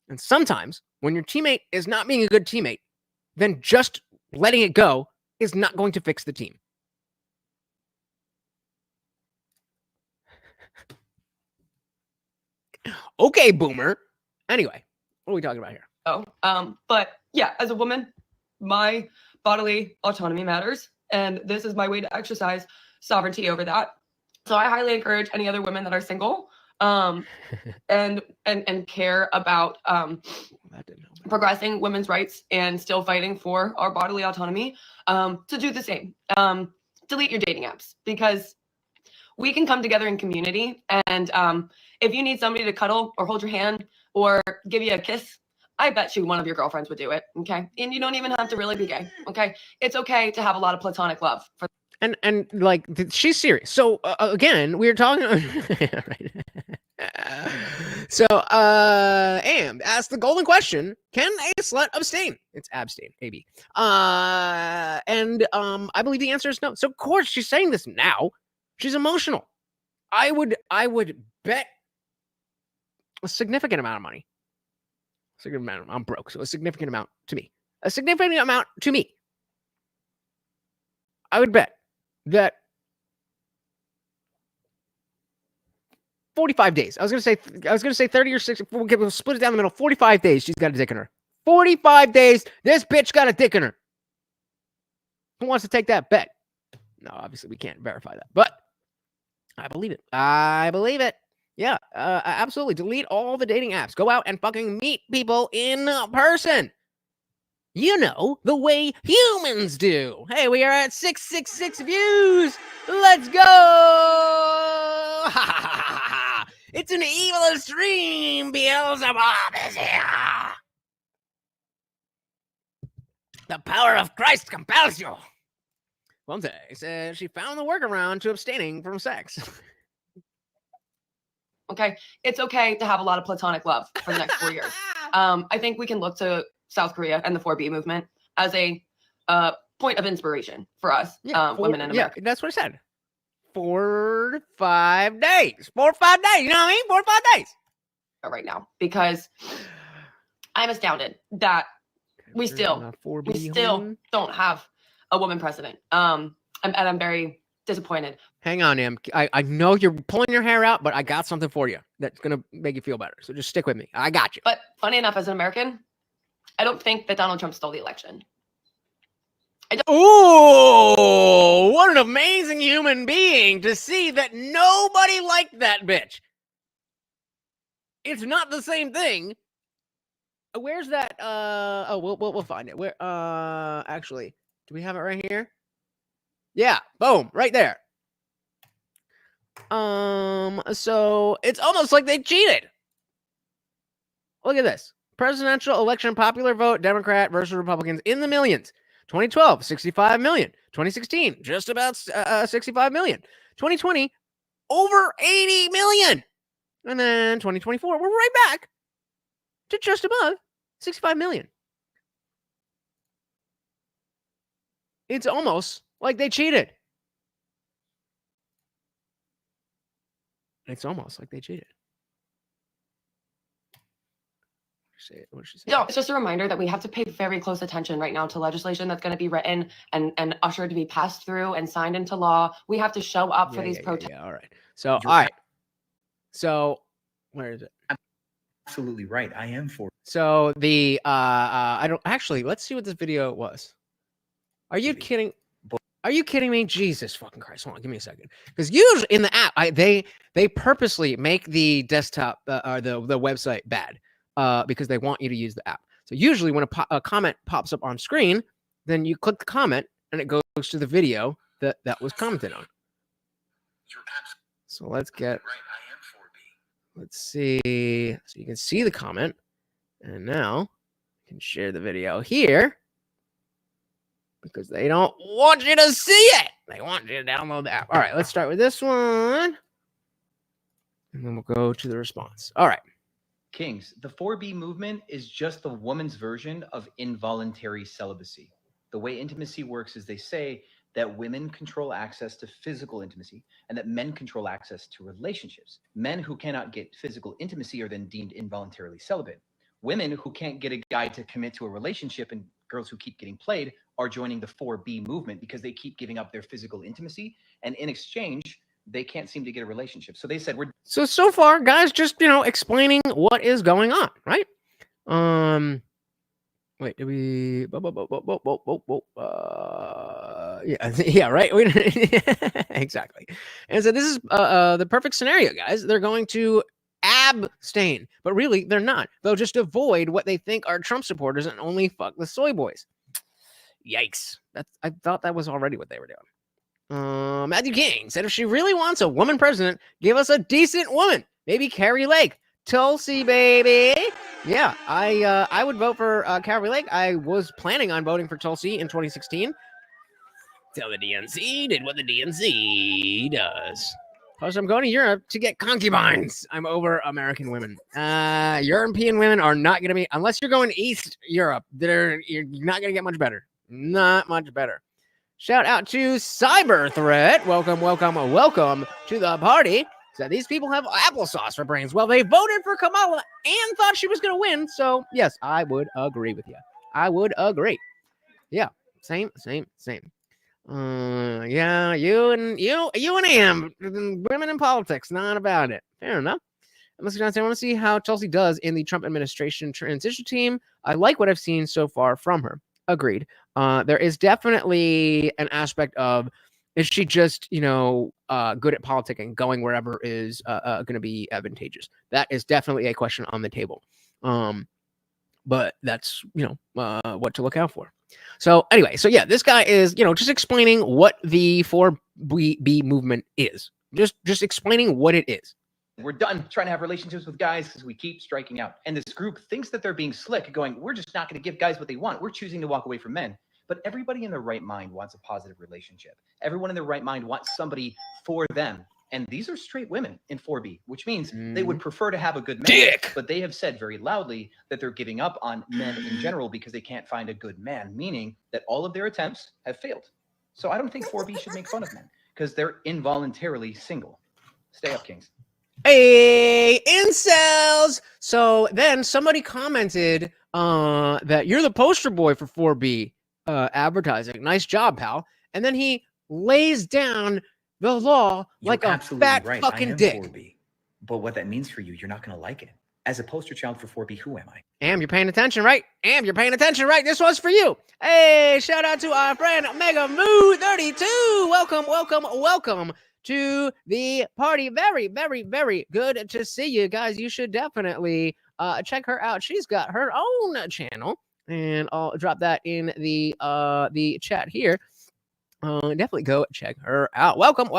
And sometimes when your teammate is not being a good teammate, then just letting it go is not going to fix the team. Okay, boomer. Anyway, what are we talking about here? But yeah, as a woman, my bodily autonomy matters, and this is my way to exercise sovereignty over that. So I highly encourage any other women that are single, and care about progressing women's rights and still fighting for our bodily autonomy, to do the same. Delete your dating apps, because we can come together in community, and if you need somebody to cuddle or hold your hand or give you a kiss, I bet you one of your girlfriends would do it, okay? And you don't even have to really be gay, okay? It's okay to have a lot of platonic love. And like, she's serious. So, again, we were talking... So, Am asked the golden question, can a slut abstain? It's abstain, AB. And I believe the answer is no. So, of course, she's saying this now. She's emotional. I would bet a significant amount of money. I'm broke, so a significant amount to me. I would bet that 45 days. I was gonna say 30 or 60. We'll split it down the middle. 45 days. She's got a dick in her. 45 days. This bitch got a dick in her. Who wants to take that bet? No, obviously we can't verify that, but I believe it. I believe it. Yeah, absolutely. Delete all the dating apps. Go out and fucking meet people in person. You know, the way humans do. Hey, we are at 666 views. Let's go. It's an evil stream. Beelzebub is here. The power of Christ compels you. One says she found the workaround to abstaining from sex. Okay, it's okay to have a lot of platonic love for the next 4 years. I think we can look to South Korea and the 4B movement as a point of inspiration for us, women in America. Yeah, that's what I said. 4 to 5 days. 4 or 5 days. You know what I mean? 4 or 5 days. Right now, because I'm astounded that we still don't have a woman president. And I'm very disappointed. Hang on, Em. I know you're pulling your hair out, but I got something for you that's going to make you feel better. So just stick with me. I got you. But funny enough, as an American, I don't think that Donald Trump stole the election. Oh, what an amazing human being to see that nobody liked that bitch. It's not the same thing. Where's that? Oh, we'll find it. Where? Actually, do we have it right here? Yeah, boom, right there. So it's almost like they cheated. Look at this. Presidential election popular vote, Democrat versus Republicans in the millions. 2012, 65 million. 2016, just about 65 million. 2020, over 80 million. And then 2024, we're right back to just above 65 million. It's almost like they cheated. It's almost like they cheated. What did she say? No, it's just a reminder that we have to pay very close attention right now to legislation that's going to be written and ushered to be passed through and signed into law. We have to show up for these protests. Yeah, all right. So, all right. So, where is it? Absolutely right. I am for. So the I don't actually. Let's see what this video was. Are you kidding? Are you kidding me? Jesus fucking Christ! Hold on, give me a second. Because usually in the app, they purposely make the desktop or the website bad because they want you to use the app. So usually when a comment pops up on screen, then you click the comment and it goes to the video that was commented on. So let's get. Let's see. So you can see the comment, and now you can share the video here. Because they don't want you to see it. They want you to download the app. All right, let's start with this one. And then we'll go to the response. All right. Kings, the 4B movement is just the woman's version of involuntary celibacy. The way intimacy works is they say that women control access to physical intimacy and that men control access to relationships. Men who cannot get physical intimacy are then deemed involuntarily celibate. Women who can't get a guy to commit to a relationship and girls who keep getting played are joining the 4B movement because they keep giving up their physical intimacy, and in exchange they can't seem to get a relationship. So they said we're so far guys just explaining what is going on, right? Wait, did we yeah, right. Exactly. And so this is the perfect scenario, guys. They're going to abstain, but really they're not. They'll just avoid what they think are Trump supporters and only fuck the soy boys. Yikes. I thought that was already what they were doing. Matthew King said if she really wants a woman president, give us a decent woman. Maybe Carrie Lake. Tulsi, baby. Yeah, I would vote for Carrie Lake. I was planning on voting for Tulsi in 2016. Till the DNC did what the DNC does. Plus, I'm going to Europe to get concubines. I'm over American women. European women are not going to be, unless you're going East Europe, you're not going to get much better. Not much better. Shout out to Cyber Threat. Welcome to the party. So these people have applesauce for brains. Well, they voted for Kamala and thought she was going to win. So, yes, I would agree with you. I would agree. Yeah, same. Yeah, you and Am, women in politics, not about it. Fair enough. Mr. Johnson, I want to see how Chelsea does in the Trump administration transition team. I like what I've seen so far from her. Agreed. There is definitely an aspect of, is she just, good at politicking, going wherever is going to be advantageous? That is definitely a question on the table. But that's, what to look out for. So anyway, this guy is, just explaining what the 4B movement is. Just explaining what it is. We're done trying to have relationships with guys because we keep striking out. And this group thinks that they're being slick, going, we're just not going to give guys what they want. We're choosing to walk away from men. But everybody in their right mind wants a positive relationship. Everyone in their right mind wants somebody for them. And these are straight women in 4B, which means they would prefer to have a good man. But they have said very loudly that they're giving up on men in general because they can't find a good man, meaning that all of their attempts have failed. So I don't think 4B should make fun of men because they're involuntarily single. Stay up, Kings. Hey, incels! So then somebody commented that you're the poster boy for 4B advertising. Nice job, pal. And then he lays down the law like a fat fucking dick. 4B. But what that means for you, you're not going to like it. As a poster child for 4B, who am I? Am, you're paying attention, right? Am, you're paying attention, right? This one's for you. Hey, shout out to our friend Mega Moo 32. Welcome to the party. Very, very, very good to see you guys. You should definitely check her out. She's got her own channel, and I'll drop that in the chat here. Definitely go check her out. Welcome.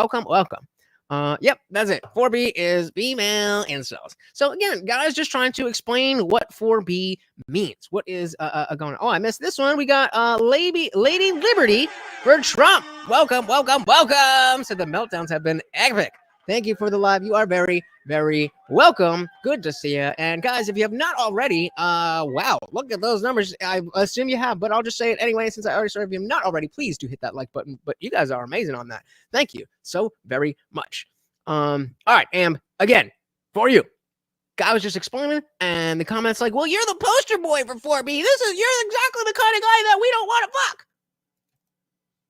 Yep, that's it. 4B is female incels. So again, guys, just trying to explain what 4B means. What is going on? Oh, I missed this one. We got Lady Liberty for Trump. Welcome. So the meltdowns have been epic. Thank you for the live. You are very, very welcome. Good to see you. And guys, if you have not already, wow, look at those numbers. I assume you have, but I'll just say it anyway, since I already started. If you have not already, please do hit that like button. But you guys are amazing on that. Thank you so very much. All right, Am, again, for you. Guy was just explaining, and the comments like, well, you're the poster boy for 4B. You're exactly the kind of guy that we don't want to fuck.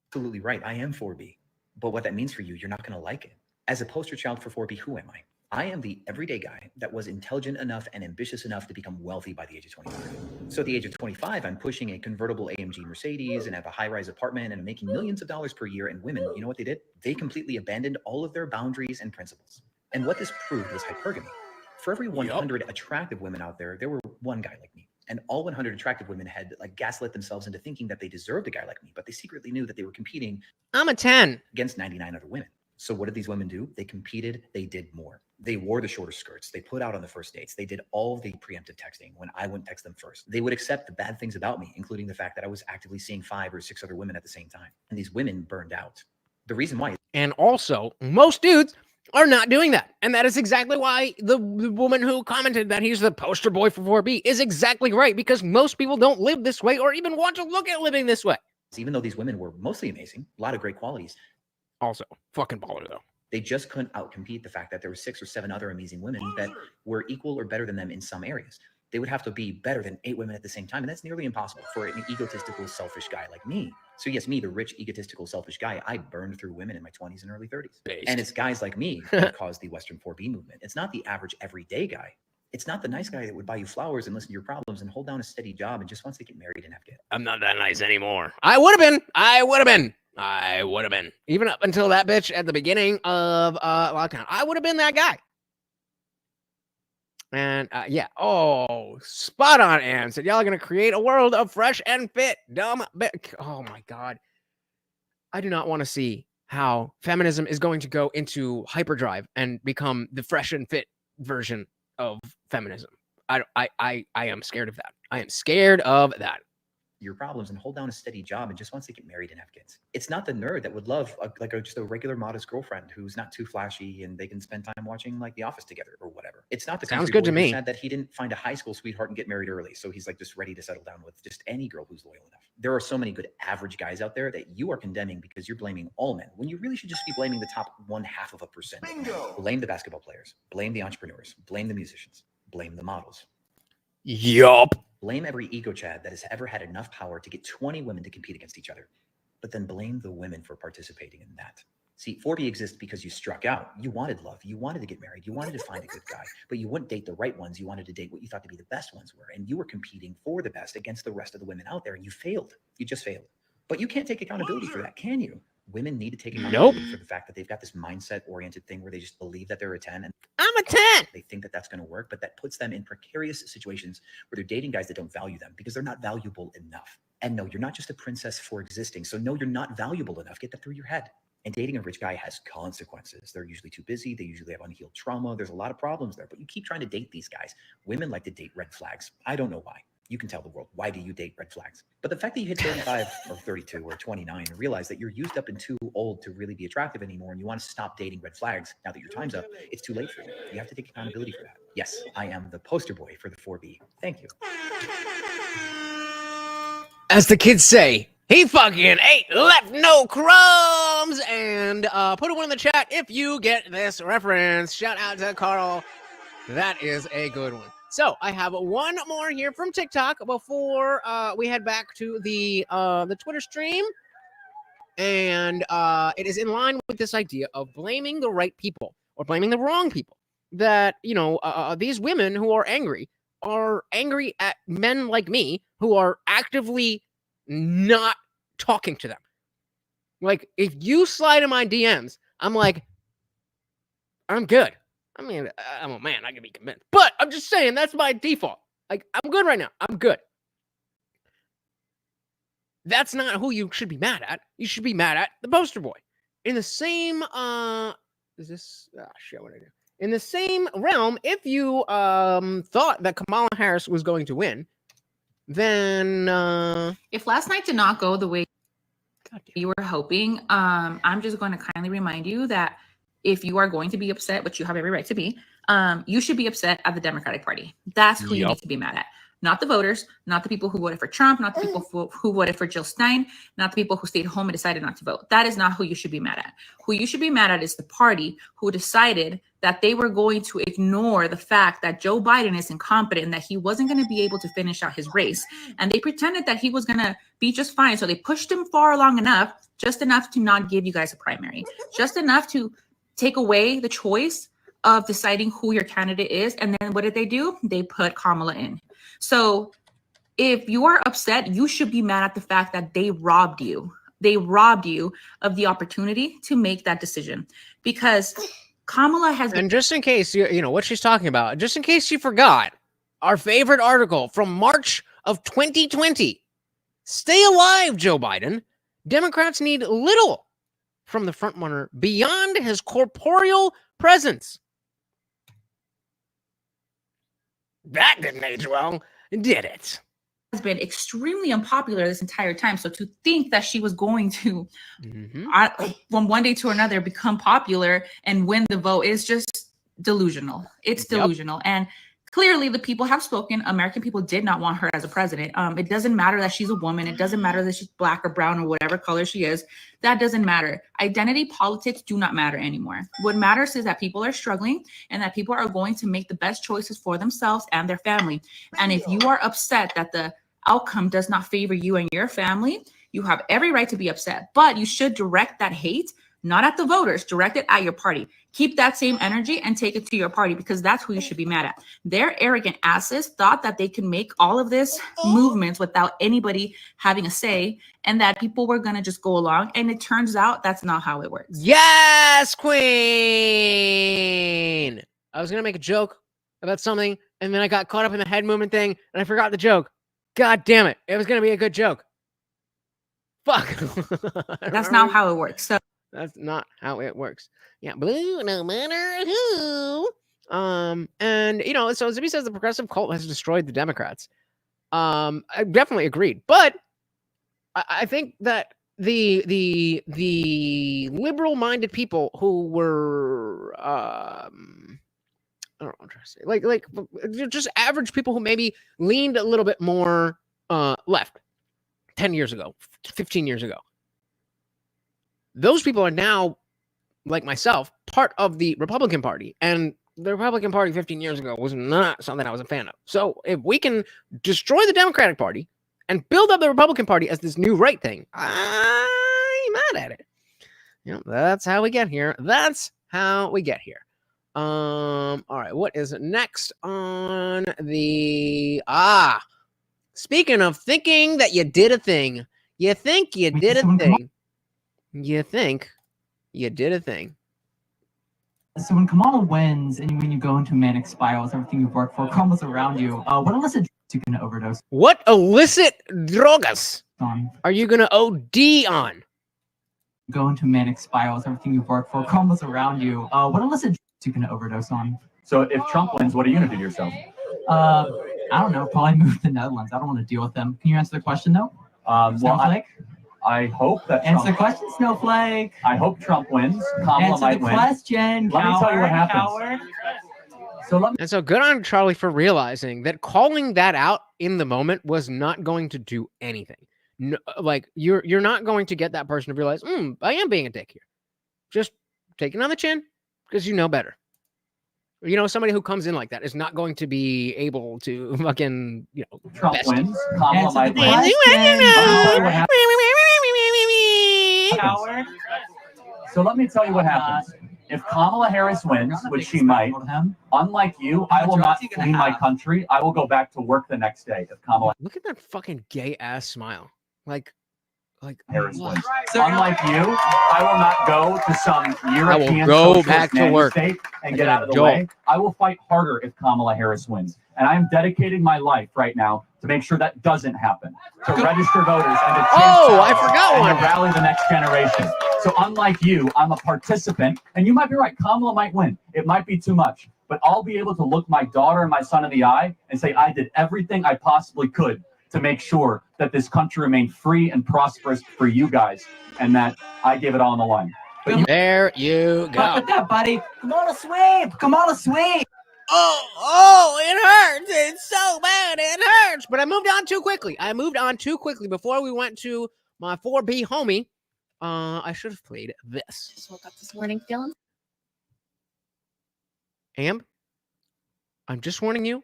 Absolutely right. I am 4B. But what that means for you, you're not going to like it. As a poster child for 4B, who am I? I am the everyday guy that was intelligent enough and ambitious enough to become wealthy by the age of 25. So at the age of 25, I'm pushing a convertible AMG Mercedes and have a high-rise apartment and I'm making millions of dollars per year. And women, you know what they did? They completely abandoned all of their boundaries and principles. And what this proved was hypergamy. For every 100 attractive women out there, there were one guy like me. And all 100 attractive women had gaslit themselves into thinking that they deserved a guy like me, but they secretly knew that they were competing. I'm a 10 against 99 other women. So what did these women do? They competed. They did more. They wore the shorter skirts. They put out on the first dates. They did all the preemptive texting when I wouldn't text them first. They would accept the bad things about me, including the fact that I was actively seeing 5 or 6 other women at the same time. And these women burned out. The reason why. And also, most dudes are not doing that. And that is exactly why the woman who commented that he's the poster boy for 4B is exactly right, because most people don't live this way or even want to look at living this way. Even though these women were mostly amazing, a lot of great qualities. Also, fucking baller though. They just couldn't outcompete the fact that there were 6 or 7 other amazing women that were equal or better than them in some areas. They would have to be better than 8 women at the same time. And that's nearly impossible for an egotistical, selfish guy like me. So yes, me, the rich, egotistical, selfish guy, I burned through women in my 20s and early 30s. And it's guys like me that caused the Western 4B movement. It's not the average everyday guy. It's not the nice guy that would buy you flowers and listen to your problems and hold down a steady job and just wants to get married and have kids. I'm not that nice anymore. I would have been. Even up until that bitch at the beginning of lockdown. I would have been that guy. And yeah. Oh, spot on, Ann. Said y'all are going to create a world of fresh and fit. Dumb. Oh my God. I do not want to see how feminism is going to go into hyperdrive and become the fresh and fit version of feminism. I am scared of that. I am scared of that. Your problems and hold down a steady job and just wants to get married and have kids. It's not the nerd that would love just a regular modest girlfriend who's not too flashy and they can spend time watching The Office together or whatever. It's not the sounds good to me. Sad that he didn't find a high school sweetheart and get married early, so he's just ready to settle down with just any girl who's loyal enough. There are so many good average guys out there that you are condemning because you're blaming all men when you really should just be blaming the top 0.5%. Bingo. Blame the basketball players, blame the entrepreneurs, blame the musicians, blame the models. Yup. Blame every ego chad that has ever had enough power to get 20 women to compete against each other. but then blame the women for participating in that. See, 4B exists because you struck out. You wanted love. You wanted to get married. You wanted to find a good guy, but you wouldn't date the right ones. You wanted to date what you thought to be the best ones were. And you were competing for the best against the rest of the women out there, and you failed. You just failed. But you can't take accountability for that, can you? Women need to take accountability for the fact that they've got this mindset-oriented thing where they just believe that they're a 10. And I'm a 10. They think that that's going to work, but that puts them in precarious situations where they're dating guys that don't value them because they're not valuable enough. And no, you're not just a princess for existing. So no, you're not valuable enough. Get that through your head. And dating a rich guy has consequences. They're usually too busy. They usually have unhealed trauma. There's a lot of problems there, but you keep trying to date these guys. Women like to date red flags. I don't know why. You can tell the world, why do you date red flags? But the fact that you hit 35 or 32 or 29 and realize that you're used up and too old to really be attractive anymore, and you want to stop dating red flags now that your time's up, it's too late for you. You have to take accountability for that. Yes, I am the poster boy for the 4B. Thank you. As the kids say, he fucking ain't left no crumbs. And put a one in the chat if you get this reference. Shout out to Carl. That is a good one. So I have one more here from TikTok before we head back to the Twitter stream. And it is in line with this idea of blaming the right people or blaming the wrong people. That, you know, these women who are angry at men like me who are actively not talking to them. Like, if you slide in my DMs, I'm like, I'm good. I mean, I'm a man. I can be convinced. But I'm just saying, that's my default. Like, I'm good right now. I'm good. That's not who you should be mad at. You should be mad at the poster boy. In the same, is this, shit, what did I do? In the same realm, if you thought that Kamala Harris was going to win, then if last night did not go the way you were hoping, I'm just going to kindly remind you that if you are going to be upset, which you have every right to be, you should be upset at the Democratic Party. That's who you need to be mad at. Not the voters, not the people who voted for Trump, not the people who voted for Jill Stein, not the people who stayed home and decided not to vote. That is not who you should be mad at. Who you should be mad at is the party who decided that they were going to ignore the fact that Joe Biden is incompetent and that he wasn't going to be able to finish out his race. And they pretended that he was going to be just fine. So they pushed him far along enough, just enough to not give you guys a primary, just enough to take away the choice of deciding who your candidate is. And then what did they do? They put Kamala in. So if you are upset, you should be mad at the fact that they robbed you. They robbed you of the opportunity to make that decision because Kamala has. And just in case you know what she's talking about, just in case you forgot, our favorite article from March of 2020. Stay alive, Joe Biden. Democrats need little from the frontrunner beyond his corporeal presence. That didn't age well, did it? Has been extremely unpopular this entire time. So to think that she was going to, from one day to another, become popular and win the vote is just delusional. It's delusional. And clearly the people have spoken. American people did not want her as a president. It doesn't matter that she's a woman. It doesn't matter that she's black or brown or whatever color she is. That doesn't matter. Identity politics do not matter anymore. What matters is that people are struggling and that people are going to make the best choices for themselves and their family. And if you are upset that the outcome does not favor you and your family, you have every right to be upset. But you should direct that hate not at the voters, direct it at your party. Keep that same energy and take it to your party because that's who you should be mad at. Their arrogant asses thought that they can make all of this movements without anybody having a say and that people were going to just go along. And it turns out that's not how it works. Yes, Queen. I was going to make a joke about something and then I got caught up in the head movement thing and I forgot the joke. God damn it. It was going to be a good joke. Fuck. That's not how it works. So that's not how it works. Yeah, blue, no matter who. And you know, so Zippy says the progressive cult has destroyed the Democrats. I definitely agreed, but I think that the liberal-minded people who were I don't know what I'm trying to say, like just average people who maybe leaned a little bit more left 10 years ago, 15 years ago. Those people are now, like myself, part of the Republican Party. And the Republican Party 15 years ago was not something I was a fan of. So if we can destroy the Democratic Party and build up the Republican Party as this new right thing, mad at it. That's how we get here. That's how we get here. All right, what is next on the speaking of thinking that you did a thing. You think you did a thing. You think you did a thing. So when Kamala wins and when you go into manic spirals, everything you've worked for crumbles around you. What illicit drugs are you going to overdose What illicit drogas on? are you going to OD on? Go into manic spirals, everything you've worked for crumbles around you. What illicit drugs are you going to overdose on? So if Trump wins, what are you going to do to yourself? I don't know. Probably move to the Netherlands. I don't want to deal with them. Can you answer the question though? Snowflake? I hope that Answer the question, Snowflake. I hope Trump wins. Kamala might win. Question. Let me tell you what happens. So good on Charlie for realizing that calling that out in the moment was not going to do anything. No, like you're not going to get that person to realize, I am being a dick here. Just take it on the chin because you know better. Somebody who comes in like that is not going to be able to fucking, Trump best wins. Kamala might win. So let me tell you what happens. If Kamala Harris wins, which she might, unlike you, I will not flee my country. I will go back to work the next day. If Kamala Look at that fucking gay ass smile. Like Harris wins. Unlike you, I will not go to some European go back to nanny work state and like get an out of the adult. way. I will fight harder if Kamala Harris wins. And I am dedicating my life right now to make sure that doesn't happen. To register voters and to change I forgot and one. to rally the next generation. So unlike you, I'm a participant. And you might be right. Kamala might win. It might be too much. But I'll be able to look my daughter and my son in the eye and say, I did everything I possibly could to make sure that this country remained free and prosperous for you guys, and that I gave it all on the line. But there you go. Look at that, buddy. Kamala sweep. Kamala sweep. Oh, it hurts. It's so bad. It hurts. But I moved on too quickly. Before we went to my 4B homie. I should have played this. Just woke up this morning feeling. Amb, I'm just warning you.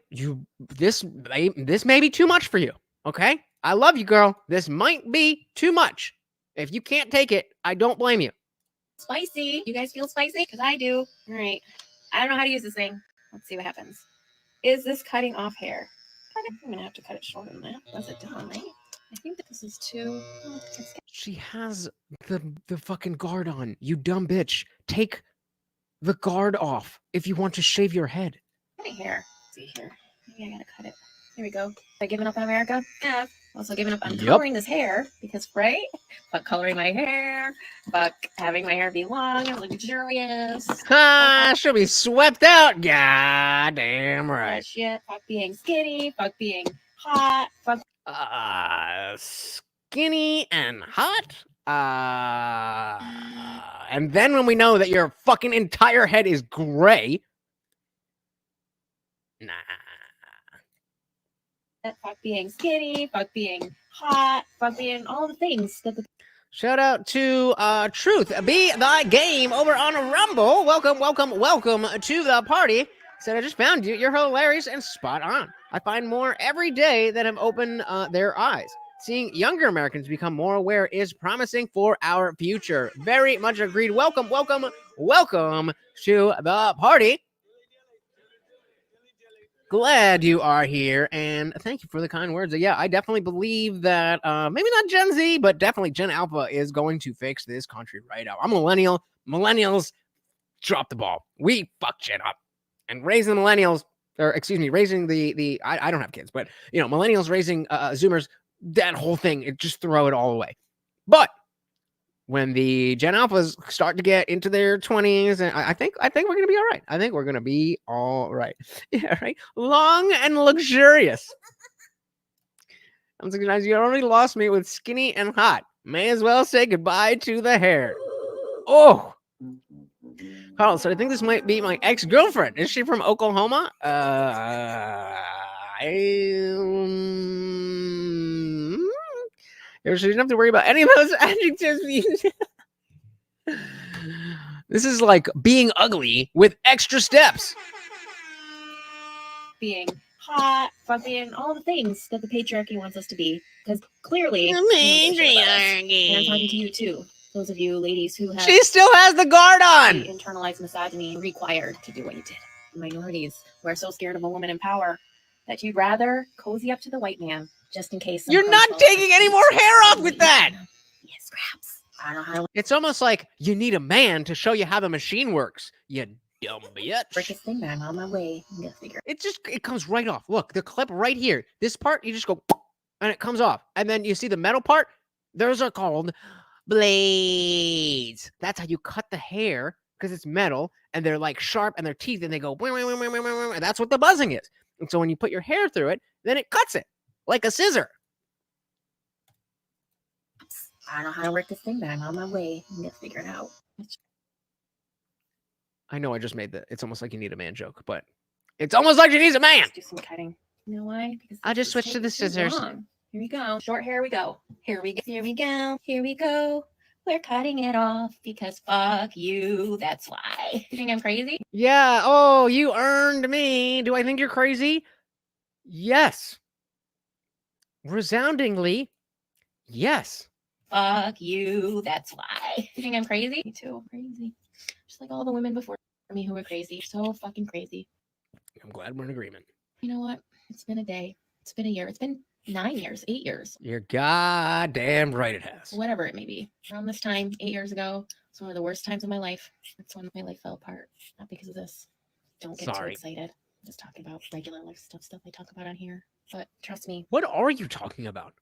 This may be too much for you. Okay? I love you, girl. This might be too much. If you can't take it, I don't blame you. Spicy. You guys feel spicy? Because I do. All right. I don't know how to use this thing. Let's see what happens. Is this cutting off hair? I'm going to have to cut it shorter than that. That's it done, right? I think that this is too... She has the fucking guard on. You dumb bitch. Take the guard off if you want to shave your head. Cutting hair. Let's see here. Maybe I gotta cut it. Here we go. Have I given up on America? Yeah. Also given up on coloring this hair because, right? Fuck coloring my hair. Fuck having my hair be long and luxurious. She'll be swept out. God damn right. Shit. Fuck being skinny. Fuck being hot. Fuck. Skinny and hot. And then when we know that your fucking entire head is gray. Nah. Fuck being skinny, fuck being hot, fuck being all the things that the... Shout out to Truth Be Thy Game over on Rumble. Welcome to the party. Said I just found you. You're hilarious and spot on. I find more every day that have opened their eyes. Seeing younger Americans become more aware is promising for our future. Very much agreed. Welcome to the party. Glad you are here, and thank you for the kind words. Yeah, I definitely believe that maybe not Gen Z, but definitely Gen Alpha is going to fix this country right out. I'm a millennial. Millennials drop the ball. We fuck shit up. And raising the millennials, or excuse me, raising the I don't have kids, but millennials raising Zoomers, that whole thing, just throw it all away. But when the Gen Alphas start to get into their 20s, and I think we're gonna be all right. I think we're gonna be all right. Yeah, right. Long and luxurious. I'm thinking, you already lost me with skinny and hot. May as well say goodbye to the hair. Oh, Carl. So I think this might be my ex-girlfriend. Is she from Oklahoma? She doesn't have to worry about any of those adjectives. This is like being ugly with extra steps. Being hot, fuck being all the things that the patriarchy wants us to be. Because clearly, the patriarchy. And I'm talking to you too. those of you ladies who have She still has the guard on. internalized misogyny required to do what you did. Minorities who are so scared of a woman in power that you'd rather cozy up to the white man just in case. You're not taking any more hair off with that. Yes, scraps. I don't know how to. It's almost like you need a man to show you how the machine works. You dumb bitch. Breakfast thing, but I'm on my way. I'm gonna figure. It comes right off. Look, the clip right here. This part, you just go, and it comes off. And then you see the metal part. Those are called blades. That's how you cut the hair because it's metal and they're like sharp and their teeth and they go, and that's what the buzzing is. And so when you put your hair through it, then it cuts it like a scissor. I don't know how to work this thing, but I'm on my way. I'm gonna figure it out. I know I just made the it's almost like you need a man joke, but it's almost like she needs a man. Let's do some cutting. You know why? Because I just switched to the scissors. Here we go. Short hair we go. Here we go. Here we go. Here we go. We're cutting it off because fuck you. That's why. You think I'm crazy? Yeah. Oh, you earned me. Do I think you're crazy? Yes. Resoundingly, yes. Fuck you. That's why. You think I'm crazy? Me too. I'm crazy. Just like all the women before me who were crazy. So fucking crazy. I'm glad we're in agreement. You know what? It's been a day. It's been a year. It's been 9 years, 8 years. You're goddamn right it has. Whatever it may be. Around this time, 8 years ago, it's one of the worst times of my life. That's when my life fell apart. Not because of this. Don't get too excited. I'm just talking about regular life stuff I talk about on here. But trust me. What are you talking about?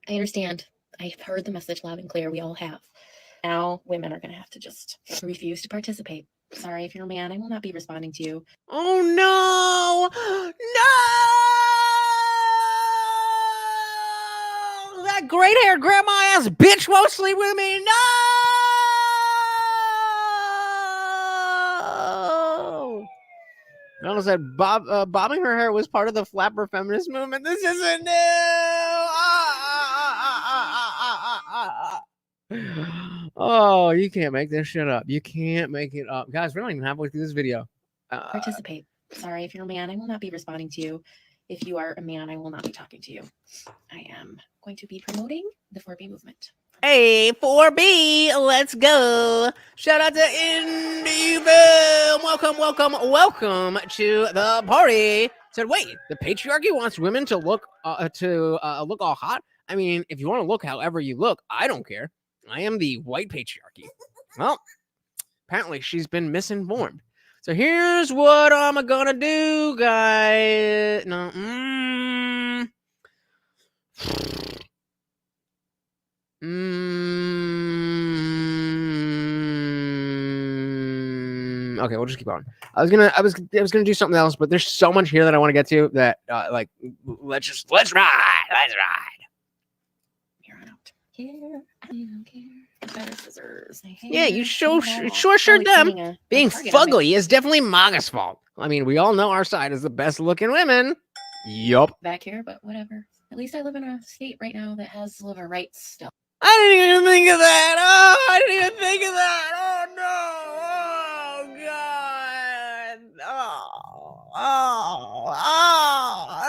I understand. I've heard the message loud and clear. We all have. Now women are going to have to just refuse to participate. Sorry, if you're a man, I will not be responding to you. Oh no! No! That great hair grandma ass bitch won't sleep with me. No! I almost said bobbing her hair was part of the flapper feminist movement. This isn't new. Oh, you can't make this shit up. You can't make it up. Guys, we're not even halfway through this video. Participate. Sorry, if you're a man, I will not be responding to you. If you are a man, I will not be talking to you. I am going to be promoting the 4B movement. Hey, 4B, let's go. Shout out to Indie Boom. Welcome to the party. Said, wait, the patriarchy wants women to look look all hot? I mean, if you want to look however you look, I don't care. I am the white patriarchy. Well, apparently she's been misinformed. So here's what I'm gonna do, guys. No, okay, we'll just keep going. I was gonna do something else, but there's so much here that I want to get to that like let's ride. Let's ride. Here, I don't care. Better scissors. Yeah, you sure them. Being fugly is definitely MAGA's fault. I mean, we all know our side is the best looking women. Yup. Back here, but whatever. At least I live in a state right now that has liver rights still. I didn't even think of that. Oh, I didn't even think of that. Oh no. Oh God.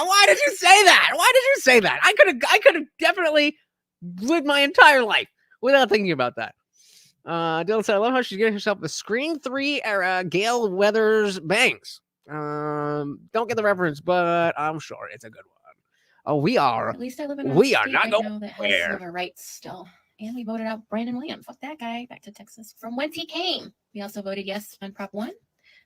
Why did you say that? Why did you say that? I could have definitely lived my entire life without thinking about that. Dylan said, I love how she's getting herself the Scream 3 era Gale Weathers bangs. Don't get the reference, but I'm sure it's a good one. Oh, we are. At least I live in a we are state not right going now that has where. liver rights still. And we voted out Brandon Williams. Fuck that guy. Back to Texas from whence he came. We also voted yes on Prop 1,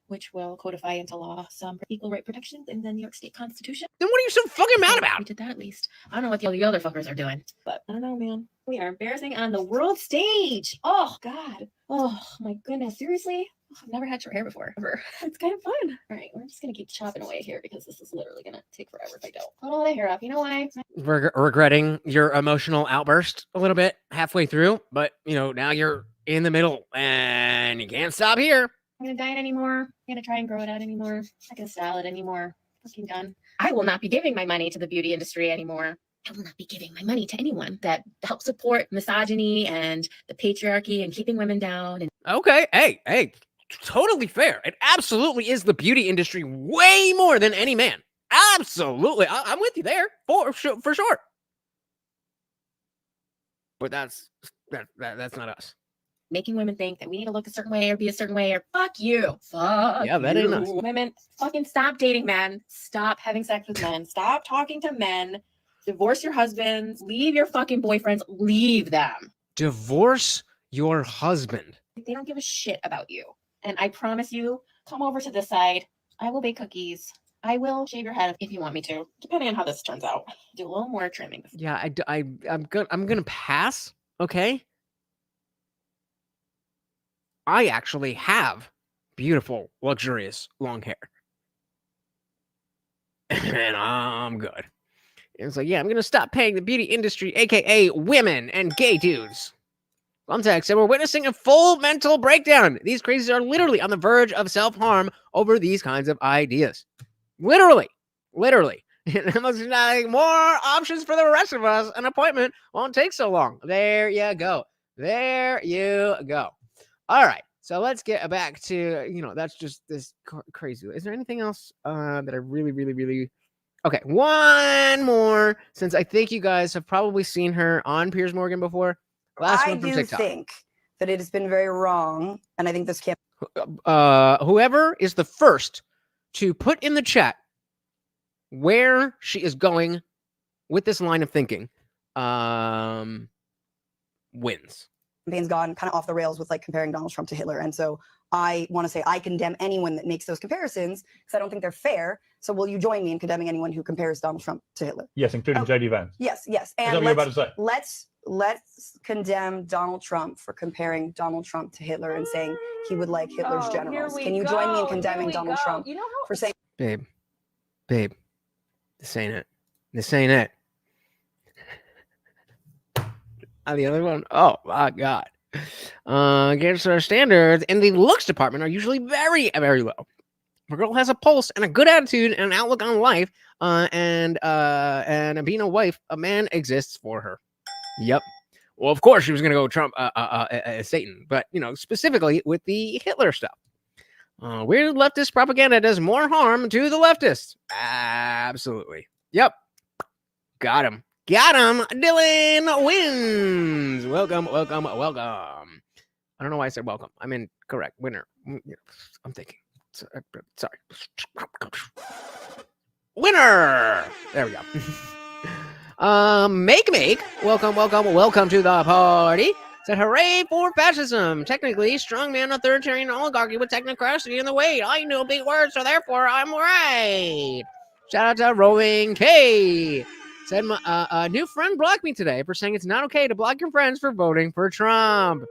which will codify into law some equal right protections in the New York State Constitution. Then what are you so fucking mad about? We did that at least. I don't know what the other fuckers are doing, but I don't know, man. We are embarrassing on the world stage. Oh, God. Oh, my goodness. Seriously? I've never had short hair before. Ever. It's kind of fun. All right, we're just going to keep chopping away here because this is literally going to take forever if I don't. Cut all that hair off. You know why? Regretting your emotional outburst a little bit halfway through, but, you know, now you're in the middle and you can't stop here. I'm going to dye it anymore. I'm going to try and grow it out anymore. I'm not going to style it anymore. Fucking done. I will not be giving my money to the beauty industry anymore. I will not be giving my money to anyone that helps support misogyny and the patriarchy and keeping women down. And okay, hey, totally fair. It absolutely is the beauty industry way more than any man. Absolutely, I'm with you there for sure. but that's not us. Making women think that we need to look a certain way or be a certain way, or fuck you. Fuck Yeah, that ain't us. Women, fucking stop dating men. Stop having sex with men. Stop talking to men. Divorce your husbands. Leave your fucking boyfriends. Leave them. Divorce your husband. They don't give a shit about you. And I promise you, come over to this side. I will bake cookies. I will shave your head if you want me to, depending on how this turns out. Do a little more trimming. Yeah, I'm gonna pass. Okay. I actually have beautiful, luxurious long hair, and I'm good. It's like, yeah, I'm gonna stop paying the beauty industry, aka women and gay dudes. Contact said we're witnessing a full mental breakdown. These crazies are literally on the verge of self-harm over these kinds of ideas. Literally. Like, more options for the rest of us. An appointment won't take so long. There you go. All right. So let's get back to, that's just this crazy. Is there anything else that I really... Okay, one more, since I think you guys have probably seen her on Piers Morgan before. Last one from TikTok. I do think that it has been very wrong, and I think this can't... Whoever is the first to put in the chat where she is going with this line of thinking wins. Campaign's gone kind of off the rails with like comparing Donald Trump to Hitler, and so I want to say I condemn anyone that makes those comparisons because I don't think they're fair. So will you join me in condemning anyone who compares Donald Trump to Hitler? Yes, including JD Vance. Yes. And let's condemn Donald Trump for comparing Donald Trump to Hitler and saying he would like Hitler's generals. Can you join me in condemning Donald Trump for saying... Babe, this ain't it. The other one, oh my God. Against our standards in the looks department are usually very, very low. If a girl has a pulse and a good attitude and an outlook on life, and being a wife, a man exists for her. Yep. Well, of course she was gonna go Trump, Satan, but specifically with the Hitler stuff. Weird leftist propaganda does more harm to the leftists. Absolutely. Yep. Got him. Dylan wins. Welcome. I don't know why I said welcome. I mean, correct. Winner. I'm thinking. Sorry. Winner. There we go. Make. Welcome to the party. Said hooray for fascism. Technically, strongman authoritarian oligarchy with technocracy in the way. I know big words, so therefore I'm right. Shout out to Rolling K. Said my new friend blocked me today for saying it's not okay to block your friends for voting for Trump.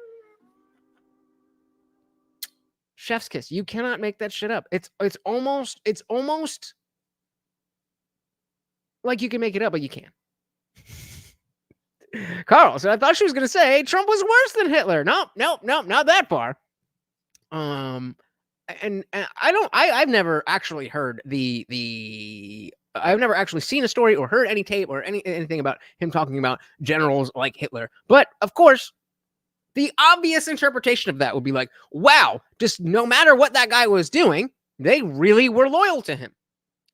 Chef's kiss. You cannot make that shit up. It's almost like you can make it up, but you can't. Carl said I thought she was gonna say Trump was worse than Hitler. Nope, not that far. And I've never actually heard I've never actually seen a story or heard any tape or anything about him talking about generals like Hitler. But of course, the obvious interpretation of that would be like, wow, just no matter what that guy was doing, they really were loyal to him.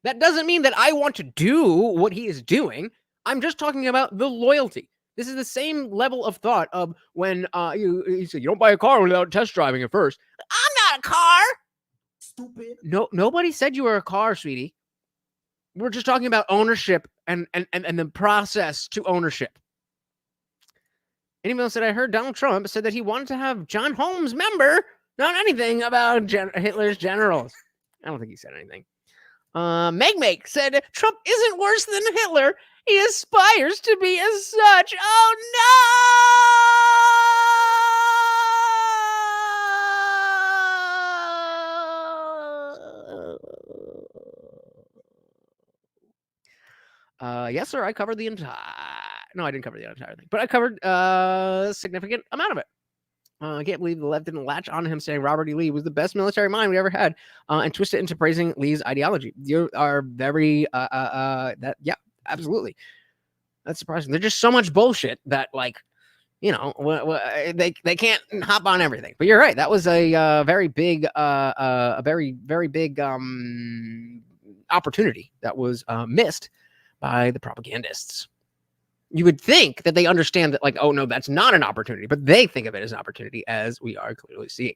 That doesn't mean that I want to do what he is doing. I'm just talking about the loyalty. This is the same level of thought of when you say you don't buy a car without test driving it first. I'm not a car. Stupid. No, nobody said you were a car, sweetie. We're just talking about ownership and the process to ownership. An email said, I heard Donald Trump said that he wanted to have John Holmes member, not anything about Hitler's generals. I don't think he said anything. Meg said, Trump isn't worse than Hitler. He aspires to be as such. Oh, no! Yes, sir. I covered the entire... No, I didn't cover the entire thing, but I covered a significant amount of it. I can't believe the left didn't latch on to him saying Robert E. Lee was the best military mind we ever had and twist it into praising Lee's ideology. You are very, yeah, absolutely. That's surprising. There's just so much bullshit that, like, you know, they can't hop on everything. But you're right. That was a very big, very big opportunity that was missed by the propagandists. You would think that they understand that, like, oh no, that's not an opportunity, but they think of it as an opportunity, as we are clearly seeing.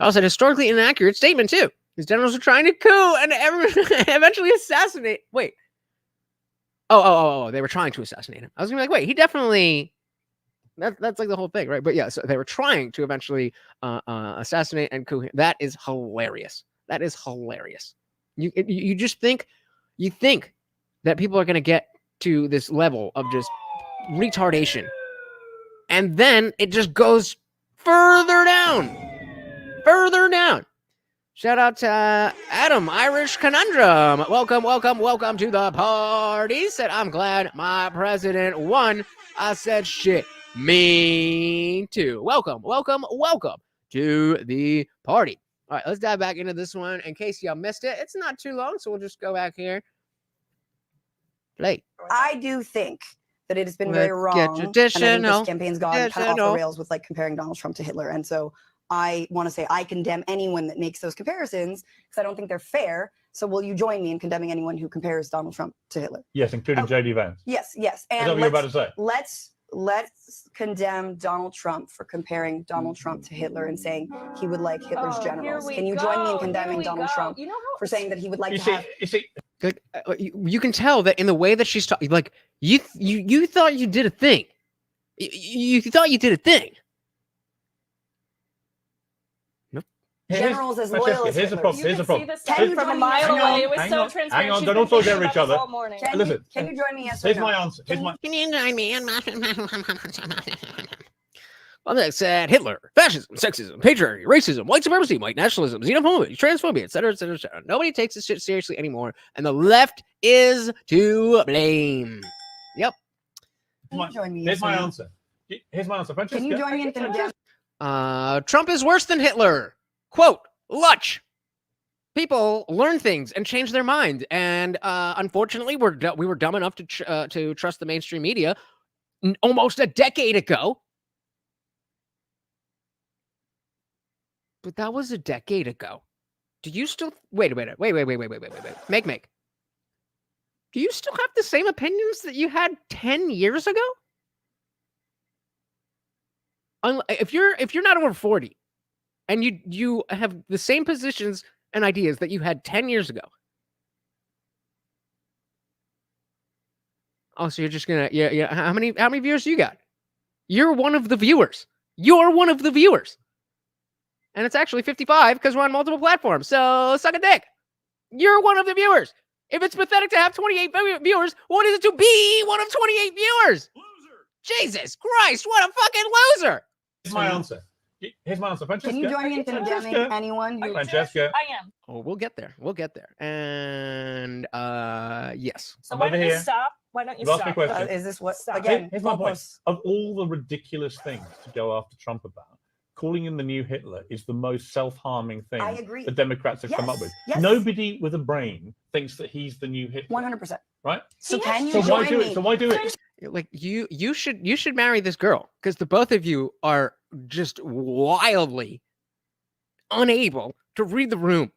Also, historically inaccurate statement too. His generals are trying to coup and eventually assassinate. Wait. Oh, they were trying to assassinate him. I was gonna be like, wait, he definitely. That's like the whole thing, right? But yeah, so they were trying to eventually assassinate and coup him. That is hilarious. That is hilarious. You just think that people are gonna get to this level of just retardation, and then it just goes further down. Shout out to Adam Irish Conundrum. Welcome to the party. Said, I'm glad my president won. I said, shit, me too. Welcome to the party. All right, let's dive back into this one. In case y'all missed it, it's not too long, so we'll just go back here. Play. I do think that it has been very wrong. And I think this campaign's gone kind of off the rails with like comparing Donald Trump to Hitler. And so I want to say I condemn anyone that makes those comparisons because I don't think they're fair. So will you join me in condemning anyone who compares Donald Trump to Hitler? Yes, including J.D. Vance. Yes. And you're about to say. Let's condemn Donald Trump for comparing Donald Trump to Hitler and saying he would like Hitler's generals. Can you join me in condemning Donald Trump for saying that he would like to have? You can tell that in the way that she's talking, like you thought you did a thing. You thought you did a thing. Nope. Generals as loyal as Here's the problem. Here's the problem. From a mile away, it was so transparent. Hang on, don't talk over each other. Listen. Can you join me? Yes or Here's no? my answer. Can you join me? Well, that said, Hitler, fascism, sexism, patriarchy, racism, white supremacy, white nationalism, xenophobia, transphobia, etc., etc., etc. Nobody takes this shit seriously anymore, and the left is to blame. Yep. Here's my answer. Francesca. Can you join me in condemning? Trump is worse than Hitler. Quote, Lutch. People learn things and change their mind, and unfortunately, we were dumb enough to trust the mainstream media almost a decade ago. But that was a decade ago. Do you still wait? Make. Do you still have the same opinions that you had 10 years ago? If you're not over 40 and you have the same positions and ideas that you had 10 years ago. Oh, so you're just gonna how many viewers you got? You're one of the viewers. And it's actually 55 because we're on multiple platforms. So suck a dick. You're one of the viewers. If it's pathetic to have 28 viewers, what is it to be one of 28 viewers? Loser. Jesus Christ, what a fucking loser. Here's my answer. Francesca. Can you join me in condemning anyone who... Francesca. I am. Oh, we'll get there. And yes. So why don't you stop? Why don't you stop? Is this what... Again, here's my point. Of all the ridiculous things to go after Trump about, calling him the new Hitler is the most self-harming thing the Democrats have come up with. Yes. Nobody with a brain thinks that he's the new Hitler. 100%. Right? So can you join me? So why do it? Like you should marry this girl because the both of you are just wildly unable to read the room.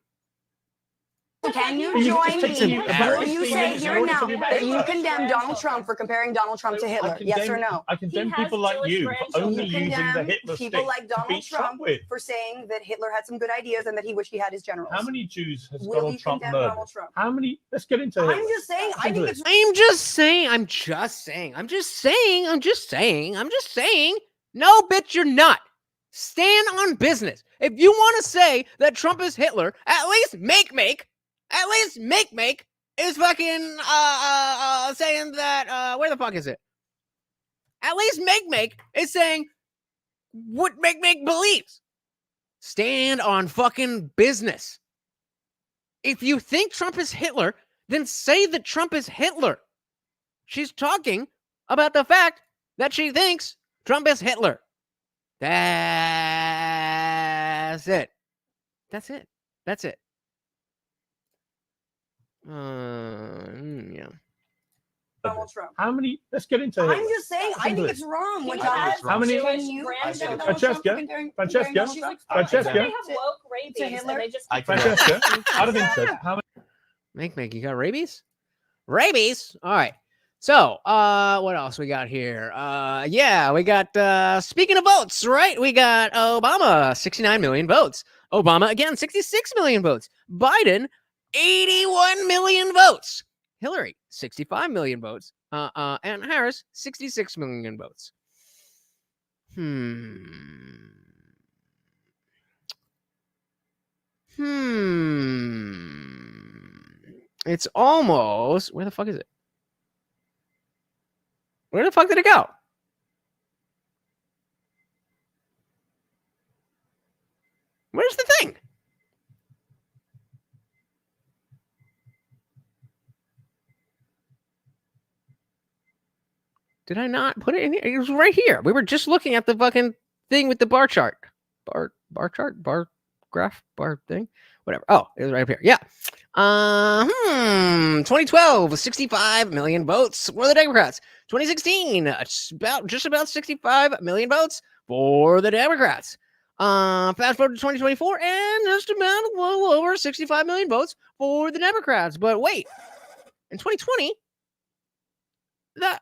Can you join me? Will you say here now that you condemn Donald Trump for comparing Donald Trump to Hitler? Yes or no? I condemn people like you for only using the Hitler stick people like to Donald beat Trump with. for saying that Hitler had some good ideas and that he wished he had his generals. How many Jews has Will Donald you Trump condemn murdered? Donald Trump? How many? Let's get into Hitler. I'm just saying. I think it's. I'm just saying. No, bitch, you're not. Stand on business. If you want to say that Trump is Hitler, at least make is fucking saying that where the fuck is it? At least make is saying what make believes. Stand on fucking business. If you think Trump is Hitler, then say that Trump is Hitler. She's talking about the fact that she thinks Trump is Hitler. That's it. Yeah. Donald Trump. How many? Let's get into Hitler. I'm just saying. I think it's wrong. How many? Francesca. Francesca, out of interest, how many? Make, you got rabies? Rabies? All right. So, what else we got here? Yeah, we got, speaking of votes, right? We got Obama, 69 million votes. Obama, again, 66 million votes. Biden, 81 million votes. Hillary, 65 million votes. And Harris, 66 million votes. It's almost, where the fuck is it? Where the fuck did it go? Where's the thing? Did I not put it in here? It was right here. We were just looking at the fucking thing with the bar chart. Bar chart? Bar graph? Bar thing? Whatever. Oh, it was right up here. Yeah. 2012, 65 million votes for the Democrats. 2016, just about 65 million votes for the Democrats. Fast forward to 2024, and just about a little over 65 million votes for the Democrats. But wait, in 2020, wait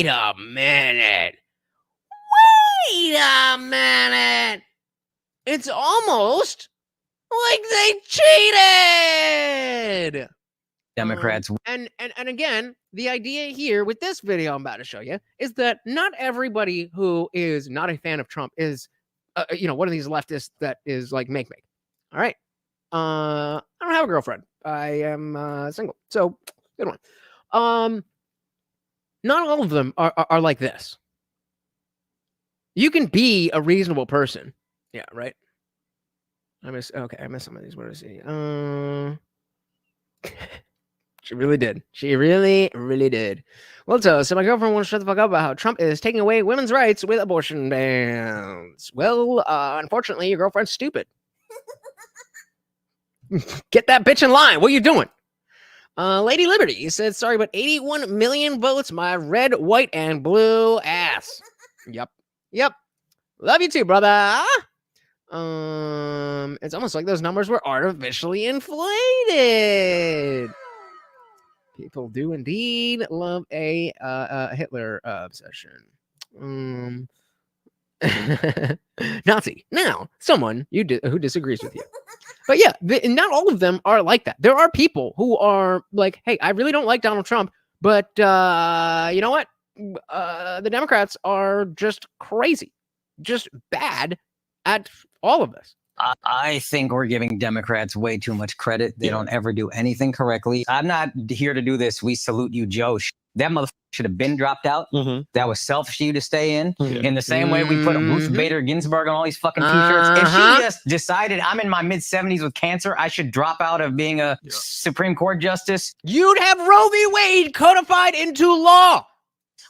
a minute. Wait a minute. It's almost like they cheated. Democrats. And again, the idea here with this video I'm about to show you is that not everybody who is not a fan of Trump is, one of these leftists that is like make. All right. I don't have a girlfriend. I am single. So good one. Not all of them are like this. You can be a reasonable person. Yeah, right. I miss some of these. What do I see? She really did. She really, really did. Well, so my girlfriend wants to shut the fuck up about how Trump is taking away women's rights with abortion bans. Well, unfortunately, your girlfriend's stupid. Get that bitch in line. What are you doing? Lady Liberty said, sorry, but 81 million votes, my red, white, and blue ass. Yep. Love you too, brother. It's almost like those numbers were artificially inflated. People do indeed love a Hitler obsession. Nazi. Now, someone who disagrees with you. But yeah, not all of them are like that. There are people who are like, hey, I really don't like Donald Trump, but you know what? The Democrats are just crazy, just bad at all of this. I think we're giving Democrats way too much credit. They don't ever do anything correctly. I'm not here to do this. We salute you, Joe. That motherfucker should have been dropped out. That was selfish of you to stay in. In the same way we put Ruth Bader Ginsburg on all these fucking t-shirts. If she just decided I'm in my mid-70s with cancer, I should drop out of being a Supreme Court justice. You'd have Roe v. Wade codified into law.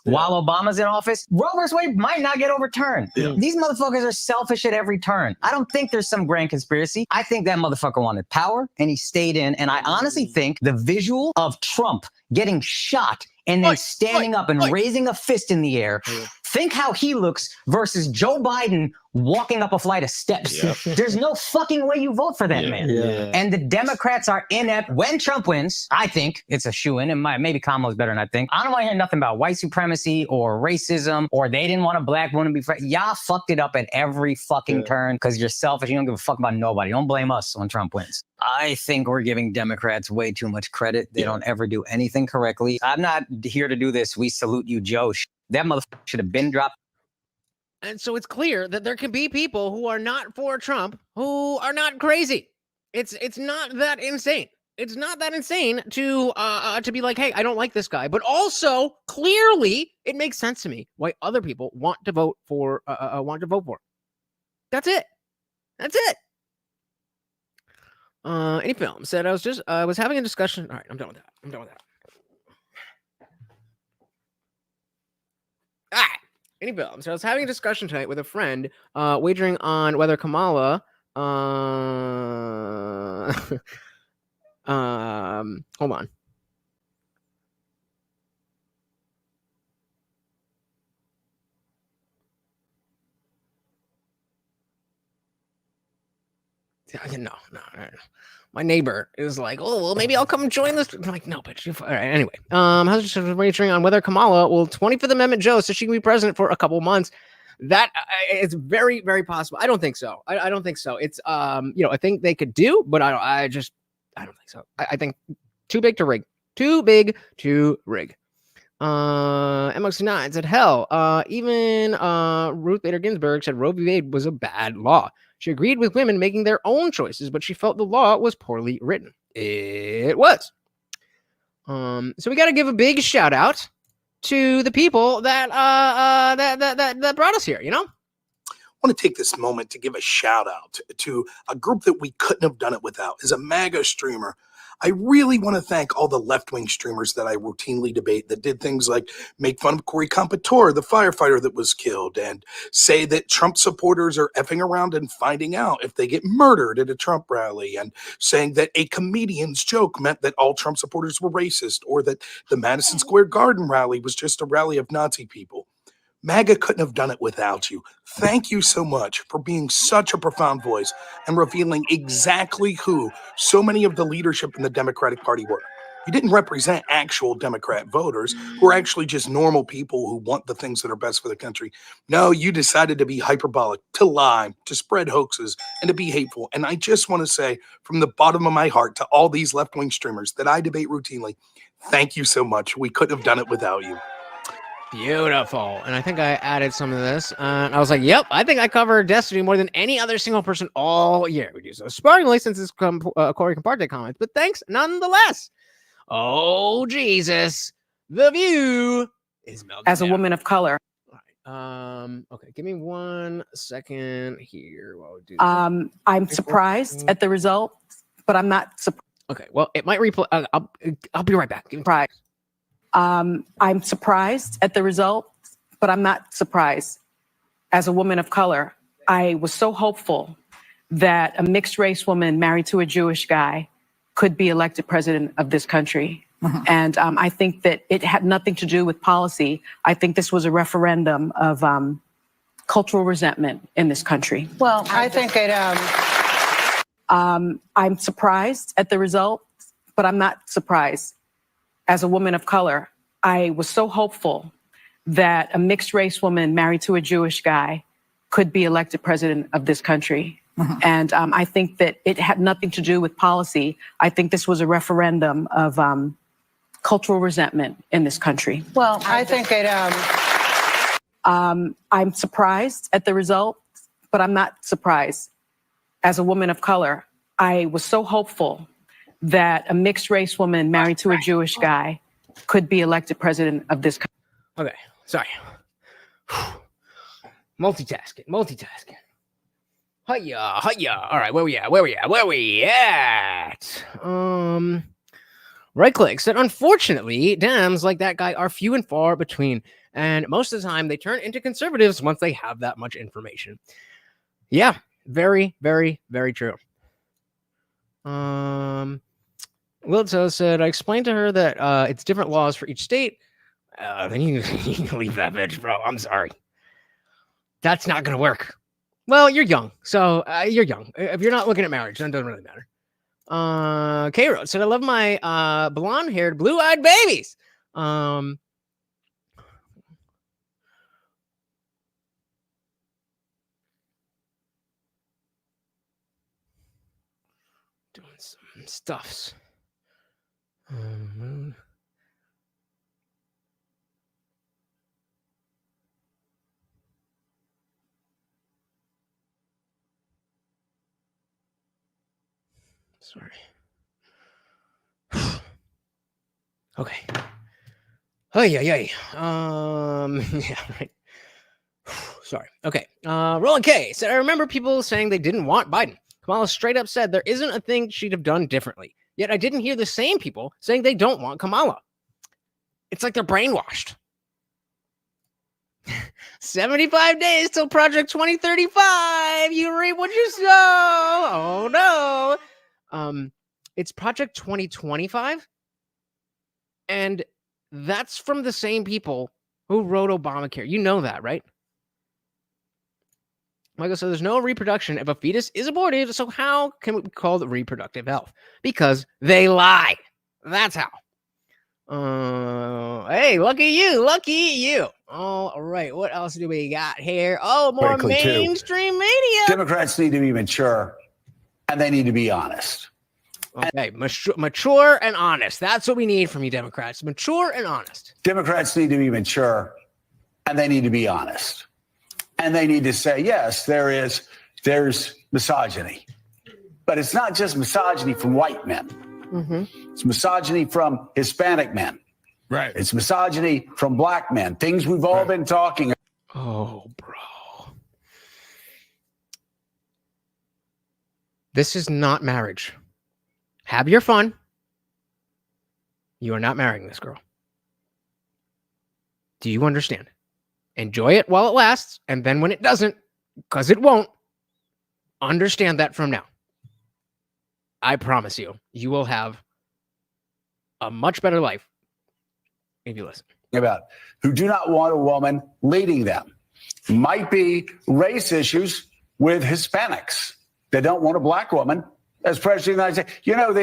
While Obama's in office, Roe vs. Wade might not get overturned. These motherfuckers are selfish at every turn. I don't think there's some grand conspiracy. I think that motherfucker wanted power, and he stayed in. And I honestly think the visual of Trump getting shot and then standing up and raising a fist in the air, think how he looks versus Joe Biden walking up a flight of steps. There's no fucking way you vote for that man. And the Democrats are inept. When Trump wins, I think it's a shoo-in, and maybe Kamala's better than I think. I don't want to hear nothing about white supremacy or racism or they didn't want a black woman to be y'all fucked it up at every fucking turn because you're selfish. You don't give a fuck about nobody. Don't blame us when Trump wins. I think we're giving Democrats way too much credit. They don't ever do anything correctly. I'm not here to do this. We salute you, Joe. That motherfucker should have been dropped. And so it's clear that there can be people who are not for Trump who are not crazy. It's not that insane. It's not that insane to be like, hey, I don't like this guy. But also, clearly, it makes sense to me why other people want to vote for. That's it. That's it. Any film said I was having a discussion. All right, I'm done with that. All right. Any film. So I was having a discussion tonight with a friend, wagering on whether Kamala, hold on. No. My neighbor is like, oh, well, maybe I'll come join this. I'm like, no, bitch. All right. Anyway, how's wagering on whether Kamala will 25th Amendment Joe so she can be president for a couple months? That is very, very possible. I don't think so. I don't think so. It's, I think they could do, but I don't think so. I think too big to rig. Too big to rig. MX9 said, hell, even Ruth Bader Ginsburg said Roe v. Wade was a bad law. She agreed with women making their own choices, but she felt the law was poorly written. It was. So we got to give a big shout out to the people that brought us here, I want to take this moment to give a shout out to a group that we couldn't have done it without. As a MAGA streamer, I really want to thank all the left-wing streamers that I routinely debate that did things like make fun of Corey Compatore, the firefighter that was killed, and say that Trump supporters are effing around and finding out if they get murdered at a Trump rally, and saying that a comedian's joke meant that all Trump supporters were racist, or that the Madison Square Garden rally was just a rally of Nazi people. MAGA couldn't have done it without you. Thank you so much for being such a profound voice and revealing exactly who so many of the leadership in the Democratic Party were. You didn't represent actual Democrat voters who are actually just normal people who want the things that are best for the country. No, you decided to be hyperbolic, to lie, to spread hoaxes, and to be hateful. And I just want to say from the bottom of my heart to all these left-wing streamers that I debate routinely, thank you so much. We couldn't have done it without you. Beautiful. And I think I added some of this. And I was like, yep, I think I covered Destiny more than any other single person all year. We do so sparingly since it's Corey Comparte comments, but thanks nonetheless. Oh, Jesus. The View is melting as a woman of color. Okay, give me 1 second here while we do this. I'm surprised at the result, but I'm not surprised. Okay, well, it might replay. I'll be right back. Give me right. I'm surprised at the result, but I'm not surprised. As a woman of color, I was so hopeful that a mixed race woman married to a Jewish guy could be elected president of this country. Mm-hmm. And I think that it had nothing to do with policy. I think this was a referendum of cultural resentment in this country. Well, I think it. I'm surprised at the result, but I'm not surprised. As a woman of color, I was so hopeful that a mixed race woman married to a Jewish guy could be elected president of this country. Mm-hmm. And I think that it had nothing to do with policy. I think this was a referendum of cultural resentment in this country. Well, I think it. I'm surprised at the result, but I'm not surprised. As a woman of color, I was so hopeful that a mixed race woman married to a Jewish guy could be elected president of this country. Okay, sorry. Multitasking. Hiya. All right, where we at? Right click said, unfortunately, Dems like that guy are few and far between, and most of the time they turn into conservatives once they have that much information. Yeah, very, very, very true. Wilto said, I explained to her that it's different laws for each state. Then you can leave that bitch, bro. I'm sorry. That's not going to work. Well, you're young. So you're young. If you're not looking at marriage, then it doesn't really matter. K-Road said, I love my blonde-haired, blue-eyed babies. Doing some stuffs. Sorry. Okay. Oh yeah. Yeah, right. Sorry. Okay. Roland K said, I remember people saying they didn't want Biden. Kamala straight up said there isn't a thing she'd have done differently. Yet I didn't hear the same people saying they don't want Kamala. It's like they're brainwashed. 75 days till Project 2035. You reap what you sow. Oh no. It's Project 2025. And that's from the same people who wrote Obamacare. You know that, right? Michael said there's no reproduction if a fetus is aborted, so how can it be called reproductive health? Because they lie. That's how. Hey, lucky you. All right, what else do we got here? Oh, more Quickly, too. mainstream media. Democrats need to be mature, and they need to be honest. Okay, mature and honest. That's what we need from you, Democrats. Mature and honest. Democrats need to be mature, and they need to be honest. And they need to say, yes, there's misogyny. But it's not just misogyny from white men. It's misogyny from Hispanic men. Right. It's misogyny from black men. Things we've all been talking about. Oh, bro. This is not marriage. Have your fun. You are not marrying this girl. Do you understand? Enjoy it while it lasts, and then when it doesn't, because it won't, understand that from now. I promise you, you will have a much better life if you listen. About who do not want a woman leading them. Might be race issues with Hispanics. They don't want a black woman as president of the United States. You know,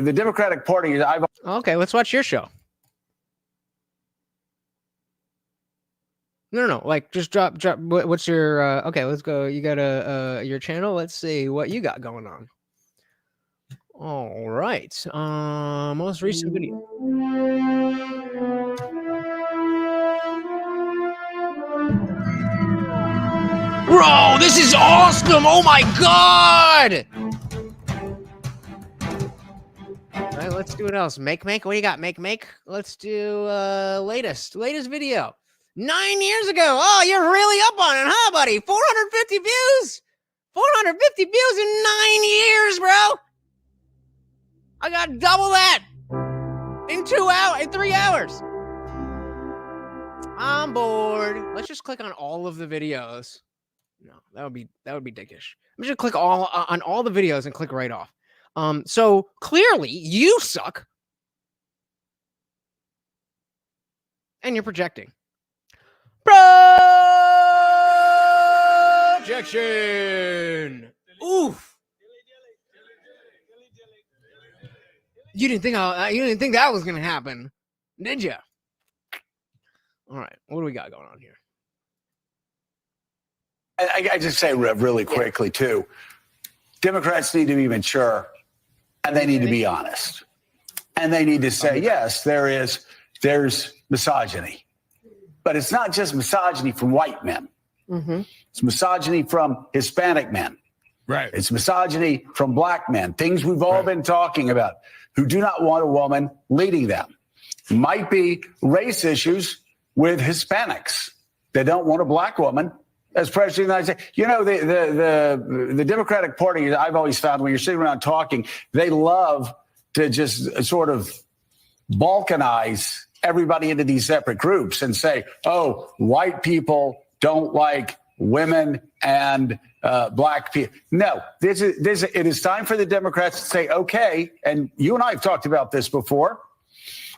the Democratic Party, Okay, let's watch your show. No. Like, just drop. What's your? Okay, let's go. You got your channel. Let's see what you got going on. All right. Most recent video. Bro, this is awesome! Oh my god! All right, let's do what else. Make. What do you got? Make. Let's do latest video. 9 years ago. Oh, you're really up on it, huh, buddy? 450 views. 450 views in 9 years, bro. I got double that in 3 hours. I'm bored. Let's just click on all of the videos. No, that would be dickish. I'm just gonna click on all the videos and click right off. So clearly you suck, and you're projecting. Projection. Oof. You didn't think that was gonna happen, did you? All right, what do we got going on here? I just say really quickly, too. Democrats need to be mature, and they need to be honest. And they need to say, yes, there's misogyny. But it's not just misogyny from white men. It's misogyny from Hispanic men. Right. It's misogyny from black men. Things we've all been talking about, who do not want a woman leading them. Might be race issues with Hispanics. They don't want a black woman as president of the United States. You know, the Democratic Party, I've always found when you're sitting around talking, they love to just sort of balkanize everybody into these separate groups and say, oh, white people don't like women and black people. No, it is time for the Democrats to say, okay, and you and I have talked about this before.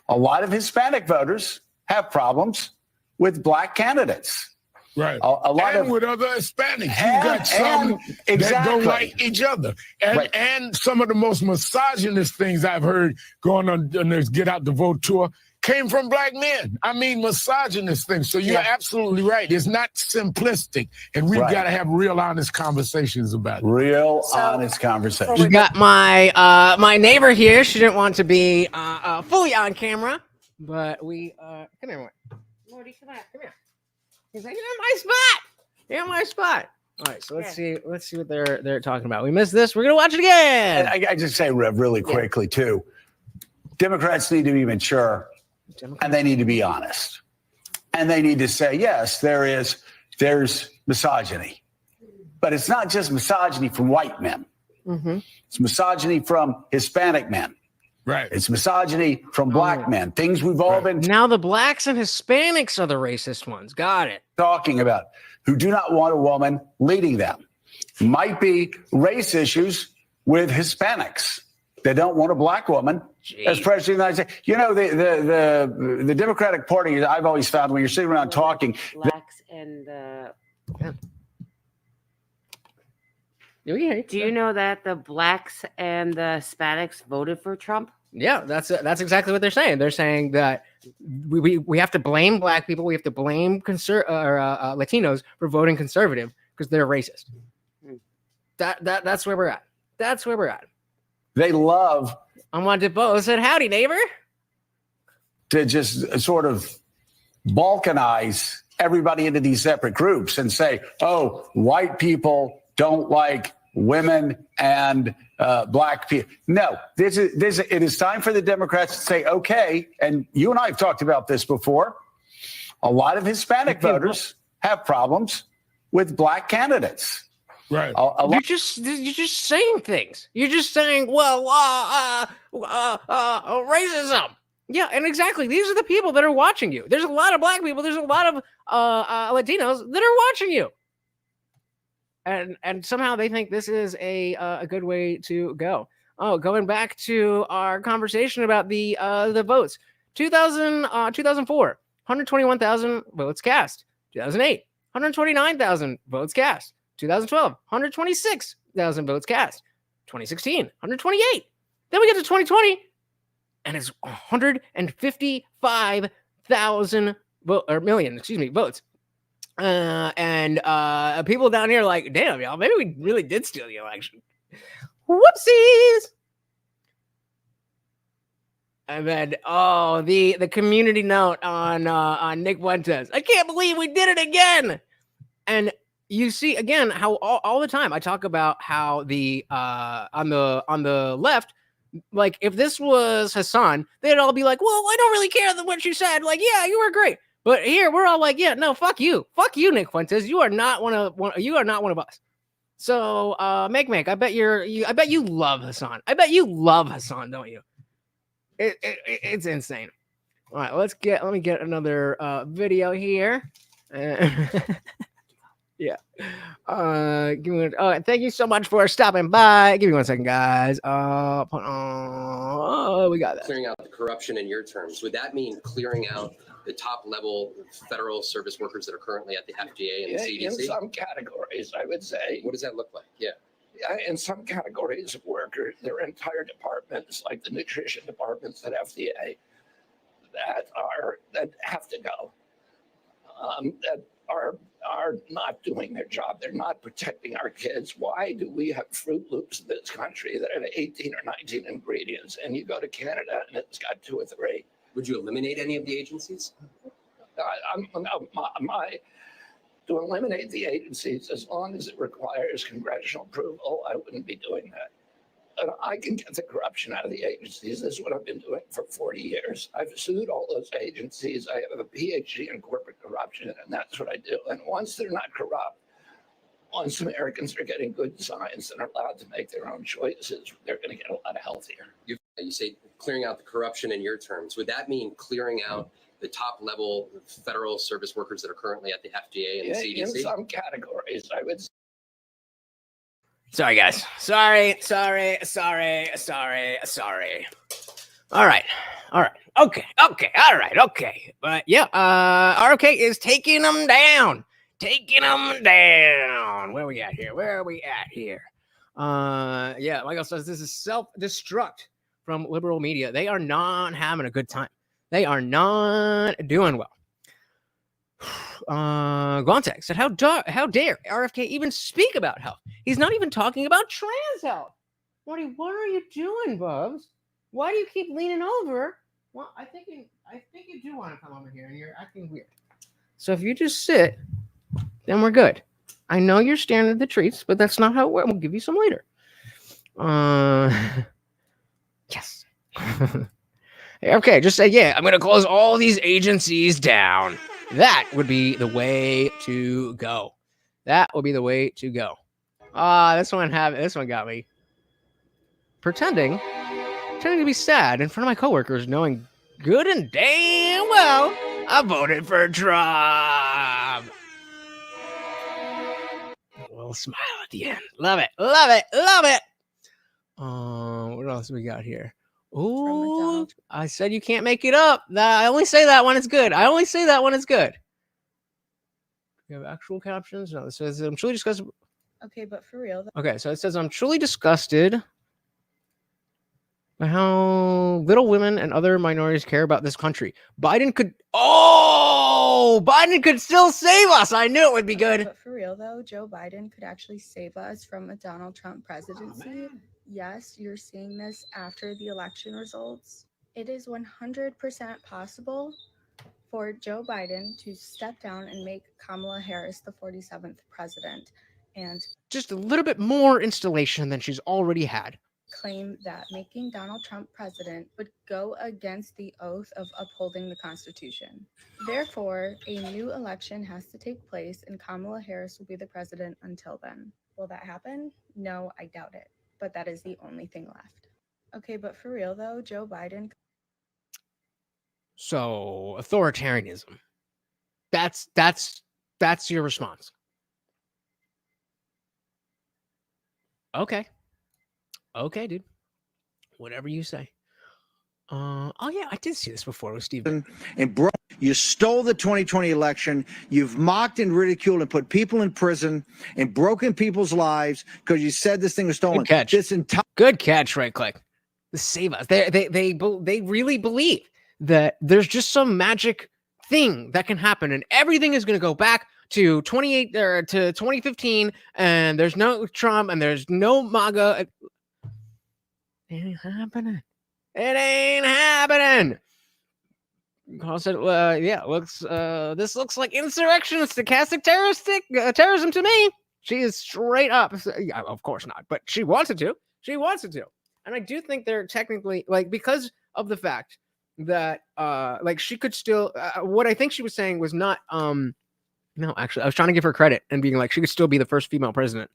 A lot of Hispanic voters have problems with black candidates. Right. A lot and of with other Hispanics. You got some that don't like each other. And some of the most misogynist things I've heard going on this Get Out the Vote tour came from black men. I mean, misogynist things. So you're absolutely right. It's not simplistic. And we've got to have real honest conversations about it. Real honest conversations. We got my my neighbor here. She didn't want to be fully on camera, but we come here, Morty, come here. He's like, you're in my spot. You're in my spot. All right, so let's see what they're talking about. We missed this. We're gonna watch it again. And I just say really quickly too. Democrats need to be mature, and they need to be honest, and they need to say, yes, there's misogyny, but it's not just misogyny from white men. It's misogyny from Hispanic men. Right. It's misogyny from black men. Things we've all been now the blacks and Hispanics are the racist ones. Got it. Talking about who do not want a woman leading them. Might be race issues with Hispanics. They don't want a black woman as president of the United States. You know, the Democratic Party, I've always found when you're sitting around talking. Blacks and Do you know that the blacks and the Hispanics voted for Trump? Yeah, that's exactly what they're saying. They're saying that we have to blame black people. We have to blame Latinos for voting conservative because they're racist. That's where we're at. That's where we're at. They love. I wanted to both said howdy, neighbor. To just sort of balkanize everybody into these separate groups and say, oh, white people don't like women and black people. No, it is time for the Democrats to say, okay, and you and I have talked about this before. A lot of Hispanic voters have problems with black candidates. Right. You're just saying things. You're just saying, well, racism. Yeah, and exactly. These are the people that are watching you. There's a lot of black people. There's a lot of Latinos that are watching you. And somehow they think this is a good way to go. Oh, going back to our conversation about the votes. 2004, 121,000 votes cast. 2008, 129,000 votes cast. 2012, 126,000 votes cast. 2016, 128. Then we get to 2020, and it's 155,000 million votes. And people down here are like, damn, y'all, maybe we really did steal the election. Whoopsies. And then, the community note on Nick Fuentes. I can't believe we did it again. And you see again how all the time I talk about how the on the left, like if this was Hassan, they'd all be like, well, I don't really care what you said. Like, yeah, you were great. But here we're all like, yeah, no, fuck you, Nick Fuentes. You are not one of us. So, make. I bet you love Hassan. I bet you love Hassan, don't you? It's insane. All right, let me get another video here. Yeah. Thank you so much for stopping by. Give me 1 second, guys. We got that. Clearing out the corruption in your terms, would that mean clearing out the top level federal service workers that are currently at the FDA and the CDC? In some categories, I would say. What does that look like? Yeah. In some categories of workers, there are entire departments like the nutrition departments at FDA that have to go. That are not doing their job. They're not protecting our kids. Why do we have Fruit Loops in this country that have 18 or 19 ingredients, and you go to Canada and it's got 2 or 3? Would you eliminate any of the agencies? To eliminate the agencies, as long as it requires congressional approval, I wouldn't be doing that. And I can get the corruption out of the agencies. This is what I've been doing for 40 years. I've sued all those agencies. I have a PhD in corporate corruption, and that's what I do. And once they're not corrupt, once Americans are getting good science and are allowed to make their own choices, they're going to get a lot healthier. You say clearing out the corruption in your terms. Would that mean clearing out the top level federal service workers that are currently at the FDA and the CDC? In some categories, I would say. Sorry, guys. Sorry. All right. Okay. All right. Okay. But yeah, ROK is taking them down. Where are we at here? Yeah, Michael says this is self-destruct from liberal media. They are not having a good time. They are not doing well. Gontek said, how dare RFK even speak about health? He's not even talking about trans health. What are you doing, Bubs? Why do you keep leaning over? Well, I think you do want to come over here, and you're acting weird. So if you just sit, then we're good. I know you're staring at the treats, but that's not how it works. We'll give you some later. Yes. Okay, just say, yeah, I'm going to close all these agencies down. That would be the way to go. This one got me. Pretending to be sad in front of my coworkers, knowing good and damn well I voted for Trump. A little smile at the end. Love it. What else we got here? Ooh, I said you can't make it up. I only say that when it's good. We have actual captions. No, this says I'm truly disgusted. Okay, but for real. Okay, so it says, I'm truly disgusted by how little women and other minorities care about this country. Biden could still save us. I knew it would be good. But for real though, Joe Biden could actually save us from a Donald Trump presidency. Yes, you're seeing this after the election results. It is 100% possible for Joe Biden to step down and make Kamala Harris the 47th president and Just a little bit more installation than she's already had. claim that making Donald Trump president would go against the oath of upholding the Constitution. Therefore, a new election has to take place and Kamala Harris will be the president until then. Will that happen? No, I doubt it. But that is the only thing left. Okay, but for real though, Joe Biden. So authoritarianism. That's your response. Okay. Okay, dude. Whatever you say. Oh yeah, I did see this before with Steve. And bro, you stole the 2020 election. You've mocked and ridiculed and put people in prison and broken people's lives because you said this thing was stolen. Good catch. Good catch, right click. The save us. They really believe that there's just some magic thing that can happen and everything is going to go back to 2015 and there's no Trump and there's no MAGA. It ain't happening. It ain't happening. Carl said, this looks like insurrection, stochastic terrorism to me. She is straight up. Yeah, of course not, but she wants it to. She wants it to. And I do think they're technically, like, because of the fact that, like, she could still, what I think she was saying was not, no, actually, I was trying to give her credit and being like, she could still be the first female president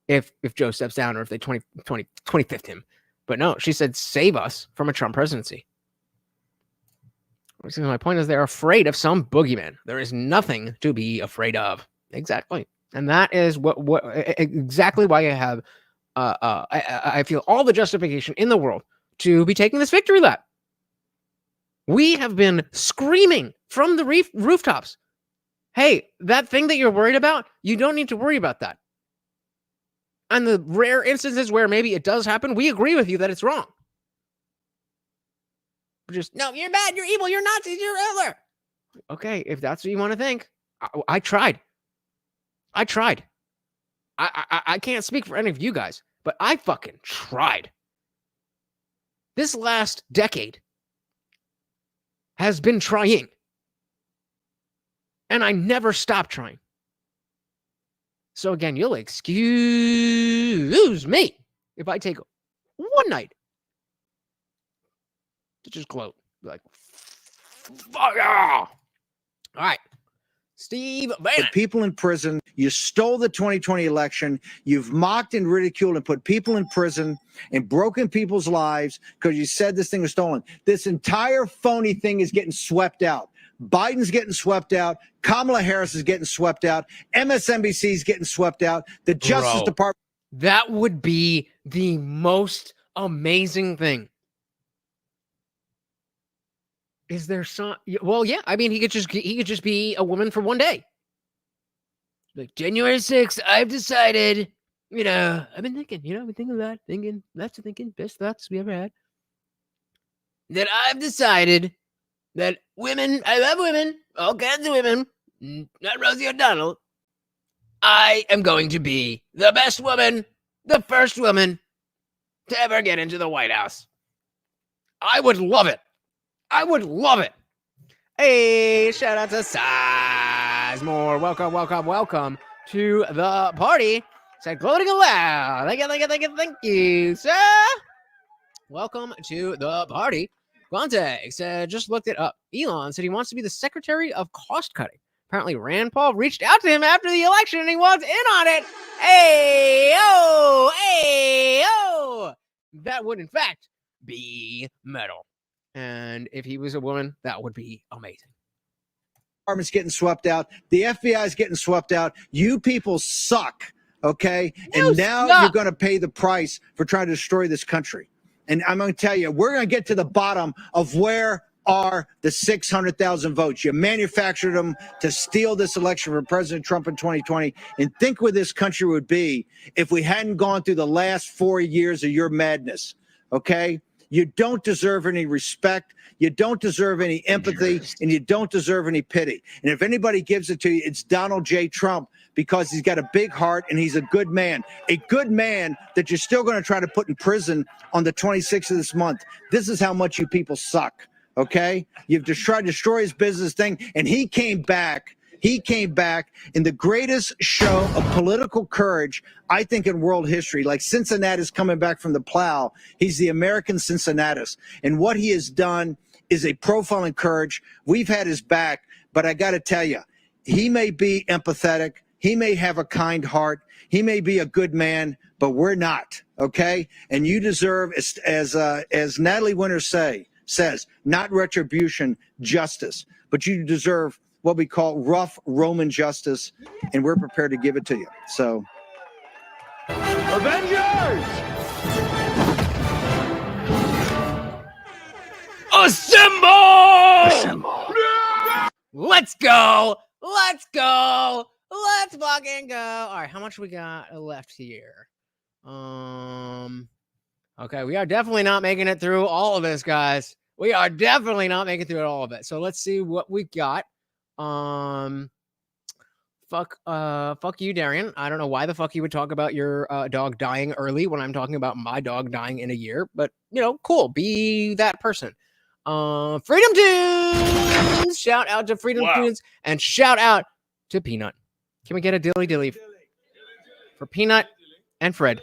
if Joe steps down or if they 25th him. But no, she said, save us from a Trump presidency. My point is they're afraid of some boogeyman. There is nothing to be afraid of. Exactly. And that is what exactly why I have, I feel all the justification in the world to be taking this victory lap. We have been screaming from the rooftops. Hey, that thing that you're worried about, you don't need to worry about that. And the rare instances where maybe it does happen, we agree with you that it's wrong. We're just, no, you're bad, you're evil, you're Nazis, you're Hitler. Okay, if that's what you want to think, I tried. I can't speak for any of you guys, but I fucking tried. This last decade has been trying. And I never stopped trying. So again, you'll excuse me if I take one night to just gloat. Like, fuck yeah. All right. Steve Bannon. People in prison. You stole the 2020 election. You've mocked and ridiculed and put people in prison and broken people's lives because you said this thing was stolen. This entire phony thing is getting swept out. Biden's getting swept out. Kamala Harris is getting swept out. MSNBC is getting swept out. The Justice Department. That would be the most amazing thing. Is there some? Well, yeah. I mean, he could just be a woman for one day. Like January 6th, I've decided. I've been thinking. I've been thinking about it, lots of thinking, best thoughts we ever had. That I've decided that women, I love women, all kinds of women, not Rosie O'Donnell. I am going to be the best woman, the first woman to ever get into the White House. I would love it. I would love it. Hey, shout out to Sizemore. Welcome to the party. Said gloating aloud. Thank you, sir. Welcome to the party. Guante said, just looked it up. Elon said he wants to be the Secretary of Cost Cutting. Apparently, Rand Paul reached out to him after the election and he wants in on it. Hey, that would, in fact, be metal. And if he was a woman, that would be amazing. Department's getting swept out. The FBI is getting swept out. You people suck, okay? And now you're going to pay the price for trying to destroy this country. And I'm going to tell you, we're going to get to the bottom of where are the 600,000 votes. You manufactured them to steal this election for President Trump in 2020. And think where this country would be if we hadn't gone through the last 4 years of your madness. Okay? You don't deserve any respect. You don't deserve any empathy, and you don't deserve any pity. And if anybody gives it to you, it's Donald J. Trump, because he's got a big heart and he's a good man that you're still going to try to put in prison on the 26th of this month. This is how much you people suck. Okay? You've just tried to destroy his business thing, and he came back. He came back in the greatest show of political courage, I think, in world history. Like Cincinnatus coming back from the plow. He's the American Cincinnatus. And what he has done is a profiling courage. We've had his back, but I got to tell you, he may be empathetic. He may have a kind heart. He may be a good man, but we're not. Okay? And you deserve, as Natalie Winters says, not retribution, justice. But you deserve what we call rough Roman justice, and we're prepared to give it to you. So, Avengers! Assemble! Assemble! Let's go! Let's go! Let's fucking go! All right, how much we got left here? Okay, we are definitely not making it through all of this, guys. We are definitely not making it through all of it. So let's see what we got. Fuck you, Darian. I don't know why the fuck you would talk about your dog dying early when I'm talking about my dog dying in a year, but cool. Be that person. Freedom Tunes. Shout out to Freedom Tunes and shout out to Peanut. Can we get a dilly dilly for Peanut and Fred?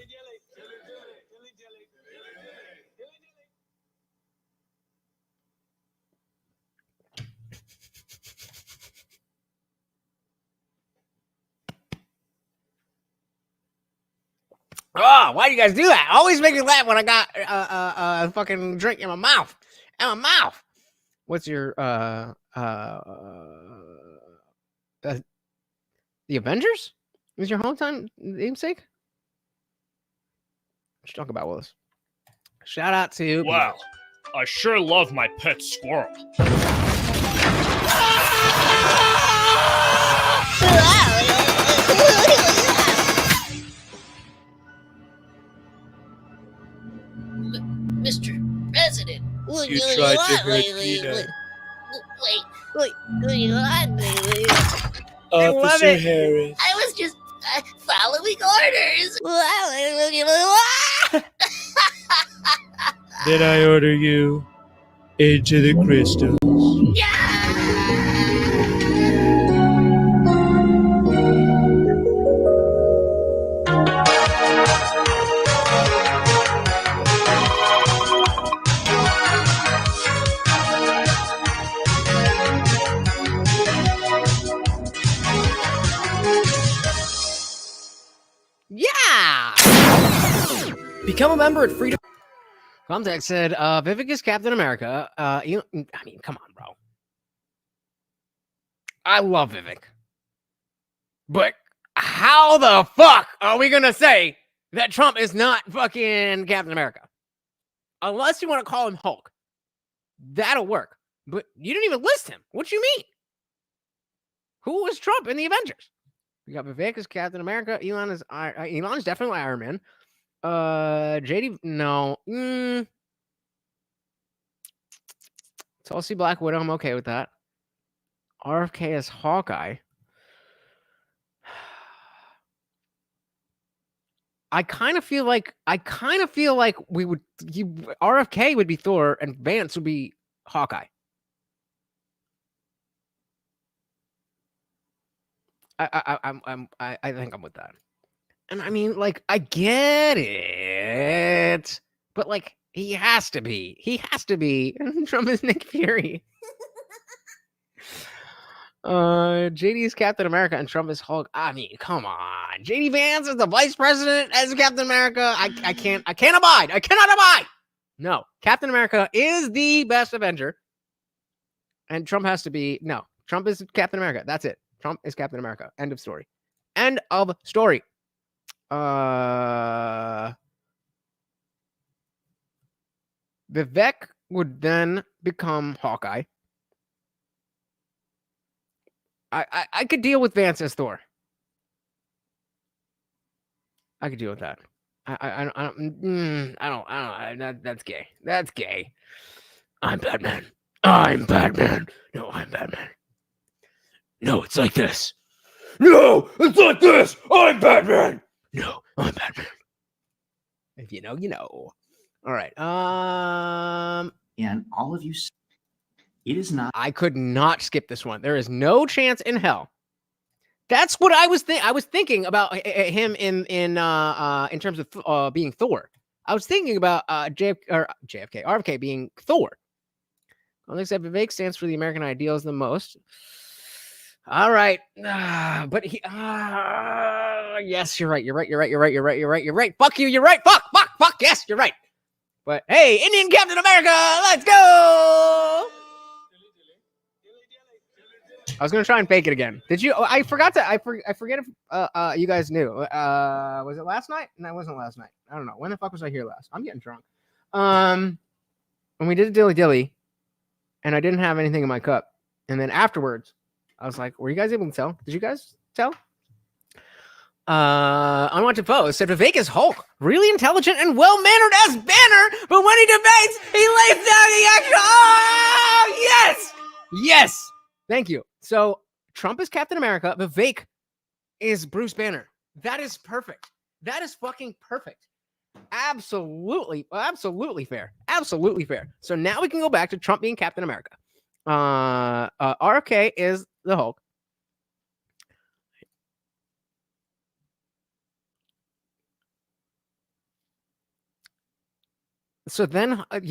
Oh, why do you guys do that? Always make me laugh when I got a fucking drink in my mouth. What's your The Avengers? Is your hometown namesake? What you talk about, Willis? Shout out to wow. I sure love my pet squirrel. Mr. President, You tried to hurt Peanut. Wait, what do you want me? Officer Harris. I was just following orders. Then I order you into the crystals. Yeah! Become a member at Freedom. Contact said, Vivek is Captain America. I mean, come on, bro. I love Vivek. But how the fuck are we going to say that Trump is not fucking Captain America? Unless you want to call him Hulk. That'll work. But you didn't even list him. What you mean? Who was Trump in the Avengers? We got Vivek as Captain America. Elon is definitely Iron Man. JD, no. Tulsi Black Widow, I'm okay with that. RFK as Hawkeye. I kind of feel like RFK would be Thor and Vance would be Hawkeye. I think I'm with that. And I mean, like, I get it, but like, he has to be. Trump is Nick Fury. JD is Captain America and Trump is Hulk. I mean, come on. JD Vance is the vice president as Captain America. I can't abide. I cannot abide. No, Captain America is the best Avenger. And Trump has to be, no, Trump is Captain America. That's it. Trump is Captain America. End of story. End of story. Vivek would then become Hawkeye. I could deal with Vance as Thor. I could deal with that. That's gay. That's gay. I'm Batman. I'm Batman. No, I'm Batman. No, it's like this. No, it's like this. I'm Batman. No, I'm Batman. If you know, you know. All right. And all of you, it is not. I could not skip this one. There is no chance in hell. That's what I was thinking. I was thinking about him in terms of being Thor. I was thinking about RFK being Thor. Only except Vivek stands for the American ideals the most. All right, but he. Yes, you're right. You're right. Fuck you. You're right. Fuck. Yes, you're right. But hey, Indian Captain America, let's go. I was gonna try and fake it again. Did you? I forgot to. I forget if you guys knew. Was it last night? No, it wasn't last night. I don't know. When the fuck was I here last? I'm getting drunk. When we did a dilly dilly, and I didn't have anything in my cup, and then afterwards, I was like, "Were you guys able to tell? Did you guys tell?" Unwanted Foe said Vivek is Hulk, really intelligent and well-mannered as Banner, but when he debates, he lays down the action. Oh, yes. Thank you. So Trump is Captain America. Vivek is Bruce Banner. That is perfect. That is fucking perfect. Absolutely fair. Absolutely fair. So now we can go back to Trump being Captain America. RFK is the Hulk. So then, I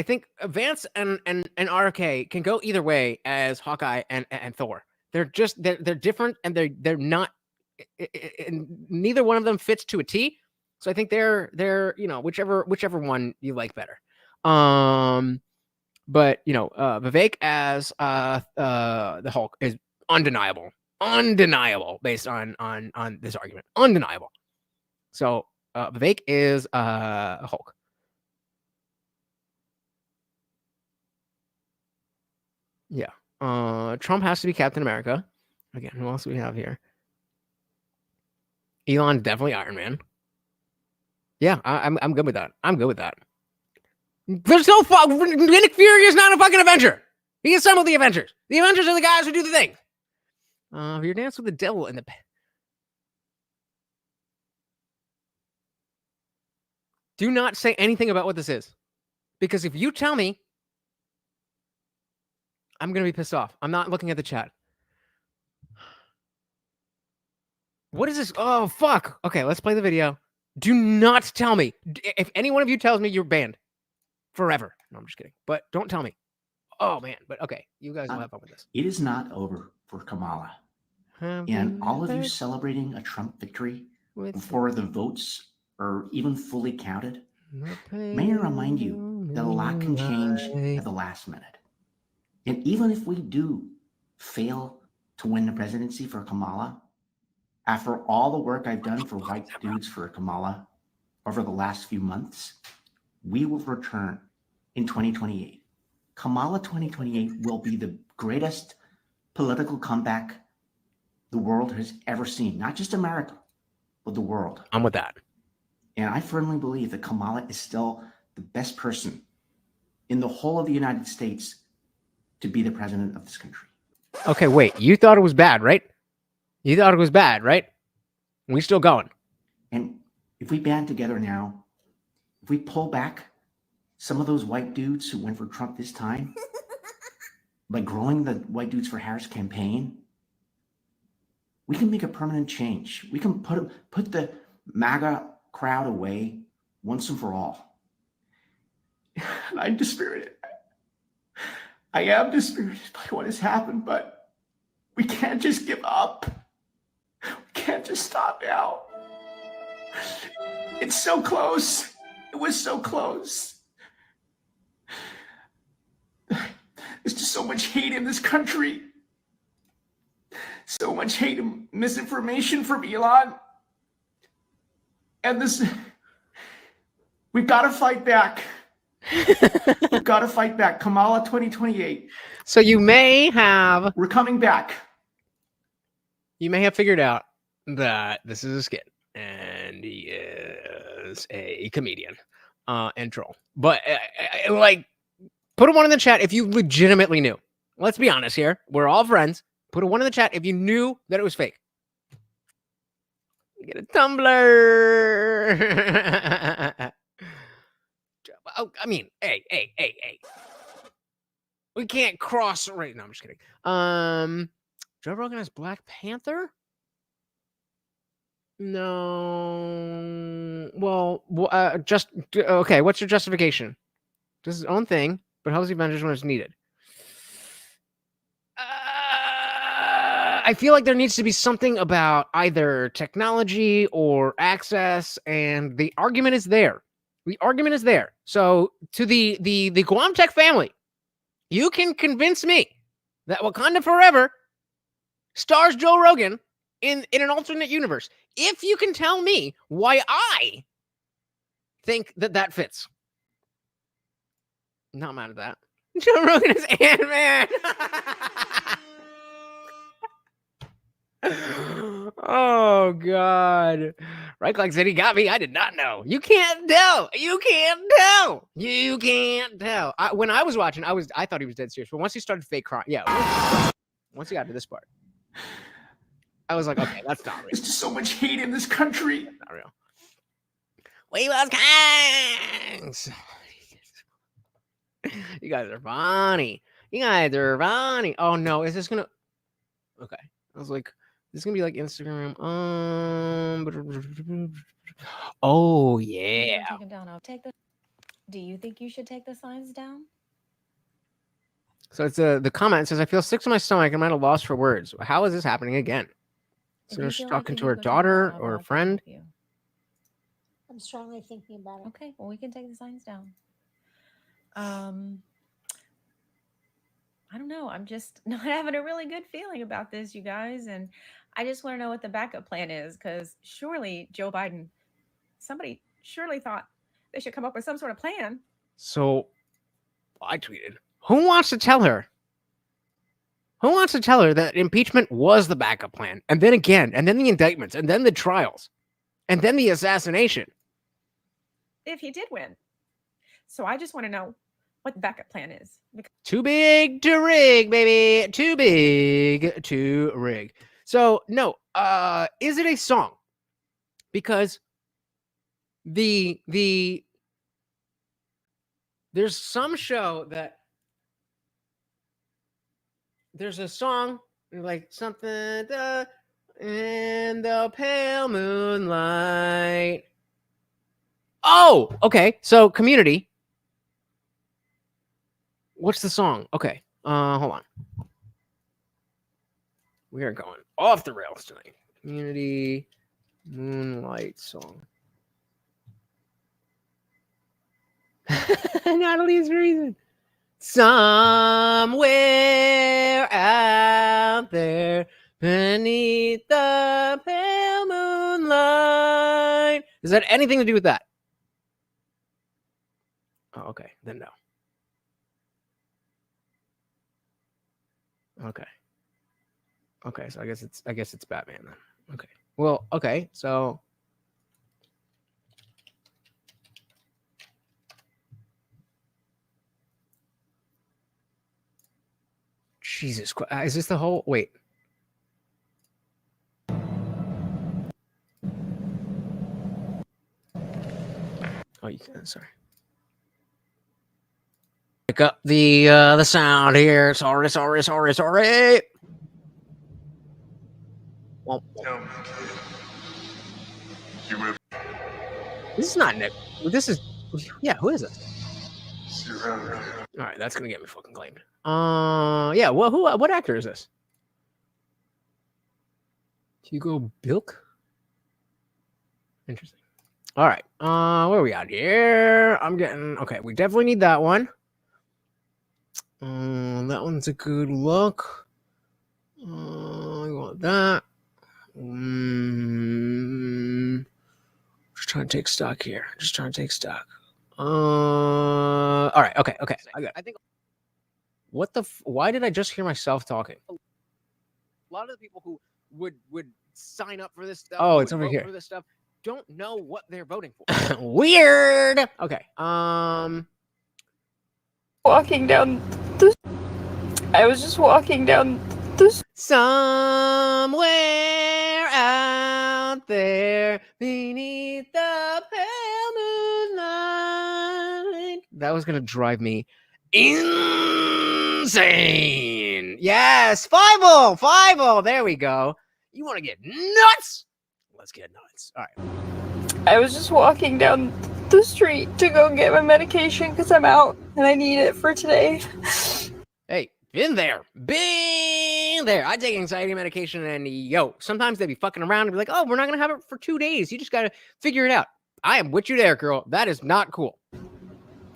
think Vance and RFK can go either way as Hawkeye and Thor. They're different, and they're not. Neither one of them fits to a T. So I think they're whichever one you like better. But Vivek as the Hulk is undeniable based on this argument, undeniable. So. Vivek is Hulk. Yeah. Trump has to be Captain America. Again, who else do we have here? Elon, definitely Iron Man. Yeah, I'm good with that. There's no fuck. Nick Fury is not a fucking Avenger. He assembled the Avengers. The Avengers are the guys who do the thing. You're dancing with the devil in the. Do not say anything about what this is. Because if you tell me, I'm going to be pissed off. I'm not looking at the chat. What is this? Oh, fuck. Okay, let's play the video. Do not tell me. If any one of you tells me, you're banned. Forever. No, I'm just kidding. But don't tell me. Oh, man. But okay, you guys will have fun with this. It is not over for Kamala. And all of you celebrating a Trump victory before the votes are even fully counted, may I remind you that a lot can change at the last minute. And even if we do fail to win the presidency for Kamala, after all the work I've done for white dudes for Kamala over the last few months, we will return in 2028. Kamala 2028 will be the greatest political comeback the world has ever seen, not just America, but the world. I'm with that. And I firmly believe that Kamala is still the best person in the whole of the United States to be the president of this country. Okay, wait. You thought it was bad, right? We still going. And if we band together now, if we pull back some of those white dudes who went for Trump this time, by growing the White Dudes for Harris campaign, we can make a permanent change. We can put the MAGA crowd away once and for all. I'm dispirited. I am dispirited by what has happened, but we can't just give up. We can't just stop now. It's so close. It was so close. There's just so much hate in this country. So much hate and misinformation from Elon. And we've got to fight back. We've got to fight back. Kamala 2028. So you may have... We're coming back. You may have figured out that this is a skit. And he is a comedian and troll. But, like, put a 1 in the chat if you legitimately knew. Let's be honest here. We're all friends. Put a 1 in the chat if you knew that it was fake. Get a Tumblr. Oh, I mean, hey. We can't cross right. No, I'm just kidding. Joe Rogan has Black Panther? No. Well, just okay. What's your justification? This is his own thing, but helps the Avengers when it's needed. I feel like there needs to be something about either technology or access, and the argument is there. The argument is there. So to the Guamtech family, you can convince me that Wakanda Forever stars Joe Rogan in an alternate universe. If you can tell me why I think that fits. Not mad at that. Joe Rogan is Ant-Man. Oh, God. Right Clock said he got me. I did not know. You can't tell. You can't tell. You can't tell. When I was watching, I thought he was dead serious. But once he started fake crying, yeah. Once he got to this part, I was like, okay, that's not real. There's just so much hate in this country. Not real. We was kings. You guys are funny. You guys are funny. Oh, no. Is this going to... Okay. I was like... This is gonna be like Instagram. Oh yeah. Take them down. Do you think you should take the signs down? So it's the comment says, "I feel sick to my stomach. I'm at a loss for words. How is this happening again?" So she's talking to her daughter or a friend. I'm strongly thinking about it. Okay, well we can take the signs down. I don't know. I'm just not having a really good feeling about this, you guys. And I just want to know what the backup plan is, because surely Joe Biden, somebody surely thought they should come up with some sort of plan. So I tweeted, who wants to tell her? Who wants to tell her that impeachment was the backup plan? And then again, and then the indictments, and then the trials, and then the assassination. If he did win. So I just want to know what the backup plan is. Too big to rig, baby. Too big to rig. So no, is it a song? Because there's some show that there's a song like something in the pale moonlight. Oh, okay. So Community. What's the song? Okay. Hold on. We are going off the rails tonight. Community Moonlight song. Natalie's reason. Somewhere out there beneath the pale moonlight. Does that have anything to do with that? Oh, okay. Then no. Okay. Okay, so I guess it's Batman then. Okay. Well, okay, so Jesus Christ. Is this the whole wait? Oh, you can, sorry. Pick up the sound here. Sorry. Well, this is not Nick. This is, yeah, who is this? All right, that's gonna get me fucking claimed. Yeah, well, what actor is this? Hugo Bilk? Interesting. All right, where are we at here? I'm getting, okay, we definitely need that one. That one's a good look. I want that. Just trying to take stock here. All right. Okay. I think. What the? Why did I just hear myself talking? A lot of the people who would sign up for this stuff. Oh, it's over here. For this stuff, don't know what they're voting for. Weird. Okay. Walking down the. I was just walking down the. Somewhere out there beneath the pale moonlight. That was gonna drive me insane. Yes, Five-0. There we go. You want to get nuts? Let's get nuts. All right. I was just walking down the street to go get my medication because I'm out and I need it for today. Hey, been there. I take anxiety medication and sometimes they be fucking around and be like, oh, we're not going to have it for 2 days. You just got to figure it out. I am with you there, girl. That is not cool.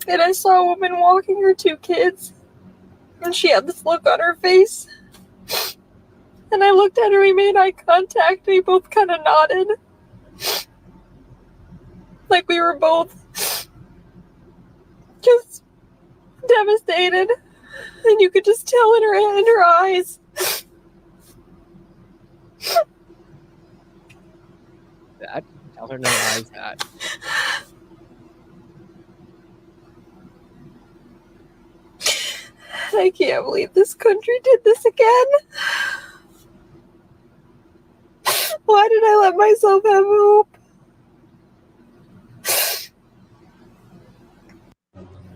And I saw a woman walking her 2 kids. And she had this look on her face. And I looked at her, we made eye contact, and we both kind of nodded. Like we were both just devastated. And you could just tell in her eyes. That? Tell her in her eyes that. I can't believe this country did this again. Why did I let myself have hope?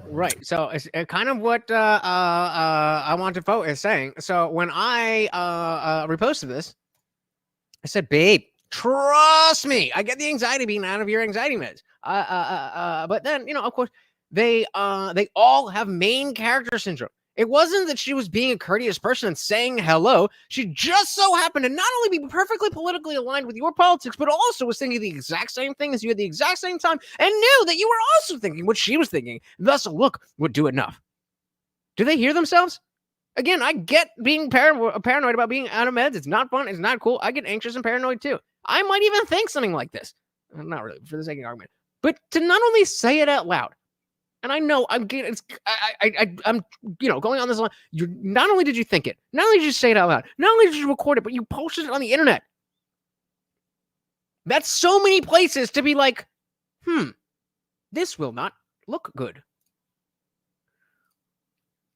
Right. So it's kind of what I want to vote is saying. So when I reposted this, I said, babe, trust me. I get the anxiety being out of your anxiety meds. But then, of course, they all have main character syndrome. It wasn't that she was being a courteous person and saying hello. She just so happened to not only be perfectly politically aligned with your politics, but also was thinking the exact same thing as you at the exact same time and knew that you were also thinking what she was thinking. Thus, a look would do enough. Do they hear themselves? Again, I get being paranoid about being out of meds. It's not fun. It's not cool. I get anxious and paranoid too. I might even think something like this. Not really, for the sake of argument. But to not only say it out loud, and I know I'm getting, I'm going on this line. Not only did you think it, not only did you say it out loud, not only did you record it, but you posted it on the internet. That's so many places to be like, this will not look good.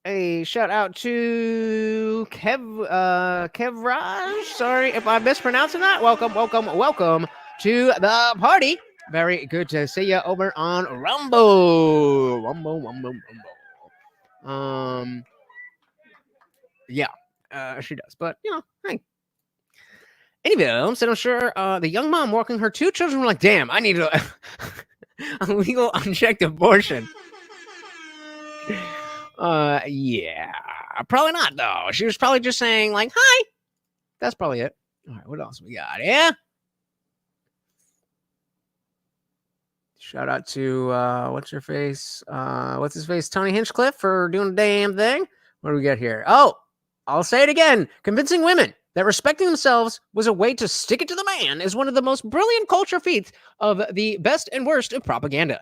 A shout out to Kevraj. Sorry if I'm mispronouncing that. Welcome to the party. Very good to see you over on Rumble. Yeah, she does. But, hey. Anyway, so I'm sure the young mom walking her 2 children were like, damn, I need a legal unchecked abortion. Yeah, probably not, though. She was probably just saying, like, hi. That's probably it. All right, what else we got? Yeah. Shout out to what's his face, Tony Hinchcliffe for doing the damn thing. What do we got here? Oh, I'll say it again. Convincing women that respecting themselves was a way to stick it to the man is one of the most brilliant culture feats of the best and worst of propaganda.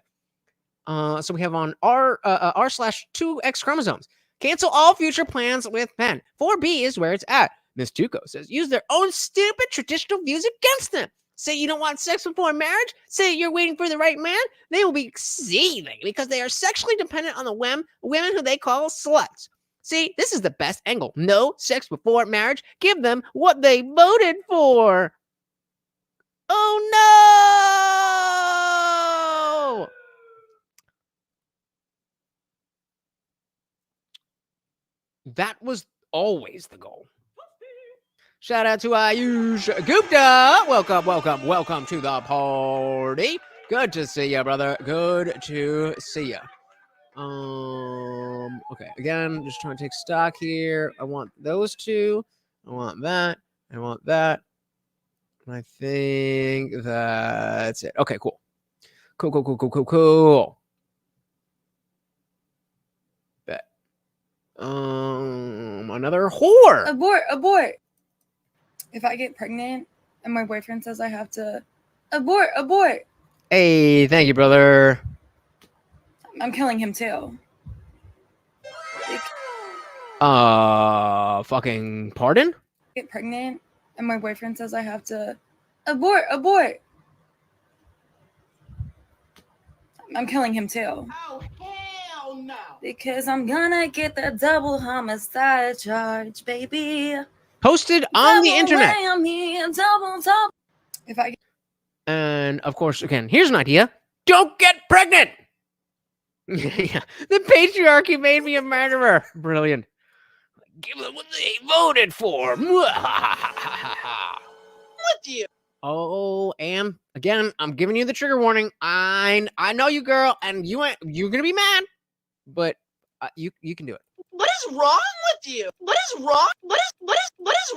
So we have on R/2X chromosomes. Cancel all future plans with pen. 4B is where it's at. Miss Tuco says use their own stupid traditional views against them. Say you don't want sex before marriage. Say you're waiting for the right man. They will be seething because they are sexually dependent on the women who they call sluts. See, this is the best angle. No sex before marriage. Give them what they voted for. Oh, no! That was always the goal. Shout out to Ayush Gupta. Welcome to the party. Good to see you, brother. Good to see you. Okay, again, just trying to take stock here. I want those 2. I want that. I want that. And I think that's it. Okay, cool. Cool. Bet. Another whore. Abort. If I get pregnant and my boyfriend says I have to abort. Hey, thank you, brother. I'm killing him too. Fucking pardon? Get pregnant, and my boyfriend says I have to abort. I'm killing him too. Oh, hell no. Because I'm gonna get the double homicide charge, baby. Posted on the internet. Double. If I And of course, again, here's an idea. Don't get pregnant. Yeah. The patriarchy made me a murderer. Brilliant. Give them what they voted for. With you. Oh, Am, again, I'm giving you the trigger warning. I know you, girl, and you're gonna be mad, but you can do it. What is wrong with you? What is wrong? What is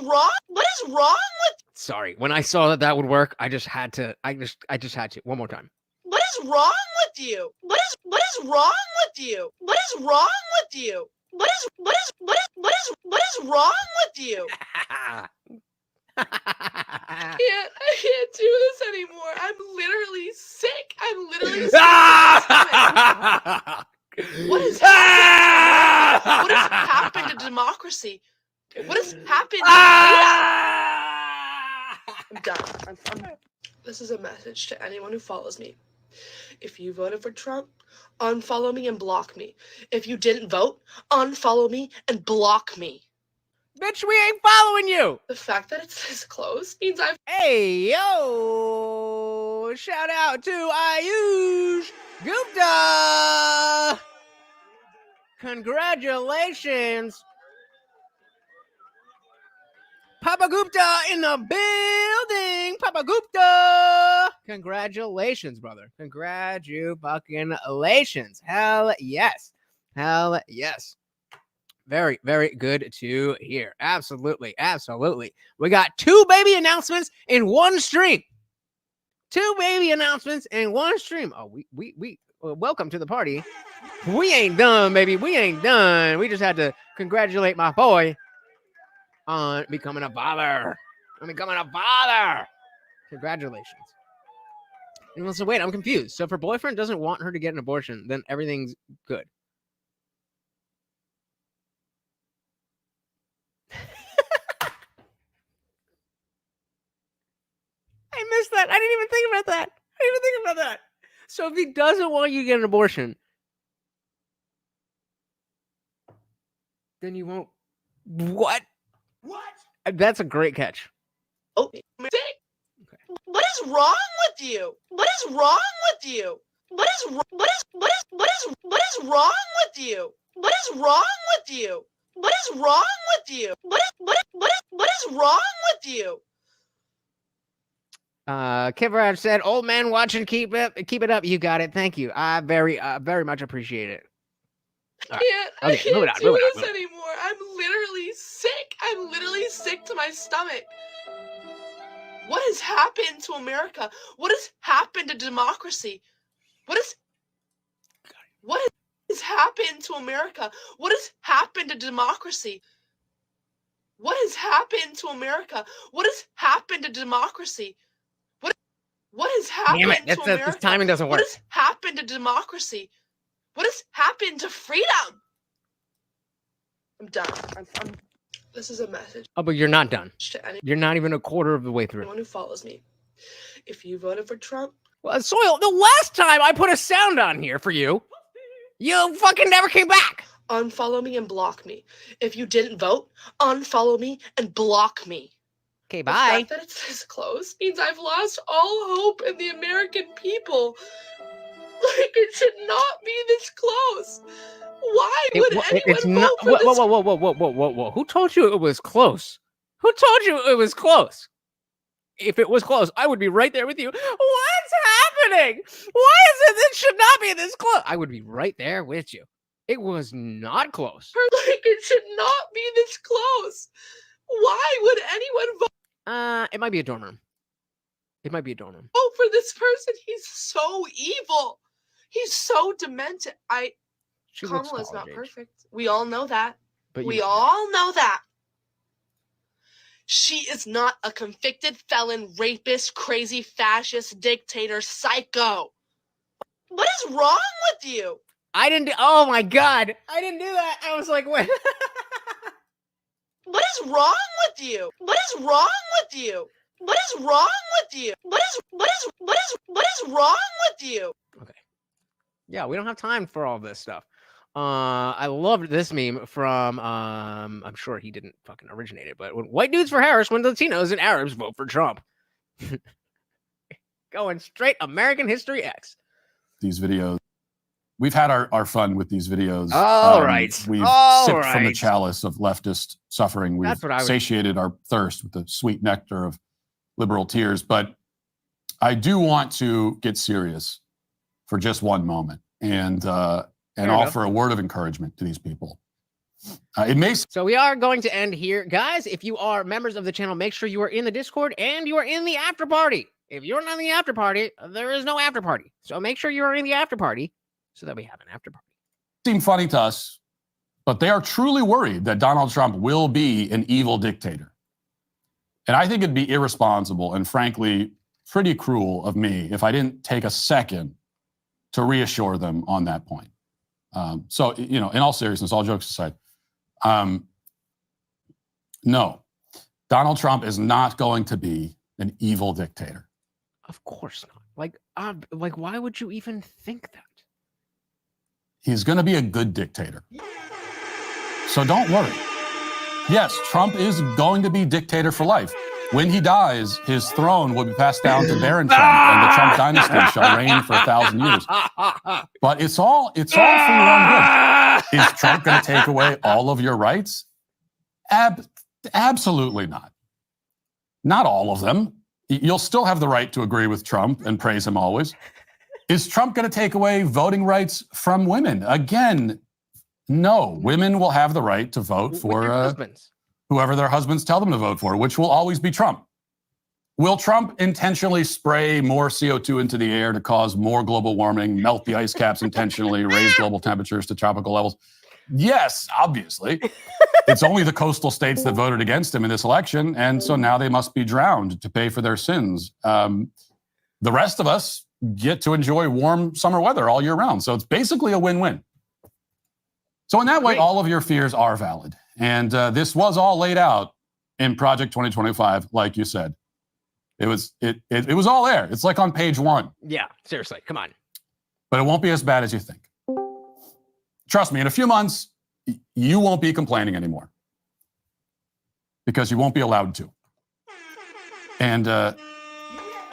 wrong? What is wrong with? Sorry, when I saw that would work, I just had to. I just had to. One more time. What is wrong with you? What is wrong with you? What is wrong with you? What is wrong with you? I can't do this anymore. I'm literally sick. I'm literally sick. What has happened? What has happened to democracy? What has happened? I'm done. This is a message to anyone who follows me. If you voted for Trump, unfollow me and block me. If you didn't vote, unfollow me and block me. Bitch, we ain't following you. The fact that it's this close means I've. Hey, yo! Shout out to Ayush Gupta! Congratulations! Papa Gupta in the building! Papa Gupta! Congratulations, brother. Congratulations. Hell yes. Hell yes. Very, very good to hear. Absolutely. Absolutely. We got 2 baby announcements in one stream. 2 baby announcements in one stream. Oh, we welcome to the party. We ain't done, baby. We ain't done. We just had to congratulate my boy on becoming a father. Congratulations. And so wait, I'm confused. So if her boyfriend doesn't want her to get an abortion, then everything's good. I missed that. I didn't even think about that. So if he doesn't want you to get an abortion, then you won't. What? That's a great catch. Oh, sick. Okay. What is wrong with you? What is wrong with you? What is wrong with you? What is wrong with you? What is wrong with you? What is wrong with you? Kivraj said, "Old man watching, keep it up. You got it. Thank you. I very much appreciate it." I can't do this anymore. I'm literally sick. I'm literally sick to my stomach. What has happened to America? What has happened to democracy? What has happened to America? What has happened to democracy? What has happened to America? What has happened to democracy? What has happened Damn it, to America? this timing doesn't work. What has happened to democracy? What has happened to freedom? I'm done. This is a message. Oh, but you're not done. To You're not even a quarter of the way through. anyone who follows me. If you voted for Trump, Well, Soil, the last time I put a sound on here for you, you fucking never came back. unfollow me and block me. If you didn't vote, unfollow me and block me. Okay, The bye. fact that it's this close means I've lost all hope in the American people. Like, it should not be this close. Why would anyone vote for this? Whoa. Who told you it was close? Who told you it was close? If it was close, I would be right there with you. What's happening? Why is it should not be this close? I would be right there with you. It was not close. Like, it should not be this close. Why would anyone vote It might be a dorm room. It might be a dorm room. for this person? He's so evil. He's so demented. She looks Kamala's not college age. perfect. We all know that. But We all know that. She is not a convicted felon, rapist, crazy fascist, dictator, psycho. What is wrong with you? I didn't do. Oh my god! I didn't do that. I was like, wait. What is wrong with you? What is wrong with you? What is wrong with you? What is wrong with you? Okay. Yeah, we don't have time for all this stuff. I loved this meme from I'm sure he didn't fucking originate it, but when white dudes for Harris, when Latinos and Arabs vote for Trump. Going straight American History X. These videos. We've had our fun with these videos. All right. We've sipped from the chalice of leftist suffering. We've satiated our thirst with the sweet nectar of liberal tears. But I do want to get serious for just one moment and offer a word of encouragement to these people. So we are going to end here. Guys, if you are members of the channel, make sure you are in the Discord and you are in the after party. If you're not in the after party, there is no after party. So make sure you are in the after party so that we have an after party. Seem funny to us, but they are truly worried that Donald Trump will be an evil dictator. And I think it'd be irresponsible and frankly pretty cruel of me if I didn't take a second to reassure them on that point. So, in all seriousness, all jokes aside, no, Donald Trump is not going to be an evil dictator. Of course not. Like, why would you even think that? He's going to be a good dictator. So don't worry. Yes, Trump is going to be dictator for life. When he dies, his throne will be passed down to Barron Trump, and the Trump dynasty shall reign for 1,000 years. But it's all for your own good. Is Trump going to take away all of your rights? Absolutely not. Not all of them. You'll still have the right to agree with Trump and praise him always. Is Trump going to take away voting rights from women? Again, no. Women will have the right to vote for whoever their husbands tell them to vote for, which will always be Trump. Will Trump intentionally spray more CO2 into the air to cause more global warming, melt the ice caps intentionally, raise global temperatures to tropical levels? Yes, obviously. It's only the coastal states that voted against him in this election, and so now they must be drowned to pay for their sins. The rest of us get to enjoy warm summer weather all year round, so it's basically a win-win. So in that way, all of your fears are valid, and this was all laid out in Project 2025, like you said. It was all there. It's like on page 1. Yeah, seriously, come on. But it won't be as bad as you think. Trust me, in a few months, you won't be complaining anymore because you won't be allowed to. And I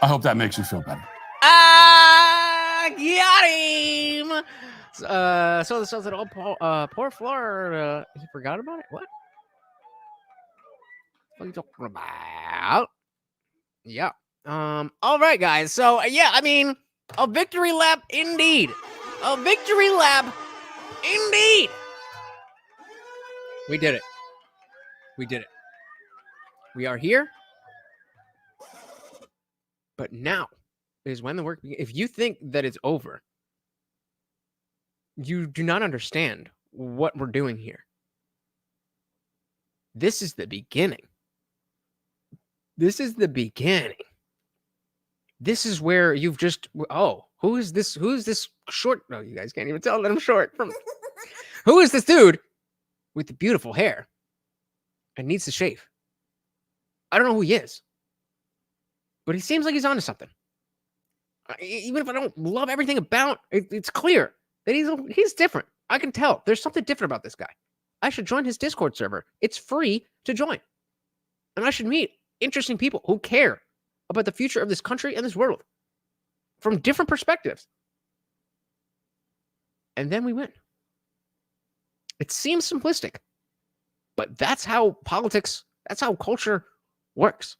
hope that makes you feel better. Got him. So the says it all. Poor Florida. He forgot about it. What are you talking about? Yeah. All right, guys. So yeah, I mean, a victory lap indeed. A victory lap indeed. We did it. We did it. We are here. But now is when the work begins. If you think that it's over, you do not understand what we're doing here. This is the beginning. This is the beginning. This is where you've just, who is this? Who is this short? No, you guys can't even tell that I'm short. Who is this dude with the beautiful hair and needs to shave? I don't know who he is, but he seems like he's onto something. Even if I don't love everything about it, it's clear that he's different. I can tell there's something different about this guy. I should join his Discord server. It's free to join. And I should meet interesting people who care about the future of this country and this world from different perspectives. And then we win. It seems simplistic, but that's how politics, that's how culture works.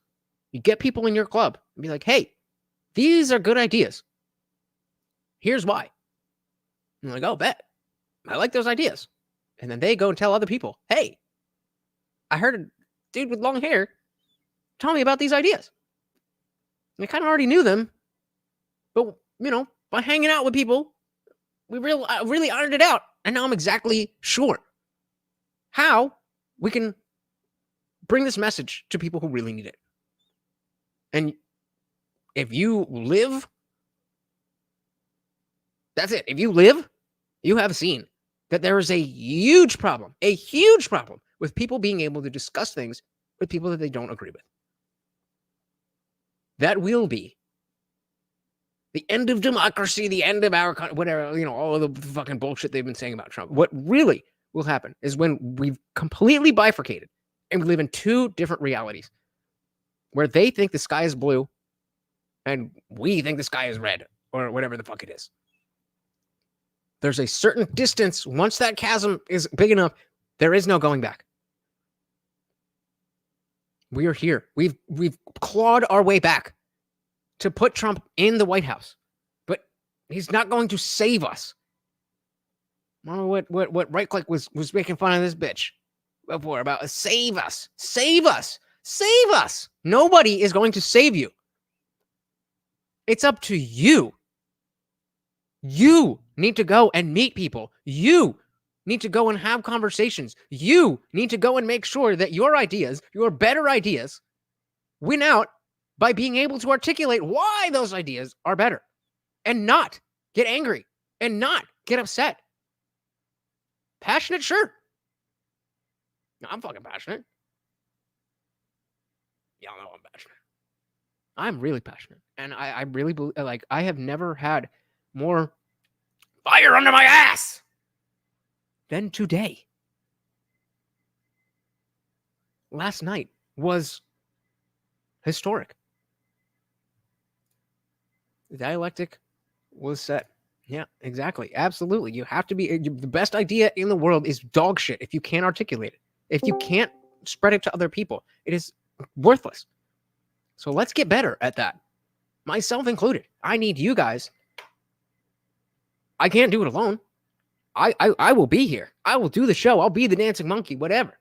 You get people in your club and be like, hey, these are good ideas. Here's why. And they're like, oh, bet. I like those ideas. And then they go and tell other people, hey, I heard a dude with long hair tell me about these ideas. And I kind of already knew them, but, by hanging out with people, we really ironed it out. And now I'm exactly sure how we can bring this message to people who really need it. And if you live, that's it. If you live, you have seen that there is a huge problem with people being able to discuss things with people that they don't agree with. That will be the end of democracy, the end of our, whatever, all of the fucking bullshit they've been saying about Trump. What really will happen is when we've completely bifurcated and we live in two different realities where they think the sky is blue and we think the sky is red or whatever the fuck it is. There's a certain distance. Once that chasm is big enough, there is no going back. We are here. We've clawed our way back to put Trump in the White House, but he's not going to save us. I don't know what Right Click was making fun of this bitch before about save us. Nobody is going to save you. It's up to you. You need to go and meet people. You need to go and have conversations. You need to go and make sure that your ideas, your better ideas, win out by being able to articulate why those ideas are better and not get angry and not get upset. Passionate, sure. I'm fucking passionate. Y'all know I'm passionate. I'm really passionate. And I really believe, I have never had more fire under my ass than today. Last night was historic. The dialectic was set. Yeah, exactly. Absolutely. You have to be, the best idea in the world is dog shit if you can't articulate it. If you can't spread it to other people, it is worthless. So let's get better at that. Myself included. I need you guys. I can't do it alone. I will be here. I will do the show. I'll be the dancing monkey, whatever.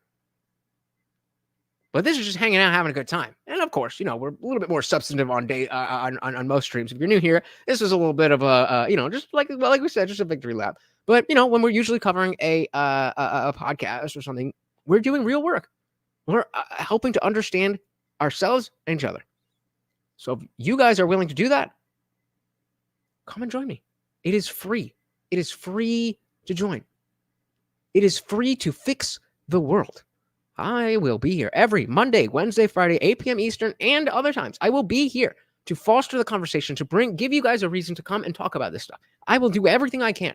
But this is just hanging out, having a good time. And of course, we're a little bit more substantive on most streams. If you're new here, this is a little bit of a, just like we said, just a victory lap. But when we're usually covering a podcast or something, we're doing real work. We're helping to understand ourselves and each other. So if you guys are willing to do that, come and join me. It is free. It is free to join. It is free to fix the world. I will be here every Monday, Wednesday, Friday, 8 p.m. Eastern, and other times. I will be here to foster the conversation, to give you guys a reason to come and talk about this stuff. I will do everything I can.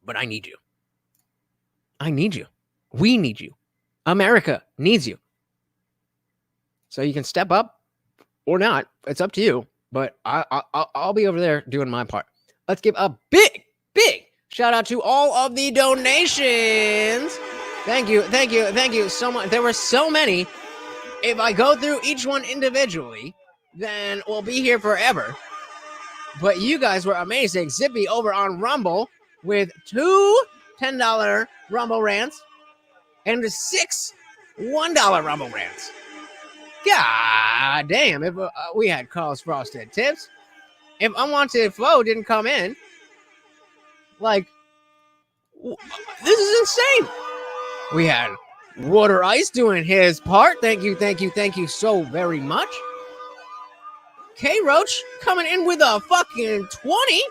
But I need you. I need you. We need you. America needs you. So you can step up or not. It's up to you. But I'll be over there doing my part. Let's give a big shout out to all of the donations. Thank you so much. There were so many. If I go through each one individually, then we'll be here forever. But you guys were amazing. Zippy over on Rumble with 2 $10 Rumble rants and 6 $1 Rumble rants. God damn, if we had Carl's Frosted Tips. If Unwanted Flow didn't come in, this is insane. We had Water Ice doing his part. Thank you so very much. K Roach coming in with a fucking 20.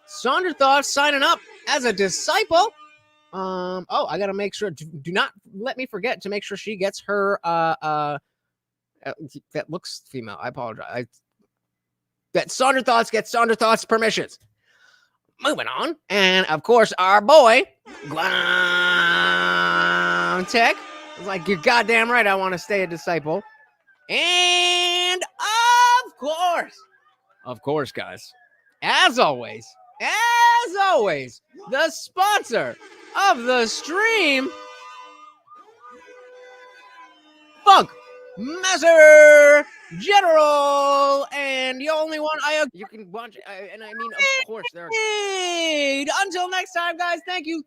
Sandra Thoughts signing up as a disciple. I gotta make sure. Do not let me forget to make sure she gets her. That looks female. I apologize. That Sandra Thoughts gets Sandra Thoughts permissions. Moving on, and of course our boy Guam Tech was like, "You're goddamn right. I want to stay a disciple." And of course, guys, as always, the sponsor of the stream, Funk Master General, and the only one you can watch, and I mean, of course, there. Until next time, guys. Thank you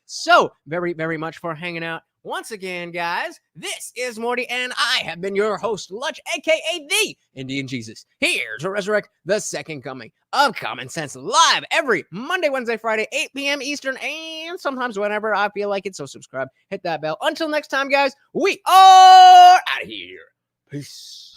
so very, very much for hanging out. Once again, guys, this is Morty, and I have been your host, Lutch, aka the Indian Jesus, here to resurrect the second coming of Common Sense, live every Monday, Wednesday, Friday, 8 p.m. Eastern, and sometimes whenever I feel like it. So subscribe, hit that bell. Until next time, guys, we are out of here. Peace.